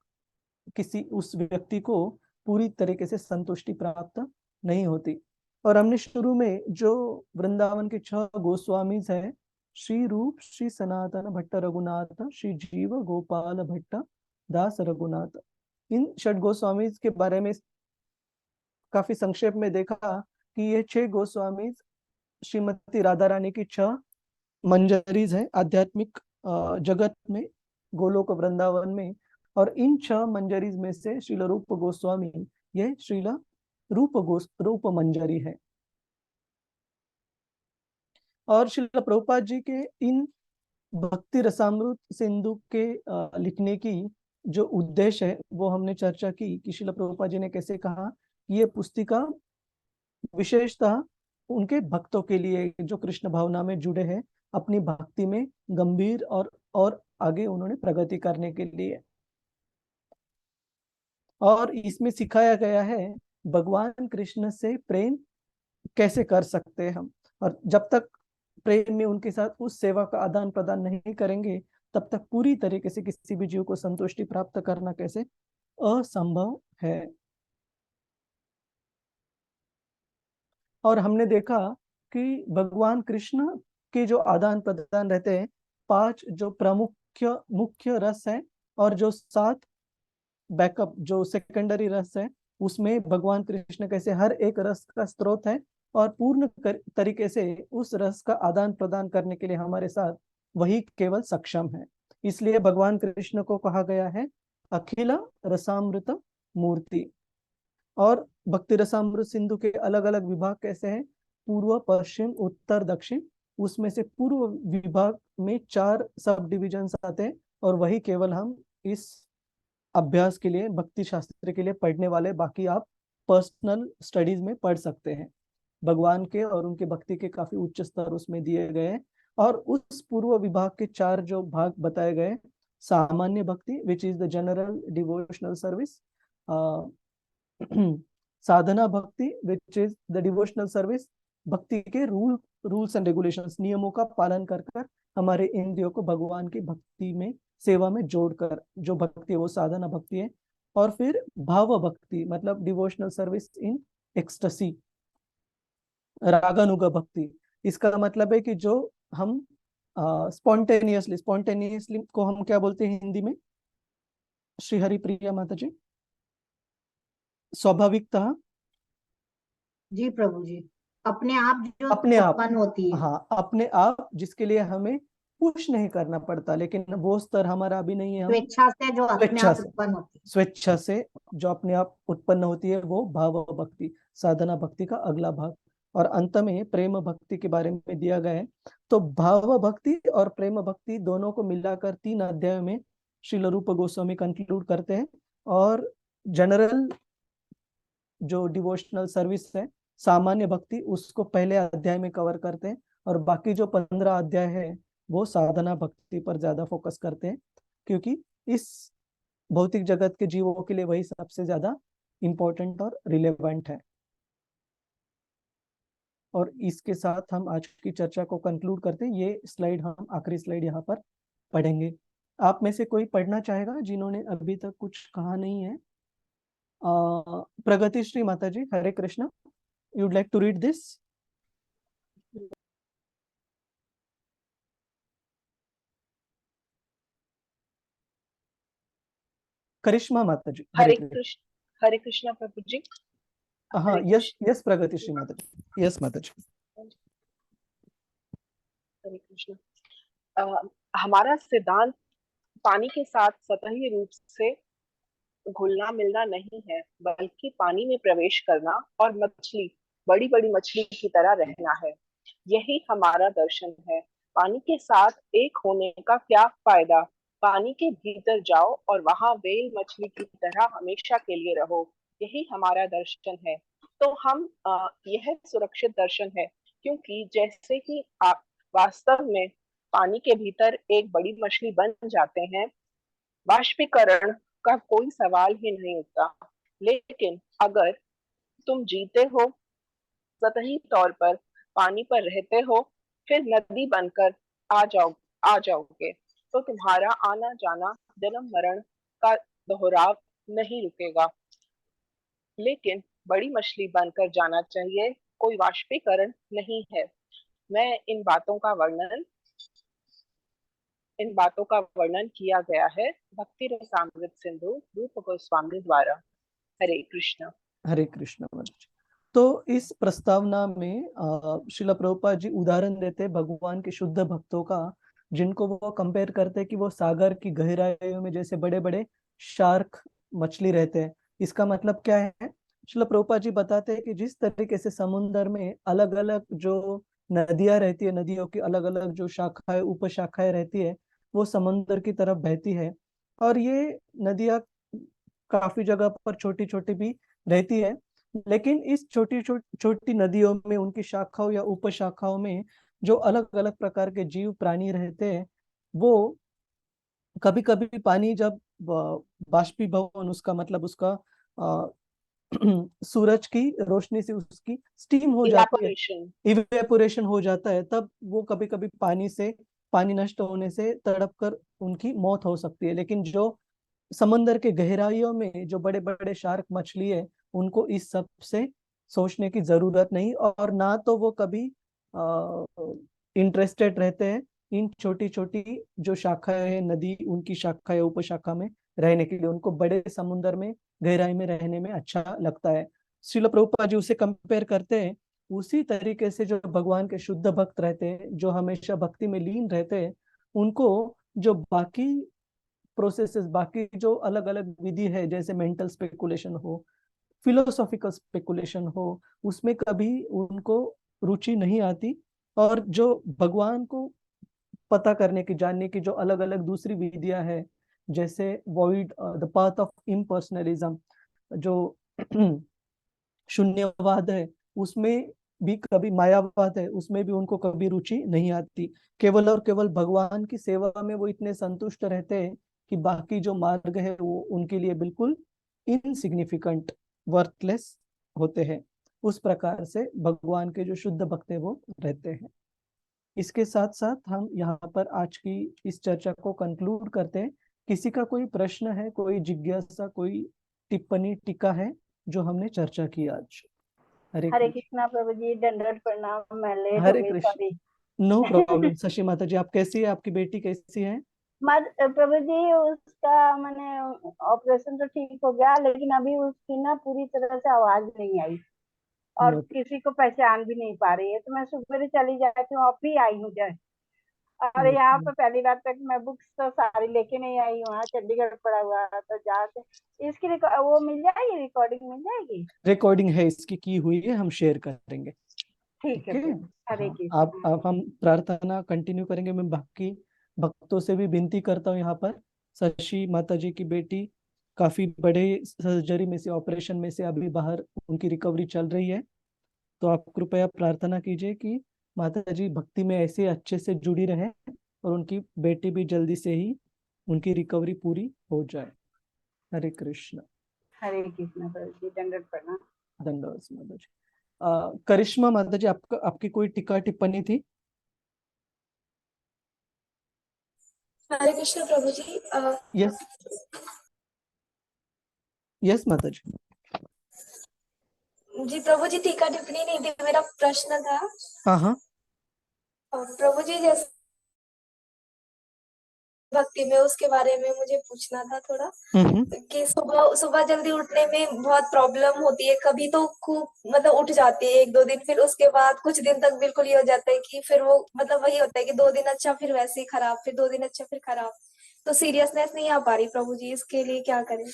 किसी उस व्यक्ति को पूरी तरीके से संतुष्टि प्राप्त नहीं होती। और हमने शुरू में जो वृंदावन के 6 गोस्वामी है, श्री रूप, श्री सनातन भट्ट रघुनाथ, श्री जीव गोपाल भट्ट दास रघुनाथ, इन 6 गोस्वामी के बारे में काफी संक्षेप में देखा कि ये 6 गोस्वामी श्रीमती राधा रानी की 6 मंजरीज है आध्यात्मिक जगत में, गोलोक वृंदावन में। और इन 6 मंजरीज में से श्रील रूप गोस्वामी, ये श्रील रूप मंजरी है। और श्रील प्रभुपाद जी के इन भक्ति रसामृत सिंधु के लिखने की जो उद्देश्य है वो हमने चर्चा की कि श्रील प्रभुपाद जी ने कैसे कहा, ये पुस्तिका विशेषतः उनके भक्तों के लिए जो कृष्ण भावना में जुड़े हैं, अपनी भक्ति में गंभीर और आगे उन्होंने प्रगति करने के लिए। और इसमें सिखाया गया है भगवान कृष्ण से प्रेम कैसे कर सकते हैं हम, और जब तक प्रेम में उनके साथ उस सेवा का आदान प्रदान नहीं करेंगे, तब तक पूरी तरीके से किसी भी जीव को संतुष्टि प्राप्त करना कैसे असंभव है। और हमने देखा कि भगवान कृष्ण के जो आदान प्रदान रहते हैं, 5 जो प्रमुख मुख्य रस है, और जो 7 बैकअप जो सेकेंडरी रस है, उसमें भगवान कृष्ण कैसे हर एक रस का स्रोत है और पूर्ण तरीके से उस रस का आदान प्रदान करने के लिए हमारे साथ वही केवल सक्षम है। इसलिए भगवान कृष्ण को कहा गया है अखिल रसामृत मूर्ति। और भक्ति रसामृत सिंधु के अलग अलग विभाग कैसे हैं, पूर्व, पश्चिम, उत्तर, दक्षिण। उसमें से पूर्व विभाग में 4 सब डिविजन आते हैं, और वही केवल हम इस अभ्यास के लिए, भक्ति शास्त्र के लिए पढ़ने वाले, बाकी आप पर्सनल स्टडीज में पढ़ सकते हैं। भगवान के और उनके भक्ति के काफी उच्च स्तर उसमें दिए गए हैं। और उस पूर्व विभाग के 4 जो भाग बताए गए, सामान्य भक्ति which is the general devotional service, साधना भक्ति which is the devotional service, भक्ति के रूल्स एंड रेगुलेशंस, नियमों का पालन कर हमारे इंद्रियों को भगवान की भक्ति में, सेवा में जोड़कर जो भक्ति है वो साधना भक्ति है। और फिर भाव भक्ति मतलब डिवोशनल सर्विस इन एक्सटेसी, रागानुगा भक्ति। इसका मतलब है कि जो हम स्पॉन्टेनियसली को हम क्या बोलते हैं हिंदी में, श्री हरिप्रिया माता जी? स्वाभाविकता। जी प्रभु जी, अपने आप जो अपने आप, उत्पन्न होती है। हाँ अपने आप, जिसके लिए हमें पुश नहीं करना पड़ता, लेकिन वो स्तर हमारा अभी नहीं है। हम स्वेच्छा से जो अपने स्वेच्छा आप से, उत्पन्न होती है। स्वेच्छा से जो अपने आप उत्पन्न होती है, वो भाव भक्ति, साधना भक्ति का अगला भाग। और अंत में प्रेम भक्ति के बारे में दिया गया है। तो भाव भक्ति और प्रेम भक्ति दोनों को मिलाकर 3 अध्याय में श्रील रूप गोस्वामी कंक्लूड करते हैं। और जनरल जो डिवोशनल सर्विस है, सामान्य भक्ति, उसको पहले अध्याय में कवर करते हैं। और बाकी जो 15 अध्याय है वो साधना भक्ति पर ज्यादा फोकस करते हैं, क्योंकि इस भौतिक जगत के जीवों के लिए वही सबसे ज्यादा इम्पोर्टेंट और रिलेवेंट है। और इसके साथ हम आज की चर्चा को कंक्लूड करते हैं। ये स्लाइड, हम आखिरी स्लाइड यहाँ पर पढ़ेंगे। आप में से कोई पढ़ना चाहेगा जिन्होंने अभी तक कुछ कहा नहीं है? प्रगति श्री माता जी, हरे Krishna, you'd like to read this? करिश्मा माता जी, हरे कृष्णा प्रभु जी। हाँ, यस प्रगति श्री माता जी, यस माता जी। हरे कृष्णा। हमारा सिद्धांत पानी के साथ सतही रूप से घुलना मिलना नहीं है, बल्कि पानी में प्रवेश करना और बड़ी बड़ी मछली की तरह रहना है। यही हमारा दर्शन है। पानी के साथ एक होने का क्या फायदा? पानी के भीतर जाओ और वहां व्हेल मछली की तरह हमेशा के लिए रहो। यही हमारा दर्शन है। तो हम यह सुरक्षित दर्शन है, क्योंकि जैसे ही आप वास्तव में पानी के भीतर एक बड़ी मछली बन जाते हैं, वाष्पीकरण का कोई सवाल ही नहीं उठता। लेकिन अगर तुम जीते हो, सतही तौर पर पानी पर रहते हो, फिर नदी बनकर आ जाओगे, तो तुम्हारा आना जाना, जन्म मरण का दोहराव नहीं रुकेगा। लेकिन बड़ी मछली बनकर जाना चाहिए, कोई वाष्पीकरण नहीं है। मैं इन बातों का वर्णन किया गया है भक्ति रसामृत सिंधु रूप गोस्वामी द्वारा। हरे कृष्ण। हरे कृष्ण। तो इस प्रस्तावना में श्रील प्रभुपाद जी उदाहरण देते हैं भगवान के शुद्ध भक्तों का, जिनको वो कंपेयर करते हैं कि वो सागर की गहराइयों में जैसे बड़े बड़े शार्क मछली रहते हैं। इसका मतलब क्या है? श्रील प्रभुपाद जी बताते हैं कि जिस तरीके से समुद्र में अलग अलग जो नदियां रहती है, नदियों की अलग अलग जो शाखाएं उपशाखाएं रहती है, वो समुद्र की तरफ बहती है। और ये नदियां काफी जगह पर छोटी छोटी भी रहती है, लेकिन इस छोटी नदियों में, उनकी शाखाओं या उपशाखाओं में जो अलग अलग प्रकार के जीव प्राणी रहते हैं, वो कभी कभी पानी जब बाष्पीभवन, उसका मतलब उसका सूरज की रोशनी से उसकी स्टीम हो जाती है, इवेपोरेशन हो जाता है, तब वो कभी कभी पानी नष्ट होने से तड़प कर उनकी मौत हो सकती है। लेकिन जो समंदर के गहराइयों में जो बड़े बड़े शार्क मछली है, उनको इस सब से सोचने की जरूरत नहीं, और ना तो वो कभी इंटरेस्टेड रहते हैं इन छोटी छोटी जो शाखाएं है नदी, उनकी शाखा या उपशाखा में रहने के लिए। उनको बड़े समुद्र में गहराई में रहने में अच्छा लगता है। श्रील प्रभुपाद जी उसे कंपेयर करते हैं उसी तरीके से जो भगवान के शुद्ध भक्त रहते हैं, जो हमेशा भक्ति में लीन रहते हैं, उनको जो बाकी प्रोसेसेस, बाकी जो अलग अलग विधि है, जैसे मेंटल स्पेकुलेशन हो, फिलोसॉफिकल स्पेकुलेशन हो, उसमें कभी उनको रुचि नहीं आती। और जो भगवान को पता करने की, जानने की जो अलग अलग दूसरी विधियां हैं, जैसे वॉइड द पाथ ऑफ इम्पर्सनलिज्म, जो शून्यवाद है, उसमें भी कभी मायावाद है, उसमें भी उनको कभी रुचि नहीं आती। केवल और केवल भगवान की सेवा में वो इतने संतुष्ट रहते हैं कि बाकी जो मार्ग है वो उनके लिए बिल्कुल इनसिग्निफिकेंट, वर्थलेस होते हैं। उस प्रकार से भगवान के जो शुद्ध भक्त है वो रहते हैं। इसके साथ साथ हम यहाँ पर आज की इस चर्चा को कंक्लूड करते हैं। किसी का कोई प्रश्न है, कोई जिज्ञासा, कोई टिप्पणी, टीका है जो हमने चर्चा की आज? हरे हरे कृष्ण। कृष्णा प्रभु जी, दंडवत प्रणाम, मैं लेट हो हरे गई, Krishna. Sorry. No problem. Shashi माता जी, आप कैसी है? आपकी बेटी कैसी है? प्रभु जी, उसका मैंने ऑपरेशन तो ठीक हो गया, लेकिन अभी उसकी ना पूरी तरह से आवाज नहीं आई और नो। किसी को पहचान भी नहीं पा रही है। तो मैं सुबह चली जाती हूँ, अब भी आई हूँ जय। और यहाँ पे पहली बार तक मैं बुक्स तो सारी लेके नहीं आई हूँ, चंडीगढ़ पड़ा हुआ है, तो जाके इसकी वो मिल जाएगी, रिकॉर्डिंग मिल जाएगी। रिकॉर्डिंग है इसकी की हुई है, हम शेयर करेंगे। ठीक है ठीक है। प्रभु, हरे हाँ, कृष्ण। आप हम प्रार्थना कंटिन्यू करेंगे। मैं बाकी भक्तों से भी विनती करता हूँ यहाँ पर। शशि माता जी की बेटी काफी बड़े सर्जरी में से, ऑपरेशन में से अभी बाहर, उनकी रिकवरी चल रही है। तो आप कृपया प्रार्थना कीजिए कि माता जी भक्ति में ऐसे अच्छे से जुड़ी रहे और उनकी बेटी भी जल्दी से ही उनकी रिकवरी पूरी हो जाए। हरे कृष्ण। हरे कृष्ण प्रभु जी, दंडवत प्रणाम। धन्यवाद माता जी। करिश्मा माता जी, आपकी कोई टीका टिप्पणी थी? हरे कृष्ण प्रभु जी। यस, यस माता जी। जी प्रभु जी, टीका टिप्पणी नहीं थी, मेरा प्रश्न था। हाँ हाँ। प्रभु जी, जैसे भक्ति में, उसके बारे में मुझे पूछना था थोड़ा, कि सुबह सुबह जल्दी उठने में बहुत प्रॉब्लम होती है। कभी तो खूब मतलब उठ जाती है 1-2 दिन, फिर उसके बाद कुछ दिन तक बिल्कुल ये हो जाता है कि फिर वो मतलब वही होता है कि 2 दिन अच्छा, फिर वैसे ही खराब, फिर 2 दिन अच्छा, फिर खराब। तो सीरियसनेस नहीं आ पा रही प्रभु जी, इसके लिए क्या करें?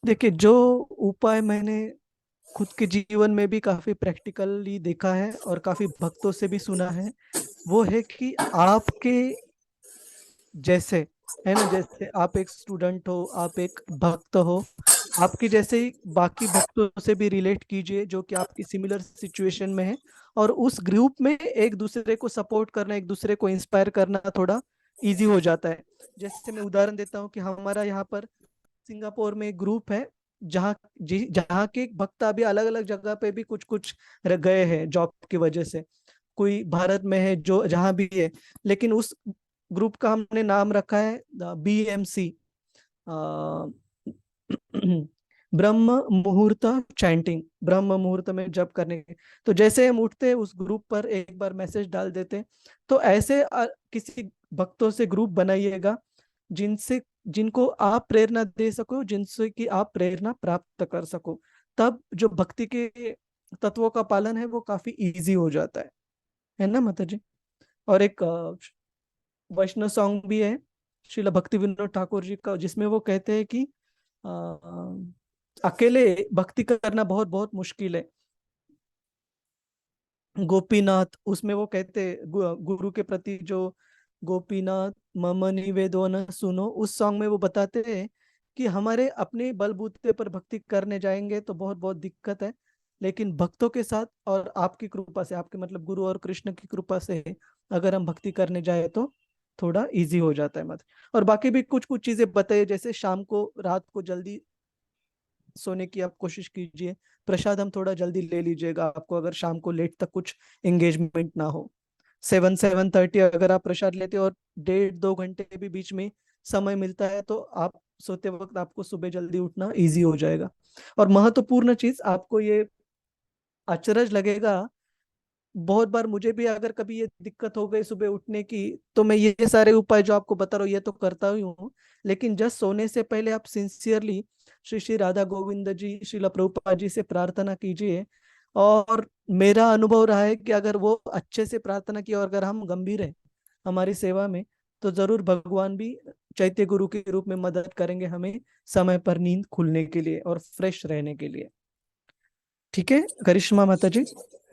देखिए, जो उपाय मैंने खुद के जीवन में भी काफी प्रैक्टिकली देखा है और काफी भक्तों से भी सुना है, वो है कि आपके जैसे, है ना, जैसे आप एक स्टूडेंट हो, आप एक भक्त हो, आपकी जैसे ही बाकी भक्तों से भी रिलेट कीजिए जो कि आपकी सिमिलर सिचुएशन में है, और उस ग्रुप में एक दूसरे को सपोर्ट करना, एक दूसरे को इंस्पायर करना थोड़ा इजी हो जाता है। जैसे मैं उदाहरण देता हूँ कि हमारा यहाँ पर सिंगापुर में एक ग्रुप है, जहाँ के भक्त अभी अलग अलग जगह पे भी कुछ कुछ गए हैं जॉब की वजह से। कोई भारत में है जो जहाँ भी है, लेकिन उस ग्रुप का हमने नाम रखा है BMC, ब्रह्म मुहूर्त चैंटिंग, ब्रह्म मुहूर्त में जप करने के। तो जैसे हम उठते हैं, उस ग्रुप पर एक बार मैसेज डाल देते हैं। तो ऐसे किसी भक्तों से ग्रुप बनाइएगा जिनसे, जिनको आप प्रेरणा दे सको, जिनसे कि आप प्रेरणा प्राप्त कर सको। तब जो भक्ति के तत्वों का पालन है वो काफी इजी हो जाता है ना माता जी। और एक वैष्णव सॉन्ग भी है श्रील भक्ति विनोद ठाकुर जी का, जिसमें वो कहते हैं कि अकेले भक्ति करना बहुत बहुत मुश्किल है। गोपीनाथ, उसमें वो कहते गुरु के प्रति जो गोपीनाथ मम निवेदन सुनो, उस सॉन्ग में वो बताते हैं कि हमारे अपने बलबूते पर भक्ति करने जाएंगे तो बहुत बहुत दिक्कत है, लेकिन भक्तों के साथ और आपकी कृपा से, आपके मतलब गुरु और कृष्ण की कृपा से अगर हम भक्ति करने जाए तो थोड़ा इजी हो जाता है। मत और बाकी भी कुछ कुछ चीजें बताइए, जैसे शाम को, रात को जल्दी सोने की आप कोशिश कीजिए। प्रसाद हम थोड़ा जल्दी ले लीजिएगा, आपको अगर शाम को लेट तक कुछ एंगेजमेंट ना हो। 7-7:30 अगर आप प्रसाद लेते हो और 1.5-2 घंटे भी बीच में समय मिलता है, तो आप सोते वक्त आपको सुबह जल्दी उठना इजी हो जाएगा। और महत्वपूर्ण चीज, आपको ये अचरज लगेगा, बहुत बार मुझे भी अगर कभी ये दिक्कत हो गई सुबह उठने की, तो मैं ये सारे उपाय जो आपको बता रहा हूँ ये तो करता ही हूँ, लेकिन जस्ट सोने से पहले आप सिंसियरली श्री श्री राधा गोविंद जी, श्रीला प्रभुपाद जी से प्रार्थना कीजिए। और मेरा अनुभव रहा है कि अगर वो अच्छे से प्रार्थना की और अगर हम गंभीर हैं हमारी सेवा में, तो जरूर भगवान भी चैत्य गुरु के रूप में मदद करेंगे हमें समय पर नींद खुलने के लिए और फ्रेश रहने के लिए। ठीक है करिश्मा माता जी?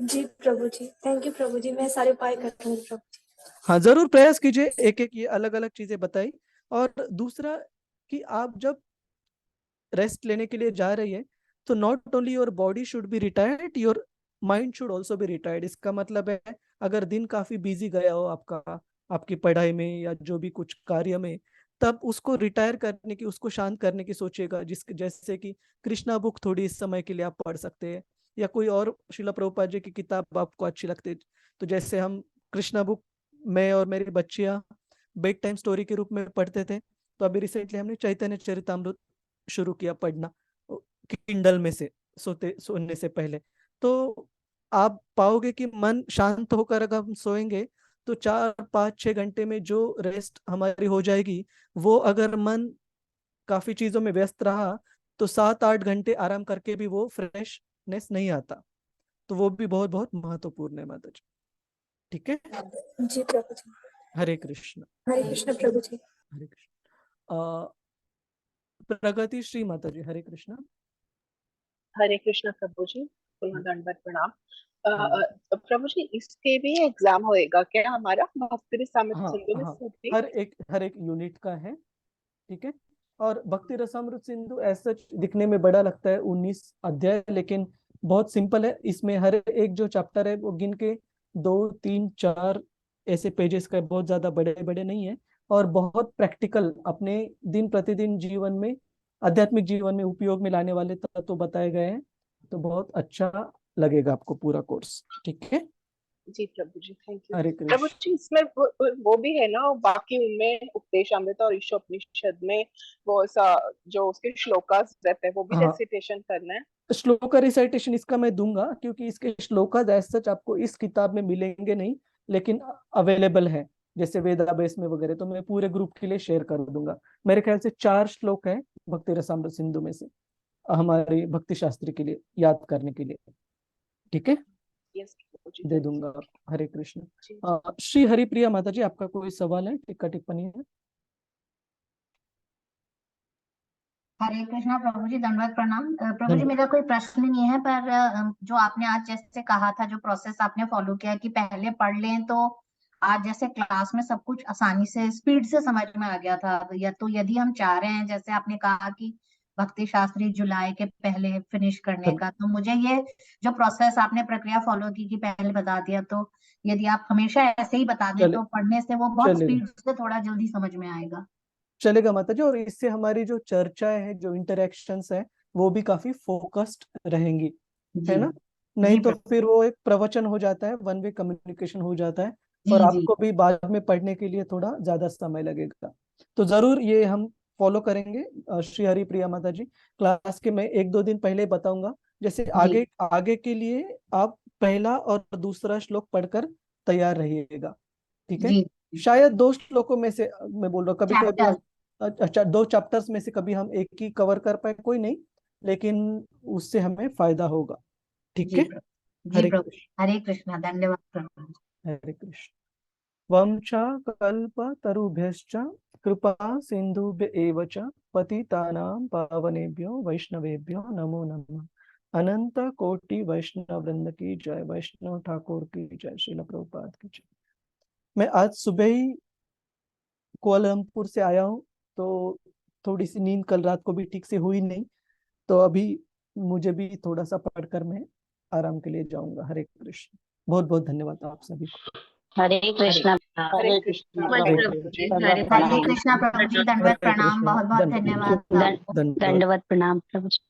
जी प्रभु जी, थैंक यू प्रभु जी, मैं सारे उपाय करूंगी प्रभु जी। हाँ, जरूर प्रयास कीजिए, एक एक ये अलग अलग चीजें बताई। और दूसरा कि आप जब रेस्ट लेने के लिए जा रही है, तो not only your body should be retired, your mind should also be retired. इसका मतलब है, अगर दिन काफी बिजी गया हो आपका, आपकी पढ़ाई में या जो भी कुछ कार्य में, तब उसको रिटायर करने की, उसको शांत करने की सोचिएगा। जैसे कि कृष्णा बुक थोड़ी इस समय के लिए आप पढ़ सकते हैं, या कोई और श्रील प्रभुपाद जी की किताब आपको अच्छी लगती है। तो जैसे हम कृष्णा बुक, मैं और मेरी बच्चियां बेड टाइम स्टोरी के रूप में पढ़ते थे, तो अभी रिसेंटली हमने चैतन्य चरितामृत शुरू किया पढ़ना किंडल में से सोने से पहले। तो आप पाओगे कि मन शांत होकर अगर हम सोएंगे तो 4-5-6 घंटे में जो रेस्ट हमारी हो जाएगी, वो अगर मन काफी चीजों में व्यस्त रहा तो 7-8 घंटे आराम करके भी वो फ्रेशनेस नहीं आता। तो वो भी बहुत बहुत महत्वपूर्ण है माता जी। ठीक है जी प्रभु जी। हरे कृष्ण। हरे कृष्ण प्रभु जी। हरे कृष्ण। प्रगति श्री माता जी हरे कृष्ण। हरे कृष्ण प्रभु जी, पुनः दंडवत प्रणाम। प्रभु जी, इसके भी एग्जाम होएगा क्या हमारा भक्ति रसामृत हाँ सिंधु में हाँ, से? हर एक यूनिट का है। ठीक है। और भक्ति रसामृत सिंधु ऐसा दिखने में बड़ा लगता है 19 अध्याय, लेकिन बहुत सिंपल है। इसमें हर एक जो चैप्टर है वो गिन के 2-3-4 ऐसे पेजेस का, बहुत ज्यादा बड़े बड़े नहीं है, और बहुत प्रैक्टिकल अपने दिन प्रतिदिन जीवन में, आध्यात्मिक जीवन में उपयोग में लाने वाले तत्व बताए गए हैं। तो बहुत अच्छा लगेगा आपको पूरा कोर्स। ठीक है जी प्रभु जी, थैंक यू। हरे प्रभु कृष्ण। जी, इसमें वो भी है ना, बाकी उनमें उपदेश अमृत और ईशोपनिषद में वो ऐसा जो उसके श्लोकास रहते हैं वो भी हाँ, रेसिटेशन करना है। श्लोका रिसाइटेशन इसका मैं दूंगा, क्योंकि इसके श्लोका एज सच आपको इस किताब में मिलेंगे नहीं, लेकिन अवेलेबल है जैसे वेदाबेस में वगैरह। तो मैं पूरे ग्रुप के लिए शेयर कर दूंगा। मेरे ख्याल से 4 श्लोक है भक्ति रसामृत सिंधु में से हमारी भक्ति शास्त्री के लिए याद करने के लिए। ठीक है, यस प्रभु जी, दे दूंगा आपको। हरे कृष्ण। जी। श्री हरिप्रिया माता जी, आपका कोई सवाल है, टिक्का टिप्पणी है? हरे कृष्णा प्रभु जी, दंडवत प्रणाम। प्रभु जी, धन्यवाद। मेरा कोई प्रश्न नहीं है, पर जो आपने आज जैसे कहा था, जो प्रोसेस आपने फॉलो किया कि पहले पढ़ लें, तो आज जैसे क्लास में सब कुछ आसानी से स्पीड से समझ में आ गया था। या तो यदि हम चाह रहे हैं, जैसे आपने कहा कि भक्ति शास्त्री जुलाई के पहले फिनिश करने का, तो मुझे ये जो प्रोसेस आपने प्रक्रिया फॉलो की कि पहले बता दिया, तो यदि आप हमेशा ऐसे ही बता दें तो पढ़ने से वो बहुत चलेगा स्पीड से थोड़ा जल्दी समझ में आएगा। चलेगा माता जी। और इससे हमारी जो चर्चाएं हैं, जो इंटरेक्शंस है, वो भी काफी फोकस्ड रहेंगी, है ना? नहीं तो फिर वो एक प्रवचन हो जाता है, वन वे कम्युनिकेशन हो जाता है, और आपको भी बाद में पढ़ने के लिए थोड़ा ज्यादा समय लगेगा। तो जरूर ये हम फॉलो करेंगे। श्री हरिप्रिया माता जी, क्लास के मैं 1-2 दिन पहले बताऊंगा। जैसे आगे आगे के लिए आप पहला और दूसरा श्लोक पढ़कर तैयार रहिएगा। ठीक है। शायद 2 श्लोकों में से मैं बोल रहा हूँ, कभी कभी अच्छा 2 चैप्टर्स में से कभी हम एक ही कवर कर पाए, कोई नहीं, लेकिन उससे हमें फायदा होगा। ठीक है। हरे कृष्ण। हरे कृष्णा, धन्यवाद प्रभु। हरे कृष्ण। वंशा कल्पतरुभ्यश्च कृपा सिन्धुभ्य एव च पतितानां पावनेभ्यो वैष्णवेभ्यो नमो नमः। अनंत कोटि वैष्णव वृंद की जय। वैष्णव ठाकुर की जय। श्रील प्रभुपाद की जय। मैं आज सुबह ही कोलमपुर से आया हूँ, तो थोड़ी सी नींद कल रात को भी ठीक से हुई नहीं, तो अभी मुझे भी थोड़ा सा पढ़कर मैं आराम के लिए जाऊंगा। हरे कृष्ण। बहुत बहुत धन्यवाद आप सभी को। हरे कृष्णा। हरे कृष्णा प्रभु जी, हरे कृष्णा प्रभु जी, दंडवत प्रणाम, बहुत बहुत धन्यवाद। दंडवत प्रणाम प्रभु जी।